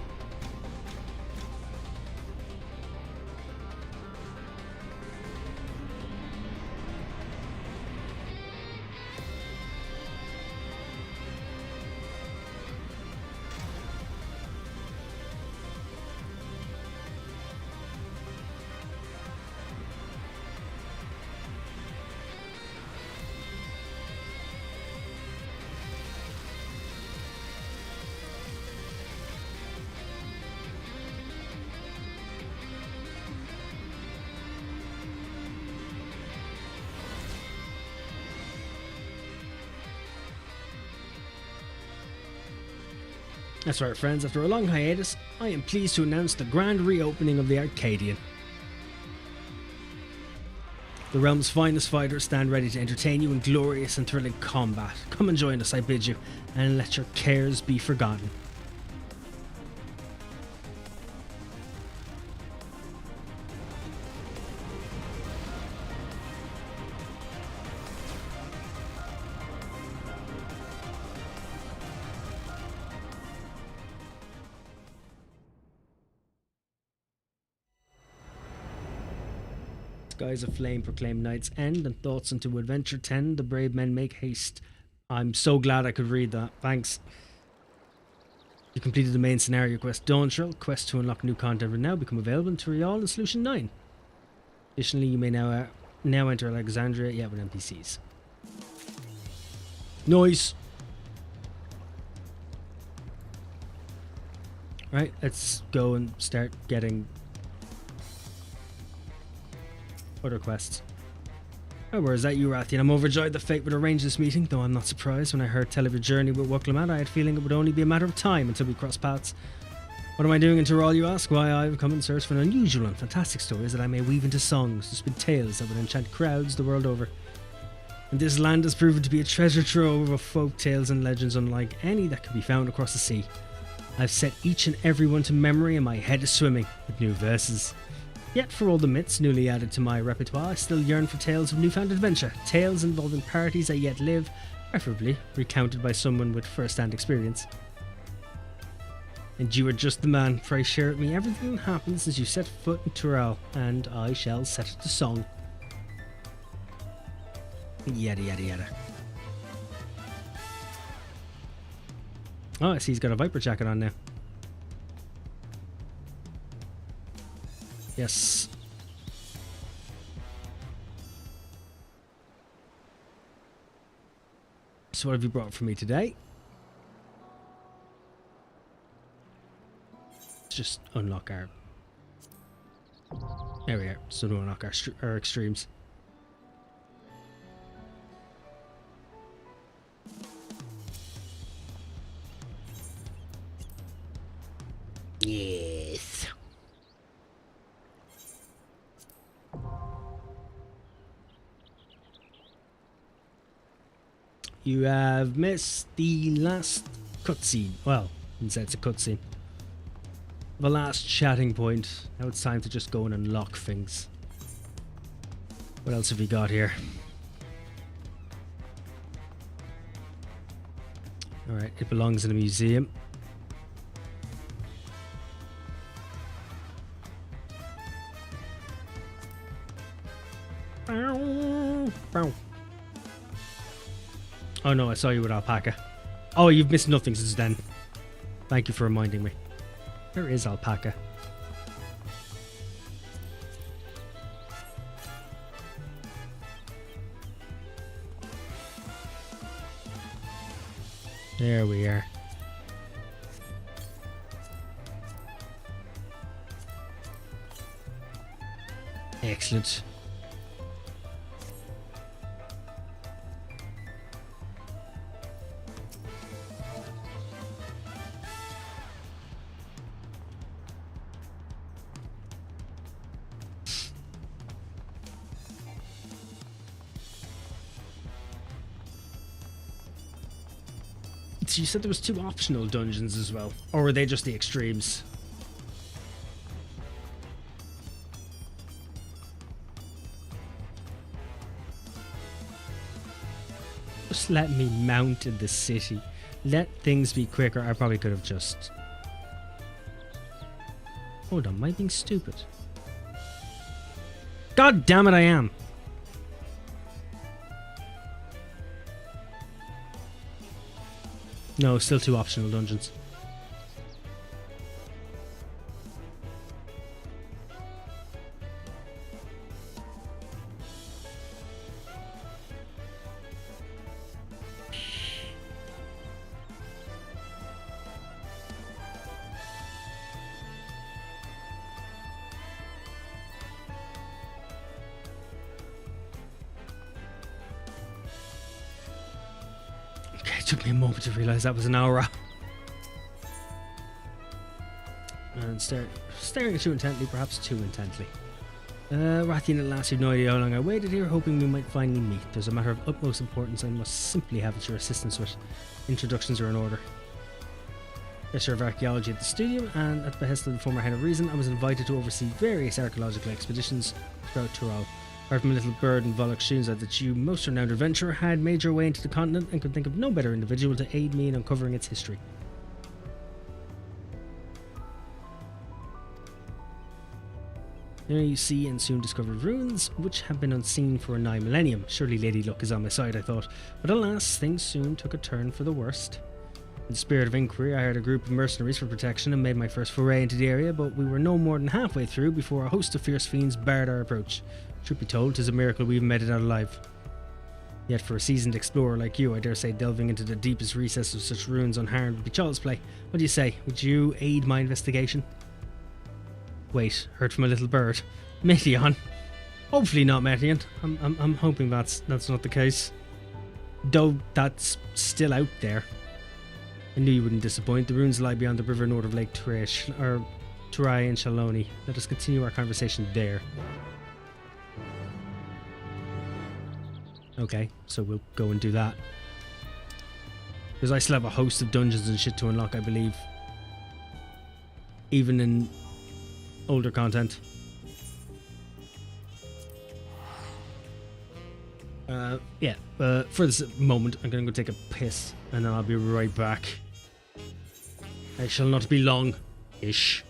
That's right, friends, after a long hiatus, I am pleased to announce the grand reopening of the Arcadian. The realm's finest fighters stand ready to entertain you in glorious and thrilling combat. Come and join us, I bid you, and let your cares be forgotten. Skies of flame proclaim night's end, and thoughts unto adventure tend. The brave men make haste. I'm so glad I could read that. Thanks. You completed the main scenario quest Dawntrail. Quests to unlock new content will now become available in Trial and Solution 9. Additionally, you may now enter Alexandria, yet with NPCs. Noise! Right, let's go and start getting other quests. Oh, where is that you, Rathian? I'm overjoyed that fate would arrange this meeting, though I'm not surprised. When I heard tell of your journey with Wuklamat, I had a feeling it would only be a matter of time until we cross paths. What am I doing in Tyrol, you ask? Why, I've come in search for unusual and fantastic stories that I may weave into songs, to spin tales that would enchant crowds the world over. And this land has proven to be a treasure trove of folk tales and legends unlike any that can be found across the sea. I've set each and every one to memory, and my head is swimming with new verses. Yet for all the myths newly added to my repertoire, I still yearn for tales of newfound adventure, tales involving parties I yet live, preferably recounted by someone with first-hand experience. And you are just the man, pray share with me everything that happened since you set foot in Tyrol, and I shall set it to song. Yada yada yada. Oh, I see he's got a Viper jacket on now. Yes. So what have you brought for me today? Let's just unlock our... There we are. So to unlock our extremes. Yes. You have missed the last cutscene. Well, instead it's a cutscene. The last chatting point. Now it's time to just go and unlock things. What else have we got here? Alright, it belongs in a museum. Oh no, I saw you with Alpaca. Oh, you've missed nothing since then. Thank you for reminding me. Where is Alpaca? There we are. Excellent. You said there was 2 optional dungeons as well, or were they just the extremes? Just let me mount in the city. Let things be quicker. I probably could have just... Hold on, am I being stupid? God damn it, I am! No, still 2 optional dungeons. It took me a moment to realise that was an aura. and staring at you intently, perhaps too intently. Rathian at last, you've no idea how long I waited here, hoping we might finally meet. There's a matter of utmost importance I must simply have your assistance with. Introductions are in order. Professor of Archaeology at the studio, and at the behest of the former head of Reason, I was invited to oversee various archaeological expeditions throughout Tyrol. Apart from a little bird in Volok's shoes, that you, most renowned adventurer, had made your way into the continent and could think of no better individual to aid me in uncovering its history. There you see and soon discovered ruins, which have been unseen for a nigh millennium. Surely Lady Luck is on my side, I thought. But alas, things soon took a turn for the worst. In the spirit of inquiry, I hired a group of mercenaries for protection and made my first foray into the area, but we were no more than halfway through before a host of fierce fiends barred our approach. Truth be told, 'tis a miracle we even made it out alive. Yet for a seasoned explorer like you, I dare say delving into the deepest recesses of such ruins unharmed would be child's play. What do you say? Would you aid my investigation? Wait, heard from a little bird. Meteon? Hopefully not Meteon. I'm hoping that's not the case. Though that's still out there. I knew you wouldn't disappoint. The ruins lie beyond the river north of Lake Turai and Shaloni. Let us continue our conversation there. Okay, so we'll go and do that. Because I still have a host of dungeons and shit to unlock, I believe. Even in older content. For this moment, I'm gonna go take a piss, and then I'll be right back. I shall not be long-ish.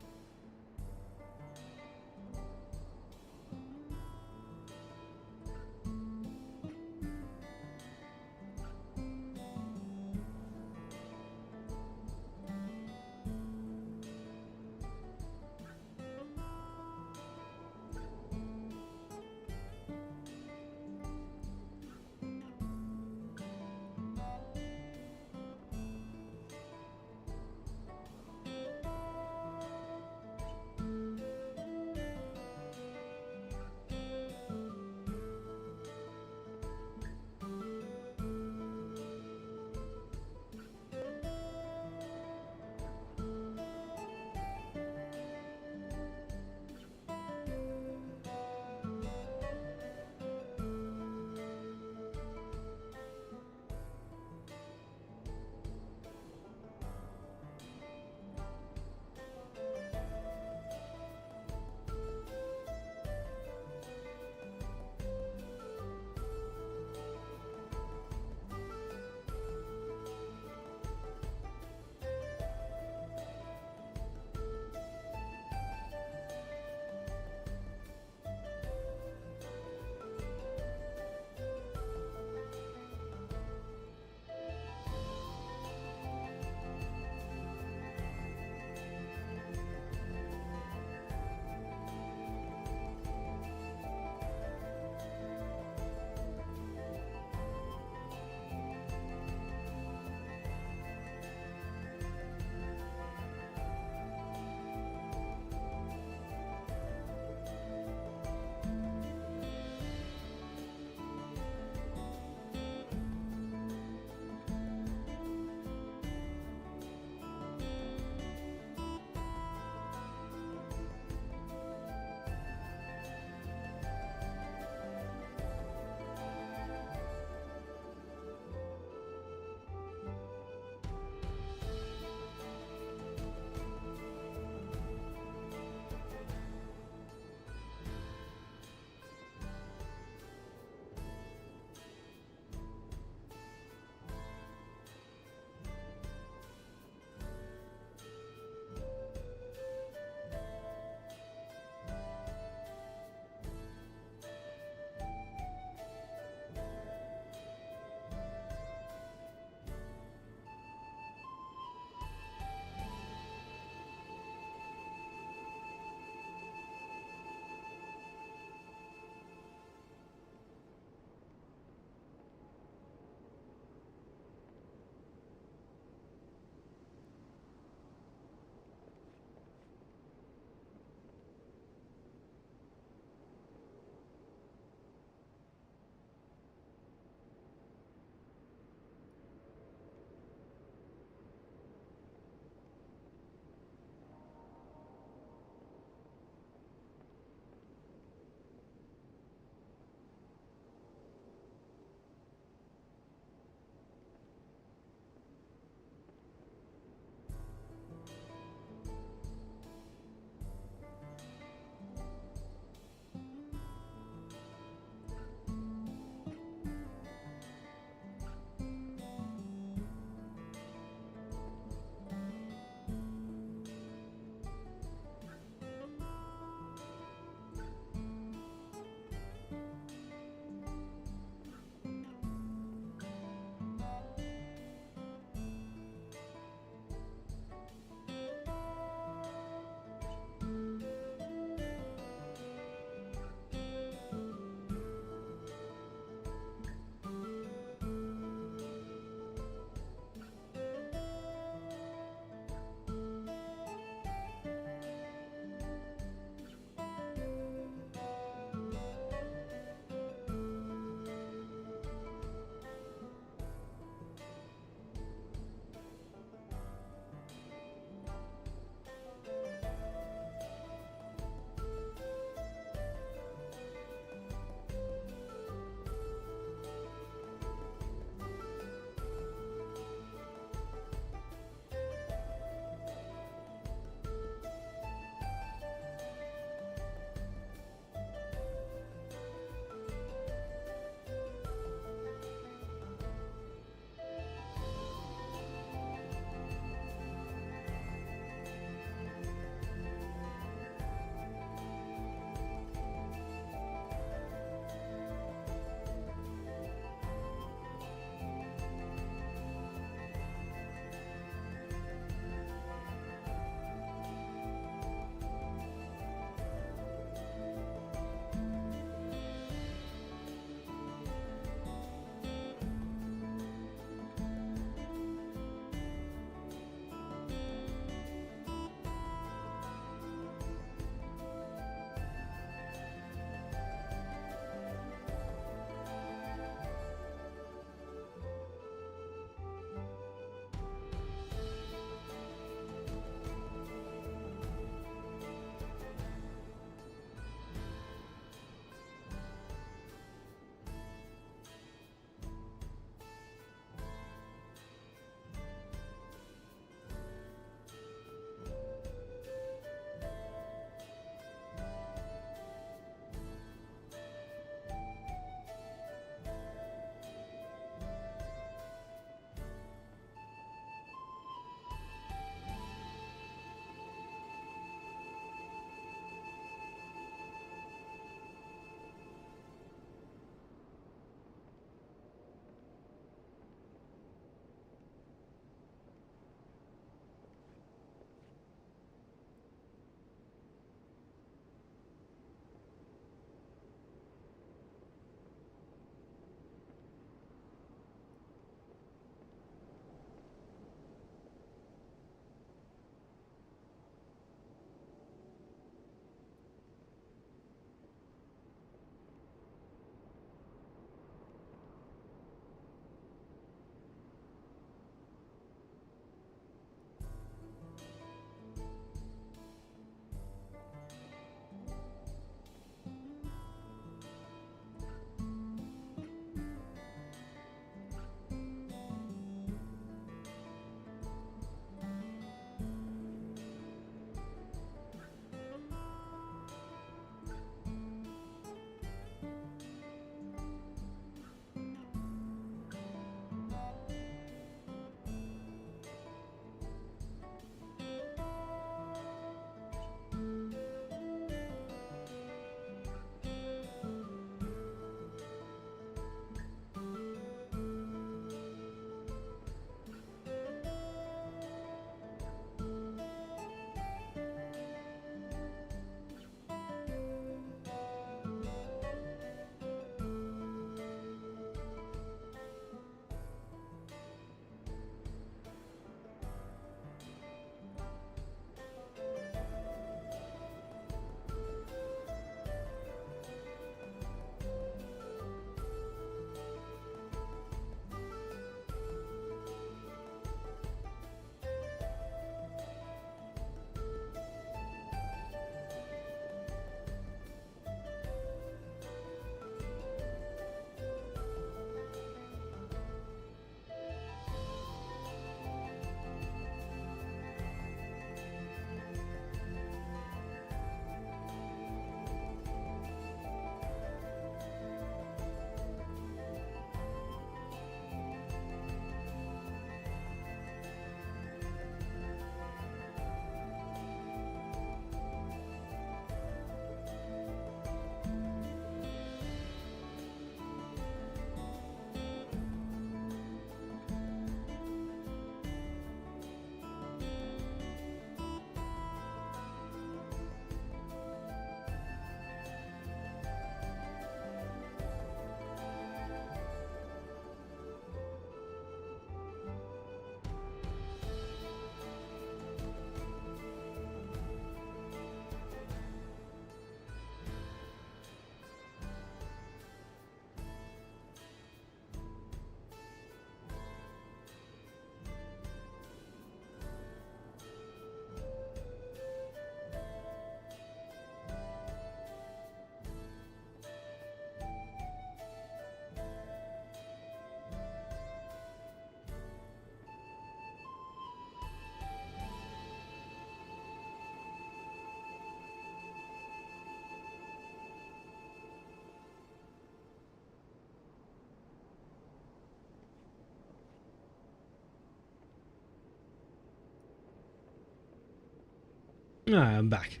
Ah, I'm back.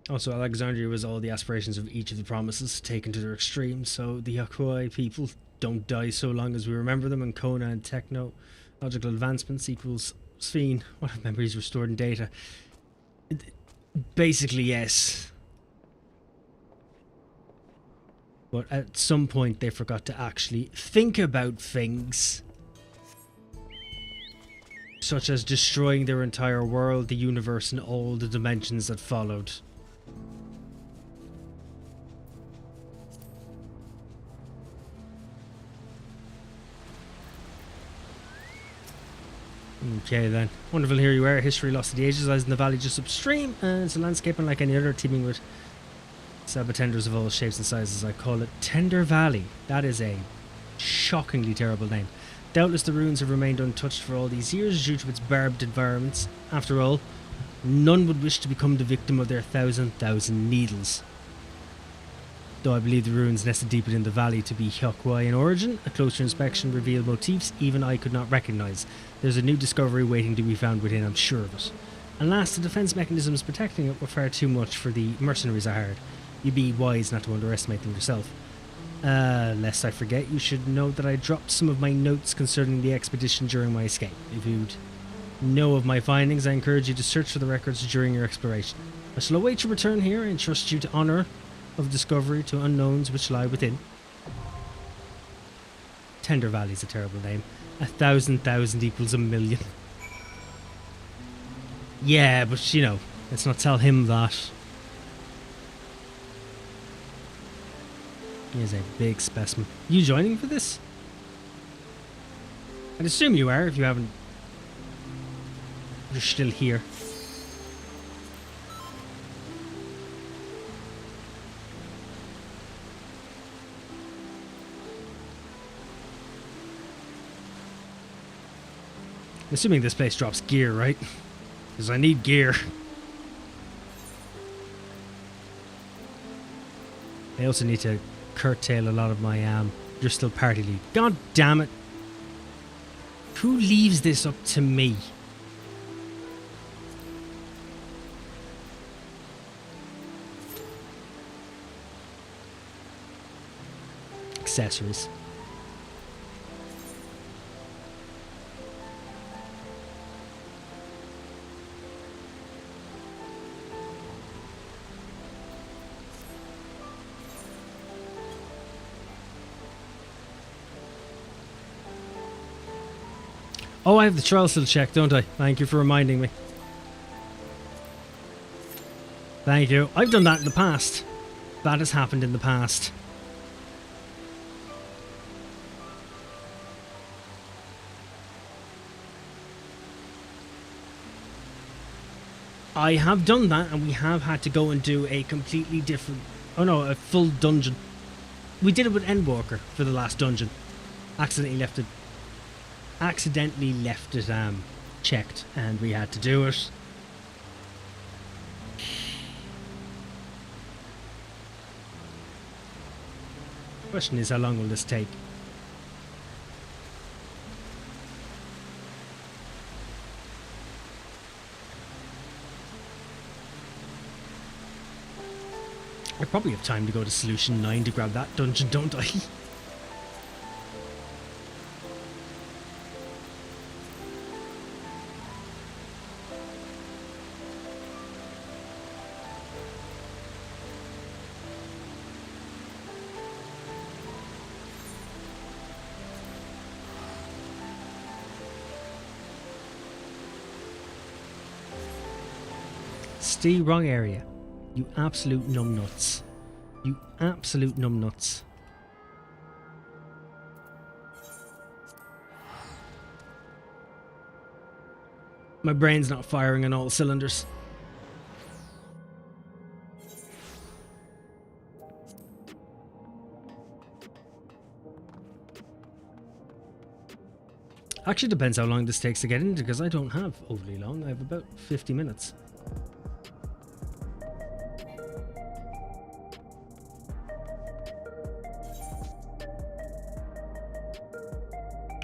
Also, Alexandria was all the aspirations of each of the promises taken to their extremes, so the Yakuai people don't die so long as we remember them, and Kona and technological advancements equals Sphene. What if memories restored in data? Basically, yes. But at some point they forgot to actually think about things. Such as destroying their entire world, the universe, and all the dimensions that followed. Okay then. Wonderful, here you are. History lost to the ages lies in the valley just upstream, and it's a landscape unlike any other, teeming with sabatenders of all shapes and sizes. I call it Tender Valley. That is a shockingly terrible name. Doubtless the ruins have remained untouched for all these years due to its barbed environments. After all, none would wish to become the victim of their thousand needles. Though I believe the ruins nested deep within the valley to be Hyokwai in origin, a closer inspection revealed motifs even I could not recognise. There's a new discovery waiting to be found within, I'm sure of it. And last, the defence mechanisms protecting it were far too much for the mercenaries I hired. You'd be wise not to underestimate them yourself. Lest I forget, you should note that I dropped some of my notes concerning the expedition during my escape. If you'd know of my findings, I encourage you to search for the records during your exploration. I shall await your return here and trust you to honour of discovery to unknowns which lie within. Tender Valley's a terrible name. 1,000 equals a million. Yeah, but you know, let's not tell him that. He is a big specimen. You joining for this? I'd assume you are if you haven't. You're still here. I'm assuming this place drops gear, right? Because I need gear. I also need to curtail a lot of my you're still party lead. God damn it. Who leaves this up to me? Accessories. Oh, I have the trial still checked, don't I? Thank you for reminding me. Thank you. I've done that in the past. That has happened in the past. I have done that, and we have had to go and do a completely different... Oh no, a full dungeon. We did it with Endwalker for the last dungeon. Accidentally left it checked, and we had to do it. Question is, how long will this take? I probably have time to go to Solution 9 to grab that dungeon, don't I? Stay wrong area. You absolute numbnuts. You absolute numbnuts. My brain's not firing on all cylinders. Actually depends how long this takes to get into, because I don't have overly long. I have about 50 minutes.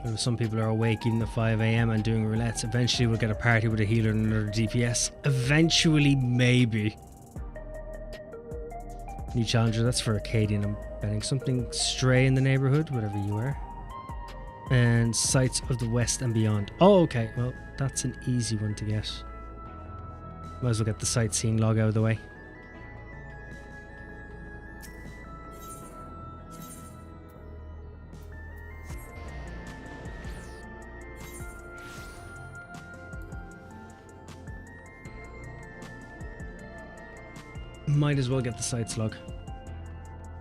And if some people are awake even at 5 a.m. and doing roulettes, eventually we'll get a party with a healer and another DPS. Eventually, maybe. New challenger, that's for Arcadian. I'm betting something stray in the neighborhood, whatever you are. And sights of the west and beyond. Oh, okay. Well, that's an easy one to get. Might as well get the sightseeing log out of the way. Might as well get the sights log.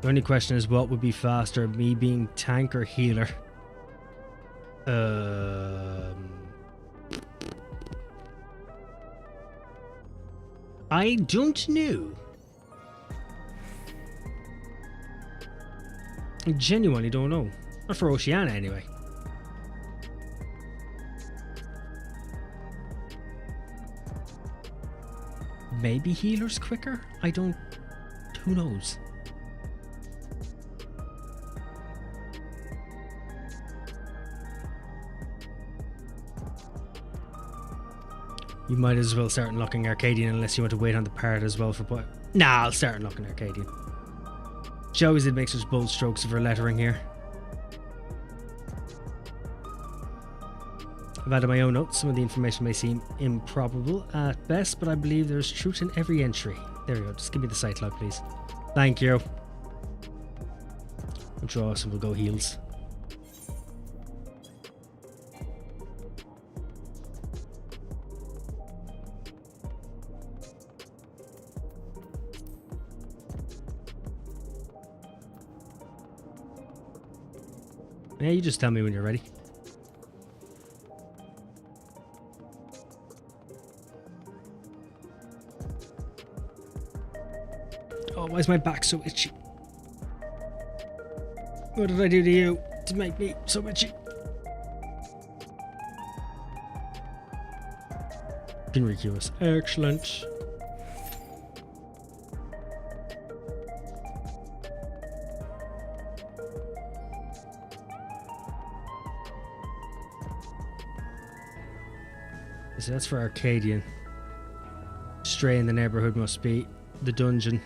The only question is, what would be faster, me being tank or healer? I don't know. I genuinely don't know. Not for Oceania, anyway. Maybe healer's quicker? I don't... Who knows? You might as well start unlocking Arcadian unless you want to wait on the part as well for... Nah, I'll start unlocking Arcadian. She always did make such bold strokes of her lettering here. I've added my own notes. Some of the information may seem improbable at best, but I believe there's truth in every entry. There we go. Just give me the site log, please. Thank you. We'll draw some, we'll go heals. Yeah, you just tell me when you're ready. Oh, why is my back so itchy? What did I do to you to make me so itchy? Can requeue us. Excellent. So that's for Arcadian. Stray in the neighborhood must be the dungeon.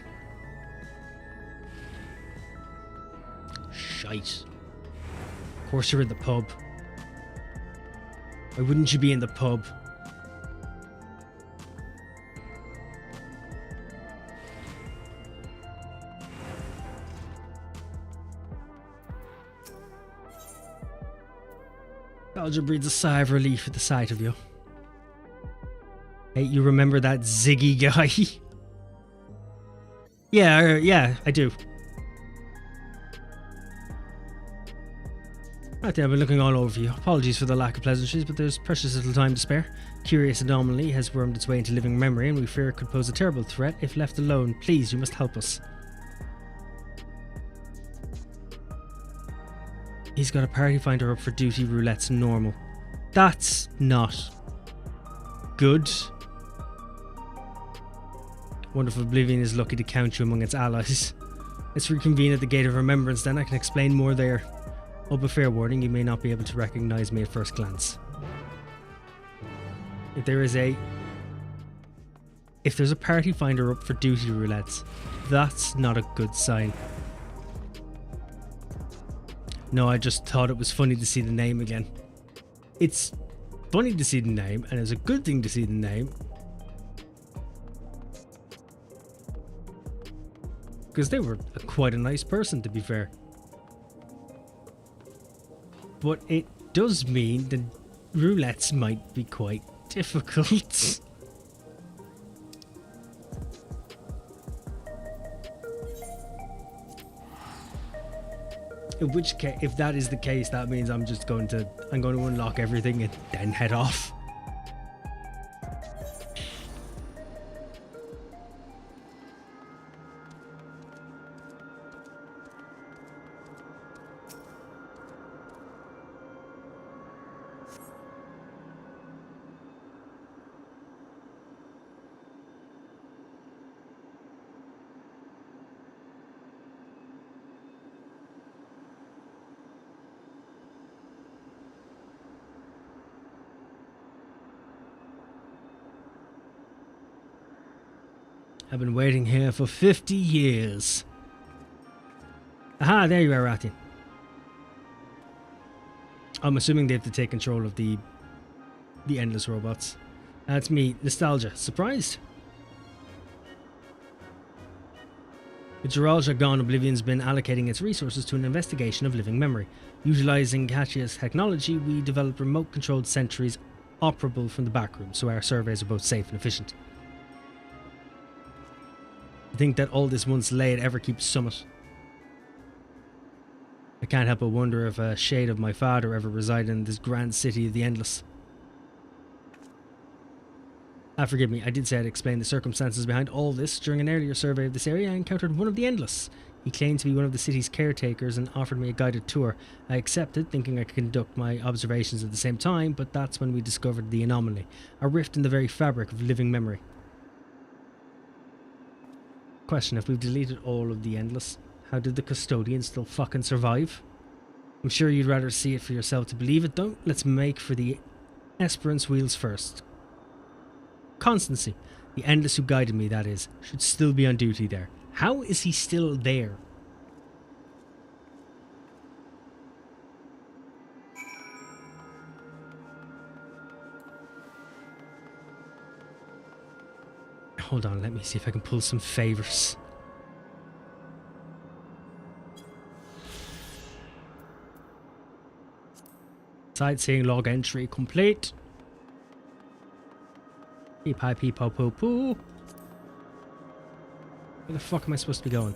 Shite. Of course you're in the pub. Why wouldn't you be in the pub? Belger breathes a sigh of relief at the sight of you. Hey, you remember that Ziggy guy? Yeah, I do. Right, I've been looking all over you. Apologies for the lack of pleasantries, but there's precious little time to spare. Curious anomaly has wormed its way into living memory, and we fear it could pose a terrible threat if left alone. Please, you must help us. He's got a party finder up for duty roulette's normal. That's not good. Wonderful Oblivion is lucky to count you among its allies. Let's reconvene at the Gate of Remembrance, then I can explain more there. Oh, but fair warning, you may not be able to recognize me at first glance. If there's a party finder up for duty roulettes, that's not a good sign. No, I just thought it was funny to see the name again. It's funny to see the name, and it's a good thing to see the name. Because they were quite a nice person, to be fair. But it does mean that roulettes might be quite difficult. In which case, if that is the case, that means I'm going to unlock everything and then head off. I've been waiting here for 50 years. Aha, there you are, Rathian. I'm assuming they have to take control of the endless robots. That's me, Nostalgia. Surprised? With Geralja gone, Oblivion's been allocating its resources to an investigation of living memory. Utilizing Kachia's technology, we developed remote-controlled sentries operable from the backroom, so our surveys are both safe and efficient. I think that all this once lay at Everkeep Summit. I can't help but wonder if a shade of my father ever resided in this grand city of the Endless. Forgive me, I did say I'd explain the circumstances behind all this. During an earlier survey of this area, I encountered one of the Endless. He claimed to be one of the city's caretakers and offered me a guided tour. I accepted, thinking I could conduct my observations at the same time, but that's when we discovered the anomaly. A rift in the very fabric of living memory. Question, if we've deleted all of the Endless, how did the Custodians still fucking survive? I'm sure you'd rather see it for yourself to believe it, though. Let's make for the Esperance wheels first. Constancy, the Endless who guided me, that is, should still be on duty there. How is he still there? Hold on, let me see if I can pull some favors. Sightseeing log entry complete. Peep hi peep ho poo poo. Where the fuck am I supposed to be going?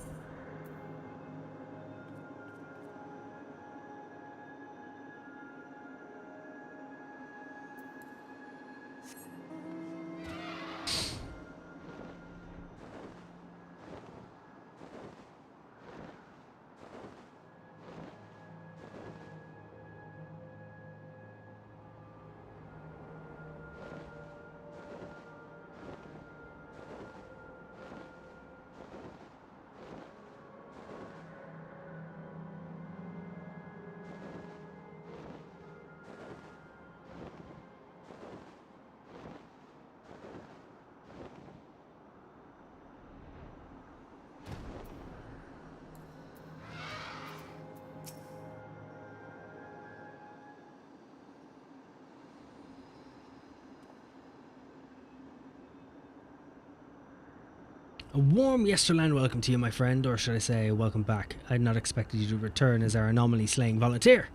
A warm Yesterland welcome to you, my friend, or should I say welcome back. I had not expected you to return as our anomaly slaying volunteer.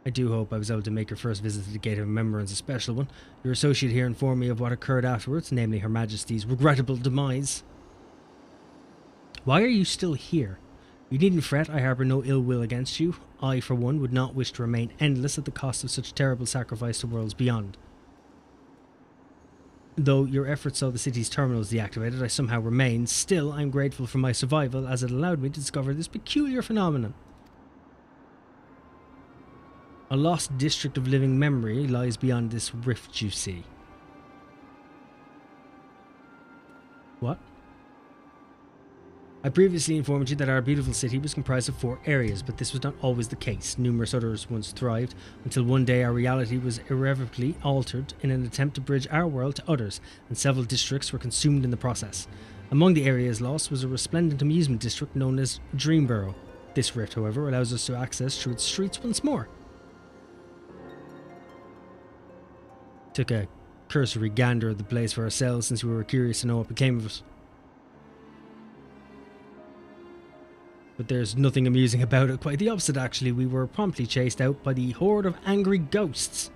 I do hope I was able to make your first visit to the Gate of Remembrance a special one. Your associate here informed me of what occurred afterwards, namely Her Majesty's regrettable demise. Why are you still here? You needn't fret, I harbour no ill will against you. I, for one, would not wish to remain endless at the cost of such terrible sacrifice to worlds beyond. Though your efforts saw the city's terminals deactivated, I somehow remained. Still, I'm grateful for my survival, as it allowed me to discover this peculiar phenomenon. A lost district of living memory lies beyond this rift you see. What? I previously informed you that our beautiful city was comprised of 4 areas, but this was not always the case. Numerous others once thrived, until one day our reality was irrevocably altered in an attempt to bridge our world to others, and several districts were consumed in the process. Among the areas lost was a resplendent amusement district known as Dreamborough. This rift, however, allows us to access through its streets once more. Took a cursory gander at the place for ourselves since we were curious to know what became of it. But there's nothing amusing about it, quite the opposite actually. We were promptly chased out by the horde of angry ghosts.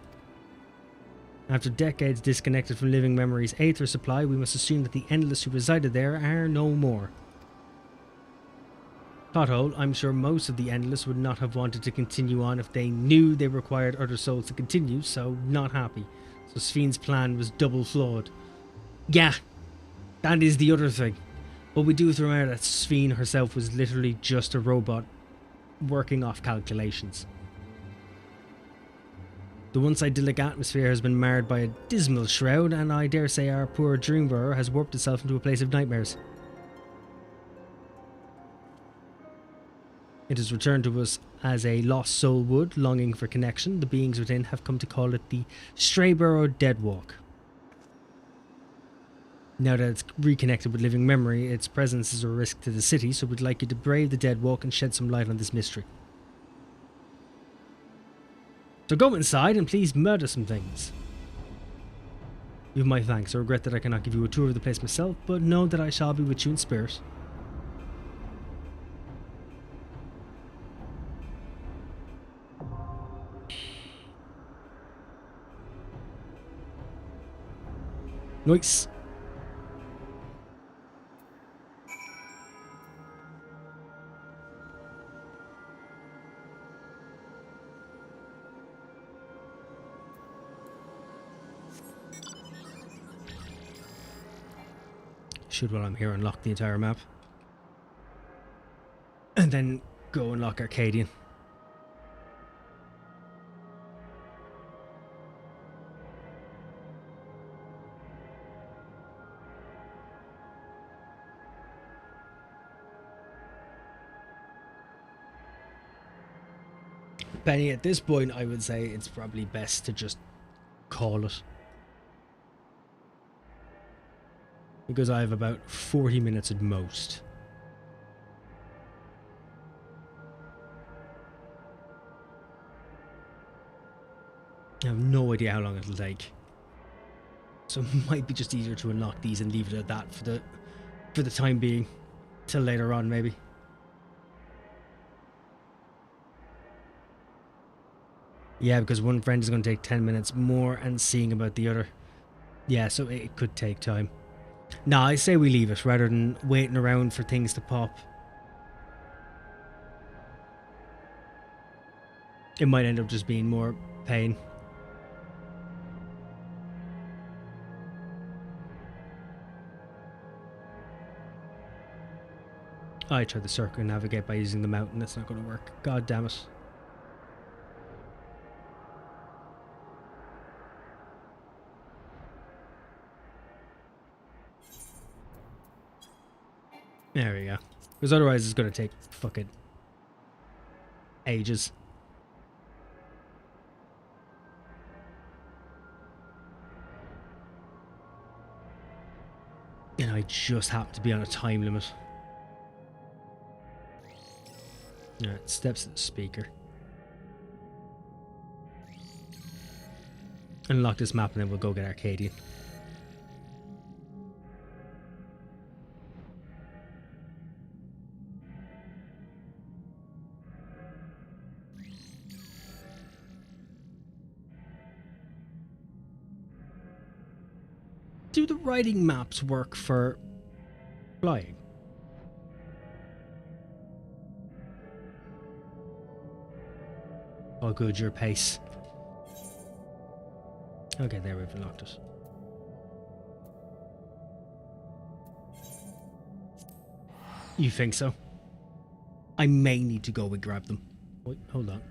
After decades disconnected from living memory's aether supply, we must assume that the Endless who resided there are no more. Pothole, I'm sure most of the Endless would not have wanted to continue on if they knew they required other souls to continue, so not happy. So Sphyn's plan was double flawed. Yeah, that is the other thing. But we do have to remember that Sphyn herself was literally just a robot working off calculations. The once idyllic atmosphere has been marred by a dismal shroud, and I dare say our poor Dreamborough has warped itself into a place of nightmares. It has returned to us as a lost soul would, longing for connection. The beings within have come to call it the Strayborough Deadwalk. Now that it's reconnected with living memory, its presence is a risk to the city, so we'd like you to brave the dead walk and shed some light on this mystery. So go inside and please murder some things. You have my thanks. I regret that I cannot give you a tour of the place myself, but know that I shall be with you in spirit. Nice. Should, while I'm here, unlock the entire map. And then go unlock Arcadian. Benny, at this point, I would say it's probably best to just call it. Because I have about 40 minutes at most. I have no idea how long it'll take. So it might be just easier to unlock these and leave it at that for the time being. Till later on, maybe. Yeah, because one friend is going to take 10 minutes more and seeing about the other. Yeah, so it could take time. Nah, I say we leave it rather than waiting around for things to pop. It might end up just being more pain. I tried the circle and navigate by using the mountain. That's not going to work. God damn it. There we go. Because otherwise it's going to take fucking ages. And I just happen to be on a time limit. Alright, steps to the speaker. Unlock this map and then we'll go get Arcadian. Do the writing maps work for flying? Oh good, your pace. Okay, there we've unlocked it. You think so? I may need to go and grab them. Wait, hold on.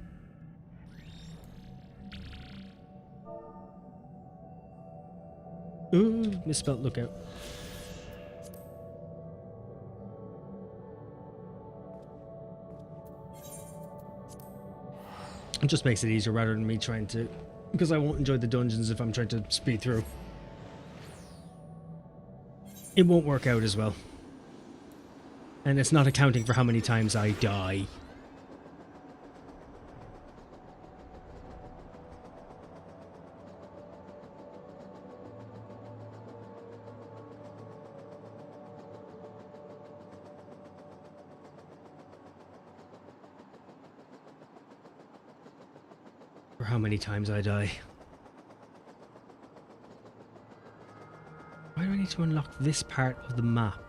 Ooh, misspelled lookout. It just makes it easier rather than me trying to... Because I won't enjoy the dungeons if I'm trying to speed through. It won't work out as well. And it's not accounting for how many times I die. How many times I die. Why do I need to unlock this part of the map?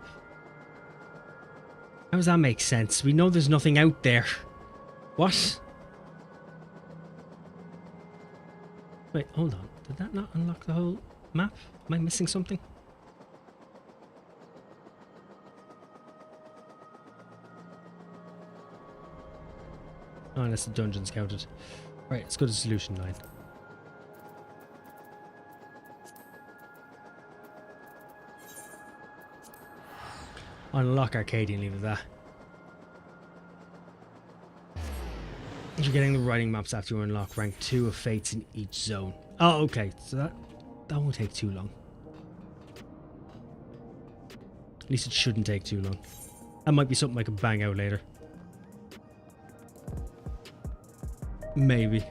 How does that make sense? We know there's nothing out there. What? Wait, hold on. Did that not unlock the whole map? Am I missing something? Oh, unless the dungeon's counted. Right, let's go to solution line. Unlock Arcadian, leave it at that. You're getting the writing maps after you unlock rank 2 of fates in each zone. Oh, okay. So that won't take too long. At least it shouldn't take too long. That might be something I can bang out later. Maybe.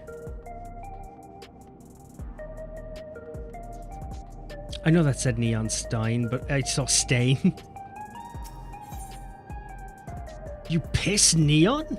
I know that said Neon Stein, but I saw Stain. You piss Neon?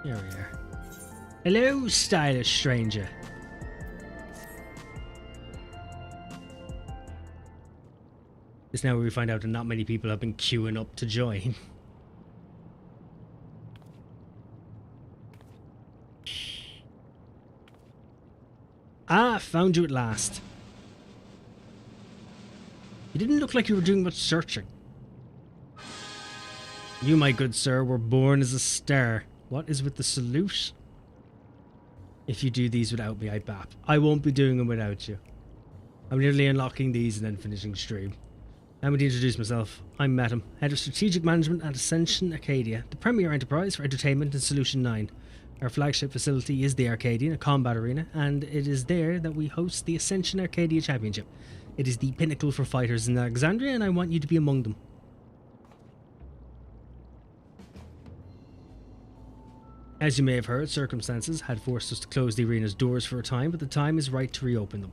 Here we are. Hello, stylish stranger. It's now where we find out that not many people have been queuing up to join. Ah, found you at last. You didn't look like you were doing much searching. You, my good sir, were born as a star. What is with the salute? If you do these without me, I bap. I won't be doing them without you. I'm nearly unlocking these and then finishing stream. Let me introduce myself. I'm Madam, Head of Strategic Management at Ascension Arcadia, the premier enterprise for entertainment in Solution 9. Our flagship facility is the Arcadian, a combat arena, and it is there that we host the Ascension Arcadia Championship. It is the pinnacle for fighters in Alexandria, and I want you to be among them. As you may have heard, circumstances had forced us to close the arena's doors for a time, but the time is right to reopen them.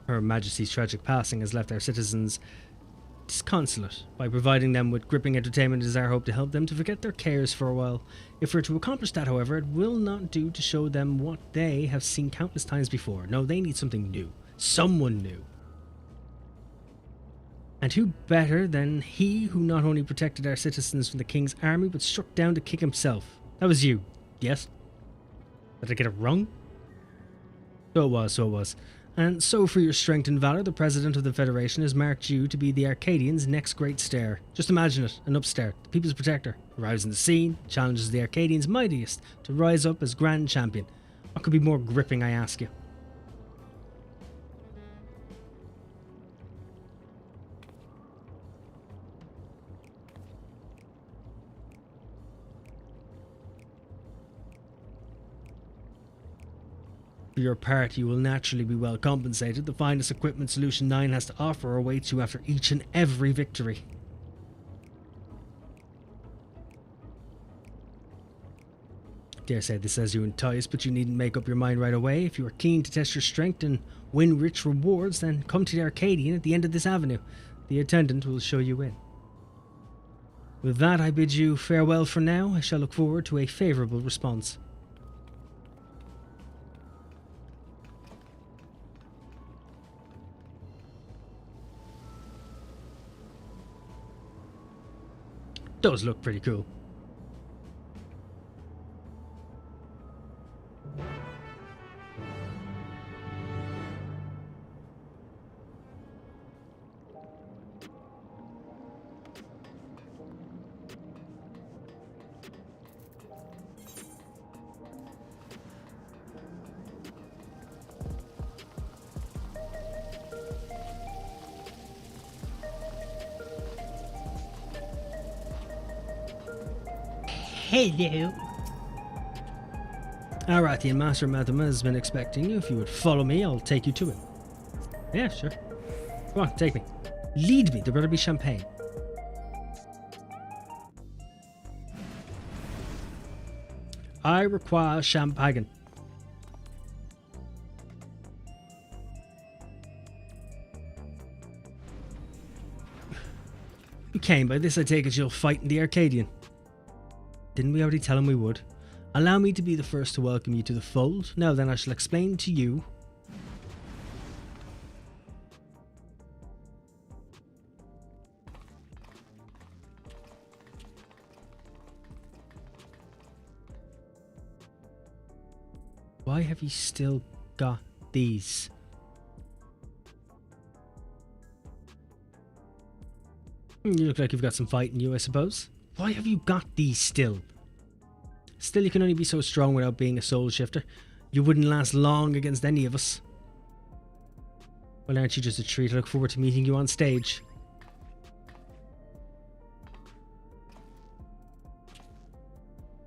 Her Majesty's tragic passing has left our citizens disconsolate. By providing them with gripping entertainment, it is our hope to help them to forget their cares for a while. If we're to accomplish that, however, it will not do to show them what they have seen countless times before. No, they need something new. Someone new. And who better than he who not only protected our citizens from the King's army, but struck down the King himself? That was you, yes? Did I get it wrong? So it was. And so for your strength and valour, the President of the Federation has marked you to be the Arcadians' next great star. Just imagine it, an upstart, the people's protector, arrives in the scene, challenges the Arcadians' mightiest to rise up as Grand Champion. What could be more gripping, I ask you? For your part, you will naturally be well compensated. The finest equipment Solution 9 has to offer awaits you after each and every victory. Dare say this has you enticed, but you needn't make up your mind right away. If you are keen to test your strength and win rich rewards, then come to the Arcadian at the end of this avenue. The attendant will show you in. With that, I bid you farewell for now. I shall look forward to a favourable response. Does look pretty cool. Hello. Arathian Master Mathema has been expecting you. If you would follow me, I'll take you to him. Yeah, sure. Come on, take me. Lead me. There better be champagne. I require champagne. You came by this, I take it you'll fight in the Arcadian. Didn't we already tell him we would? Allow me to be the first to welcome you to the fold. Now then, I shall explain to you. Why have you still got these? You look like you've got some fight in you, I suppose. Why have you got these still? Still, you can only be so strong without being a soul shifter. You wouldn't last long against any of us. Well, aren't you just a treat? I look forward to meeting you on stage.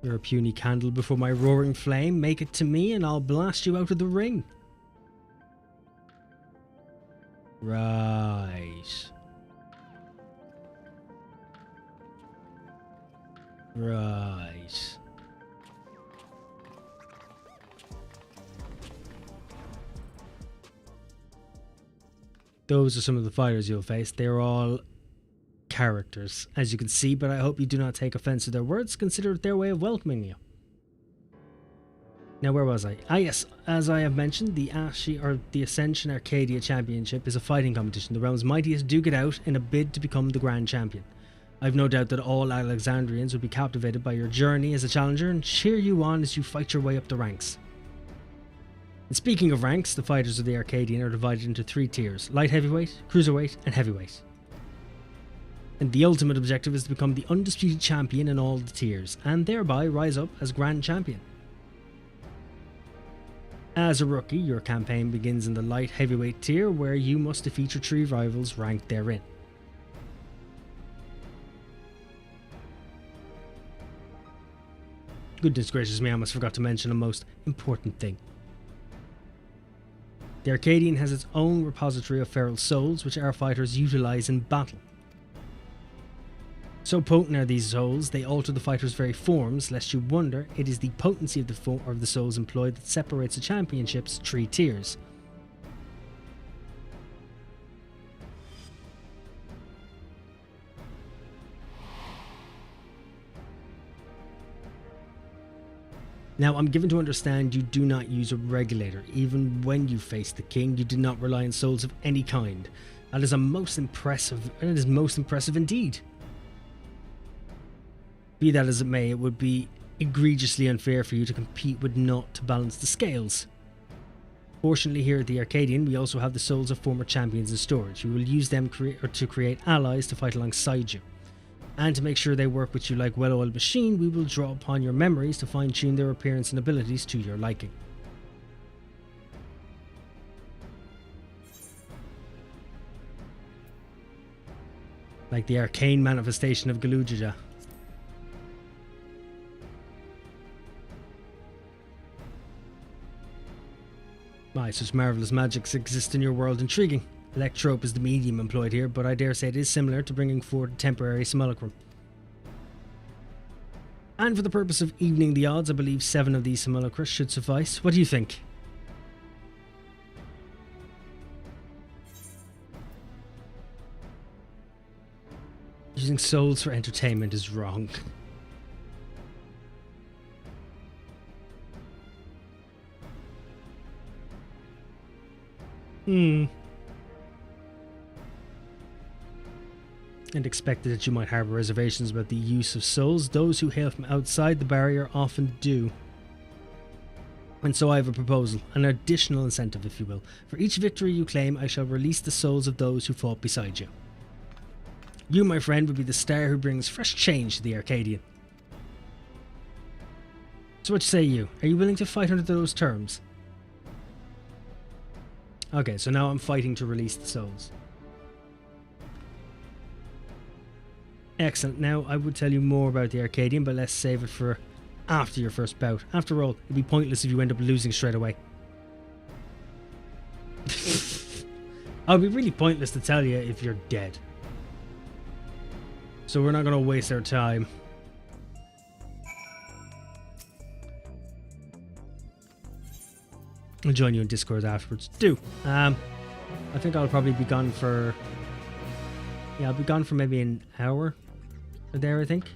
You're a puny candle before my roaring flame. Make it to me and I'll blast you out of the ring. Right. Right. Those are some of the fighters you'll face. They're all characters, as you can see, but I hope you do not take offense to their words. Consider it their way of welcoming you. Now, where was I? Ah, yes. As I have mentioned, the Ascension Arcadia Championship is a fighting competition. The realm's mightiest duke it out in a bid to become the grand champion. I've no doubt that all Alexandrians would be captivated by your journey as a challenger and cheer you on as you fight your way up the ranks. And speaking of ranks, the fighters of the Arcadian are divided into 3 tiers: light heavyweight, cruiserweight, and heavyweight. And the ultimate objective is to become the undisputed champion in all the tiers, and thereby rise up as grand champion. As a rookie, your campaign begins in the light heavyweight tier, where you must defeat your 3 rivals ranked therein. Goodness gracious me, I almost forgot to mention a most important thing. The Arcadian has its own repository of feral souls, which our fighters utilize in battle. So potent are these souls, they alter the fighter's very forms. Lest you wonder, it is the potency of the souls employed that separates the championship's 3 tiers. Now, I'm given to understand you do not use a regulator. Even when you face the king, you did not rely on souls of any kind. That is most impressive indeed. Be that as it may, it would be egregiously unfair for you to compete with naught to balance the scales. Fortunately, here at the Arcadian, we also have the souls of former champions in storage. We will use them to create allies to fight alongside you. And to make sure they work with you like well-oiled machine, we will draw upon your memories to fine-tune their appearance and abilities to your liking. Like the arcane manifestation of Galujaja. Why, such marvellous magics exist in your world. Intriguing. Electrope is the medium employed here, but I dare say it is similar to bringing forward a temporary simulacrum. And for the purpose of evening the odds, I believe 7 of these simulacra should suffice. What do you think? Using souls for entertainment is wrong. And expected that you might harbour reservations about the use of souls. Those who hail from outside the barrier often do. And so I have a proposal, an additional incentive if you will. For each victory you claim, I shall release the souls of those who fought beside you. You, my friend, would be the star who brings fresh change to the Arcadian. So what say you? Are you willing to fight under those terms? Okay, so now I'm fighting to release the souls. Excellent. Now, I would tell you more about the Arcadian, but let's save it for after your first bout. After all, it'd be pointless if you end up losing straight away. It would be really pointless to tell you if you're dead. So we're not going to waste our time. I'll join you in Discord afterwards. Do. I think I'll probably be gone for... Yeah, I'll be gone for maybe an hour there, I think.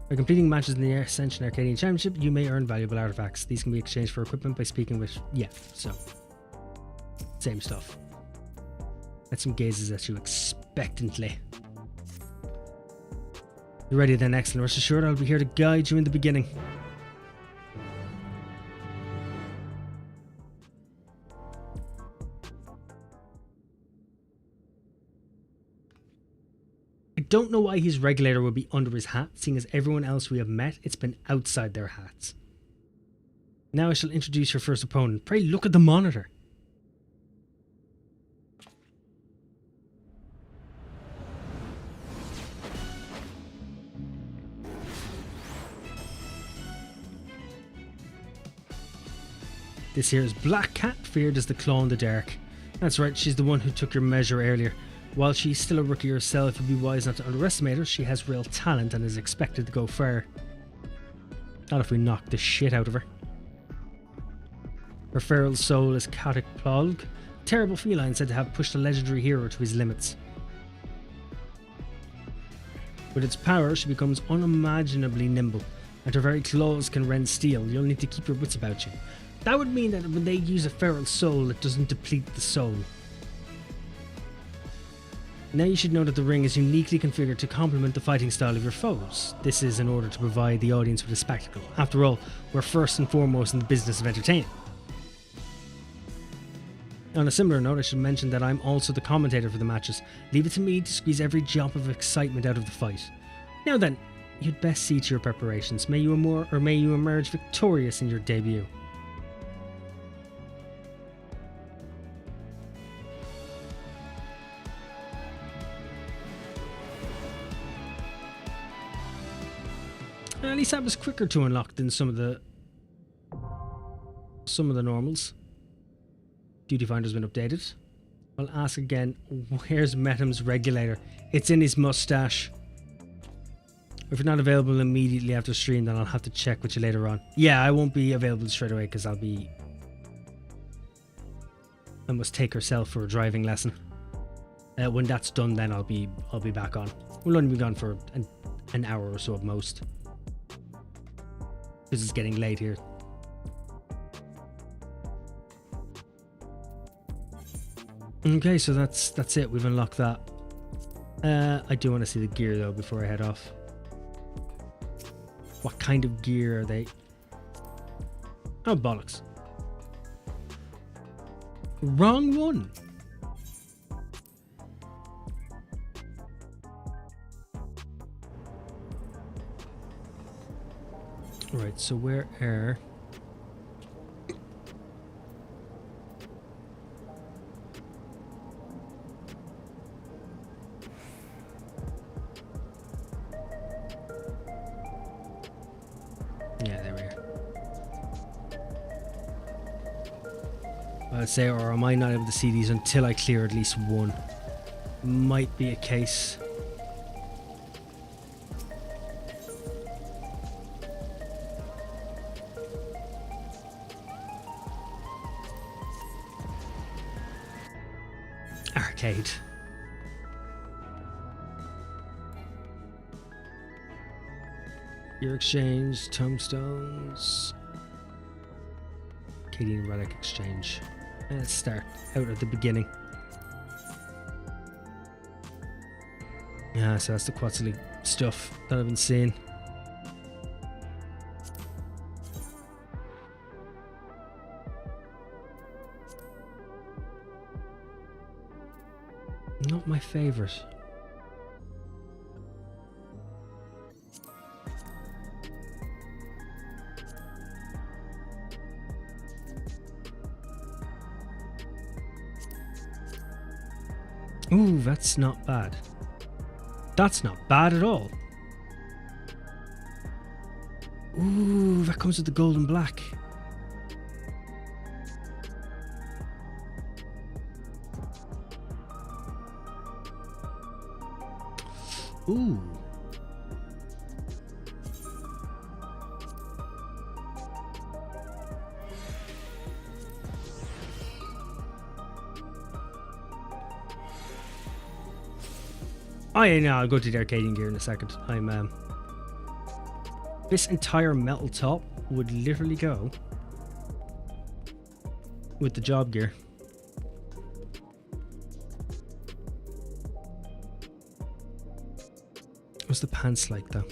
By completing matches in the Ascension Arcadian Championship, you may earn valuable artifacts. These can be exchanged for equipment by speaking with... Yeah, so... Same stuff. Some gazes at you expectantly. You ready then? Excellent. Rest assured I'll be here to guide you in the beginning. don't know why his regulator would be under his hat, seeing as everyone else we have met, it's been outside their hats. Now I shall introduce your first opponent. Pray look at the monitor. This here is Black Cat, feared as the Claw in the Dark. That's right, she's the one who took your measure earlier. While she's still a rookie herself, you'd be wise not to underestimate her. She has real talent and is expected to go far. Not if we knock the shit out of her. Her feral soul is Katic Plog, a terrible feline said to have pushed a legendary hero to his limits. With its power, she becomes unimaginably nimble, and her very claws can rend steel. You'll need to keep your wits about you. That would mean that when they use a feral soul, it doesn't deplete the soul. Now you should know that the ring is uniquely configured to complement the fighting style of your foes. This is in order to provide the audience with a spectacle. After all, we're first and foremost in the business of entertaining. On a similar note, I should mention that I'm also the commentator for the matches. Leave it to me to squeeze every drop of excitement out of the fight. Now then, you'd best see to your preparations. May you emerge victorious in your debut. At least that was quicker to unlock than some of the normals. Duty Finder's been updated. I'll ask again, where's Metam's regulator? It's in his mustache. If you're not available immediately after stream, then I'll have to check with you later on. Yeah, I won't be available straight away because I must take herself for a driving lesson. When that's done, then I'll be back on. We'll only be gone for an hour or so at most. Because it's getting late here. Okay, so that's it. We've unlocked that. I do want to see the gear though before I head off. What kind of gear are they? Oh, bollocks. Wrong one. Right, so where are... Yeah, there we are. I'd say, or am I not able to see these until I clear at least one? Might be a case. Arcade. Gear exchange, tombstones. Cadian relic exchange. Let's start out at the beginning. Yeah, so that's the Quetzalcoatl stuff that I've been seeing. Not my favourite. Ooh, that's not bad. That's not bad at all. Ooh, that comes with the gold and black. Ooh. Oh yeah, no, I'll go to the Arcadian gear in a second. This entire metal top would literally go with the job gear. What's the pants like though?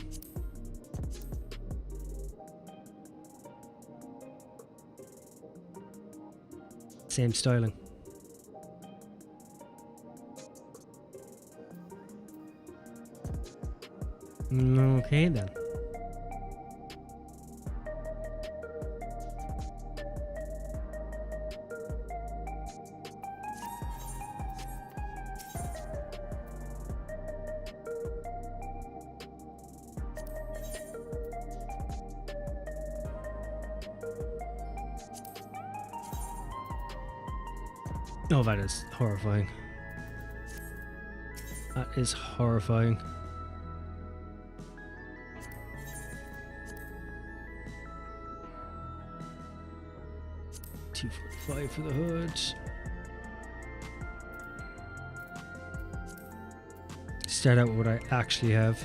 Same styling. Okay then. Oh, that is horrifying. That is horrifying. $245 for the hood. Start out with what I actually have.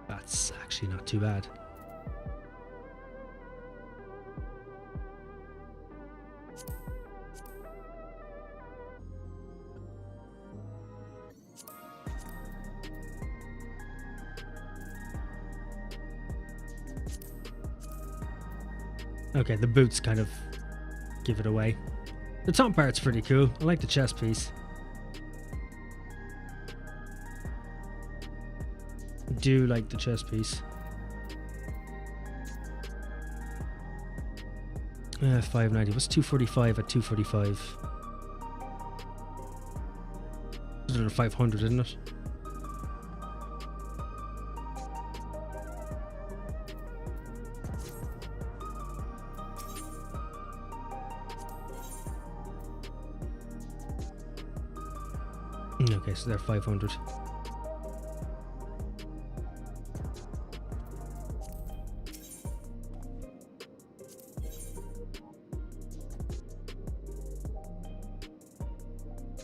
That's actually not too bad. Okay, the boots kind of give it away. The top part's pretty cool. I like the chest piece. I do like the chest piece. $590. What's $245 at $245? It's under $500, isn't it? Okay, so they're 500.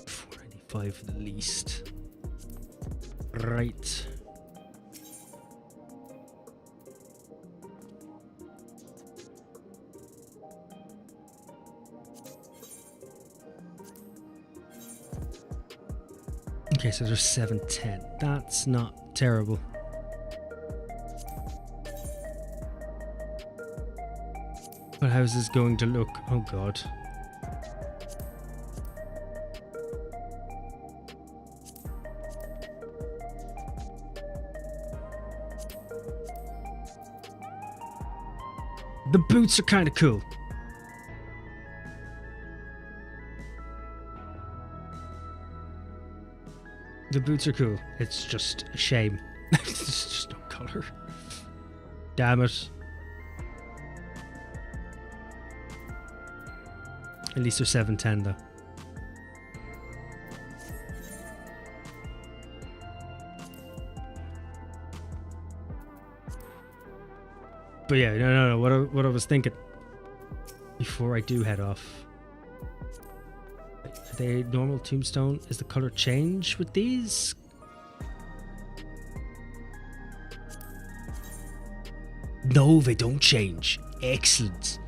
$495 for the least. Right. Okay, so there's 710. That's not terrible. But how's this going to look? Oh god. The boots are kind of cool. The boots are cool. It's just a shame. There's just no color. Damn it. At least they're 710 though. But yeah, no. What I was thinking before I do head off. Are they normal tombstone? Is the color change with these? No, they don't change. Excellent.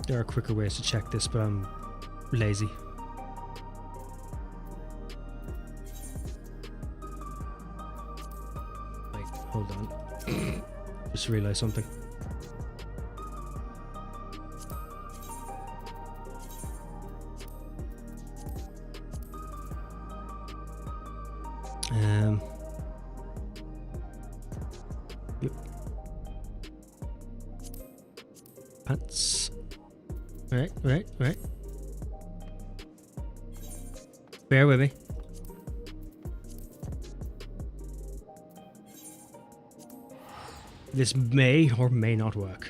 There are quicker ways to check this, but I'm lazy. Wait, hold on. Just realized something. Yep. Pants. Right. Bear with me. This may or may not work.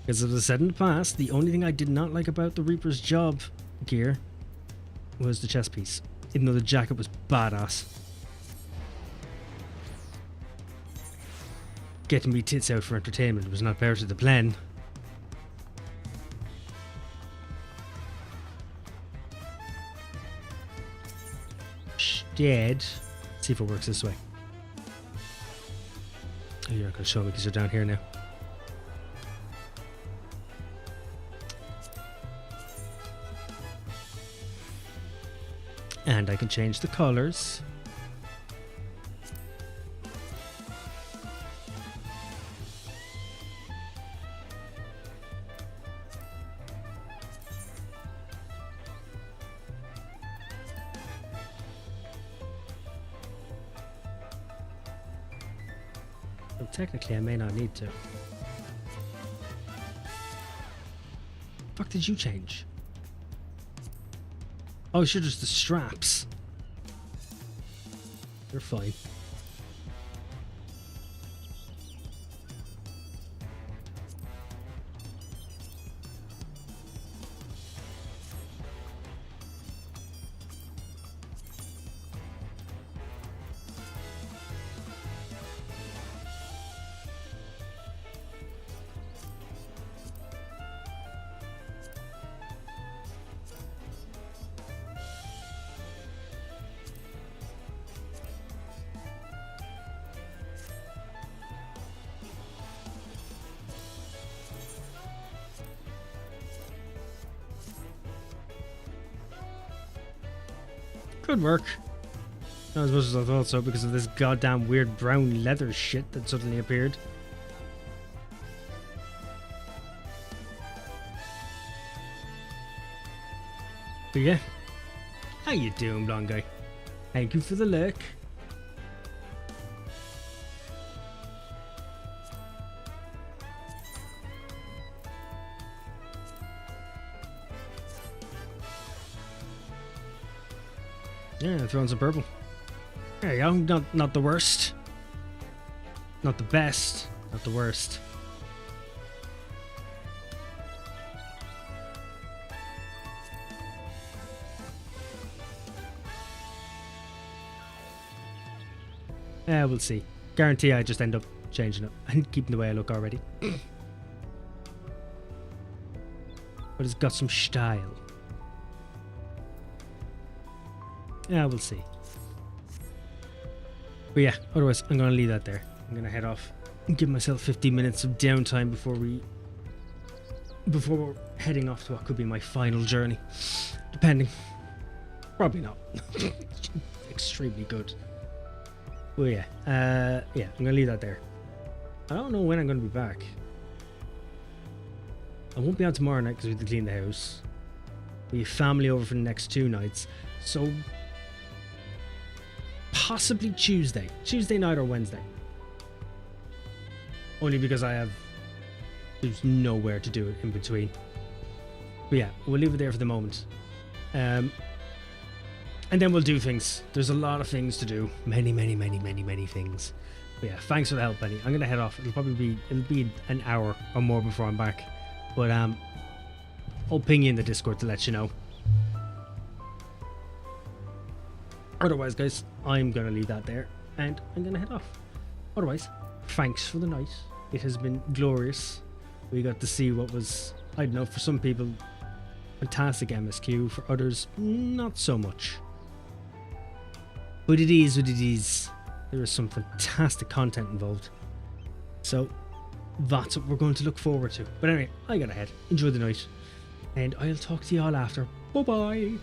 Because as I said in the past, the only thing I did not like about the Reaper's job gear was the chest piece. Even though the jacket was badass. Getting me tits out for entertainment was not part of the plan. Instead, see if it works this way. Oh, you're not going to show me because you're down here now. And I can change the colors. So technically I may not need to. Fuck did you change? Oh, sure, just the straps. They're fine. Good work. Not as much as I thought so because of this goddamn weird brown leather shit that suddenly appeared. But yeah. How you doing, blonde guy? Thank you for the look. Yeah, throwing some purple. There you go. Not the worst. Not the best. Not the worst. Yeah, we'll see. Guarantee I just end up changing it and keeping the way I look already. But it's got some style. Yeah, we'll see. But yeah, otherwise I'm going to leave that there. I'm going to head off and give myself 15 minutes of downtime before we're heading off to what could be my final journey. Depending. Probably not. Extremely good. Well, yeah. I'm going to leave that there. I don't know when I'm going to be back. I won't be on tomorrow night because we have to clean the house. We have family over for the next 2 nights. So possibly Tuesday night or Wednesday, only because there's nowhere to do it in between. But yeah, we'll leave it there for the moment, and then we'll do things. There's a lot of things to do, many things. But yeah, thanks for the help, Benny. I'm gonna head off. It'll be an hour or more before I'm back, but I'll ping you in the Discord to let you know. Otherwise, guys, I'm going to leave that there and I'm going to head off. Otherwise, thanks for the night. It has been glorious. We got to see what was, I don't know, for some people, fantastic MSQ. For others, not so much. But it is what it is. There is some fantastic content involved. So, that's what we're going to look forward to. But anyway, I got to head. Enjoy the night. And I'll talk to you all after. Bye-bye.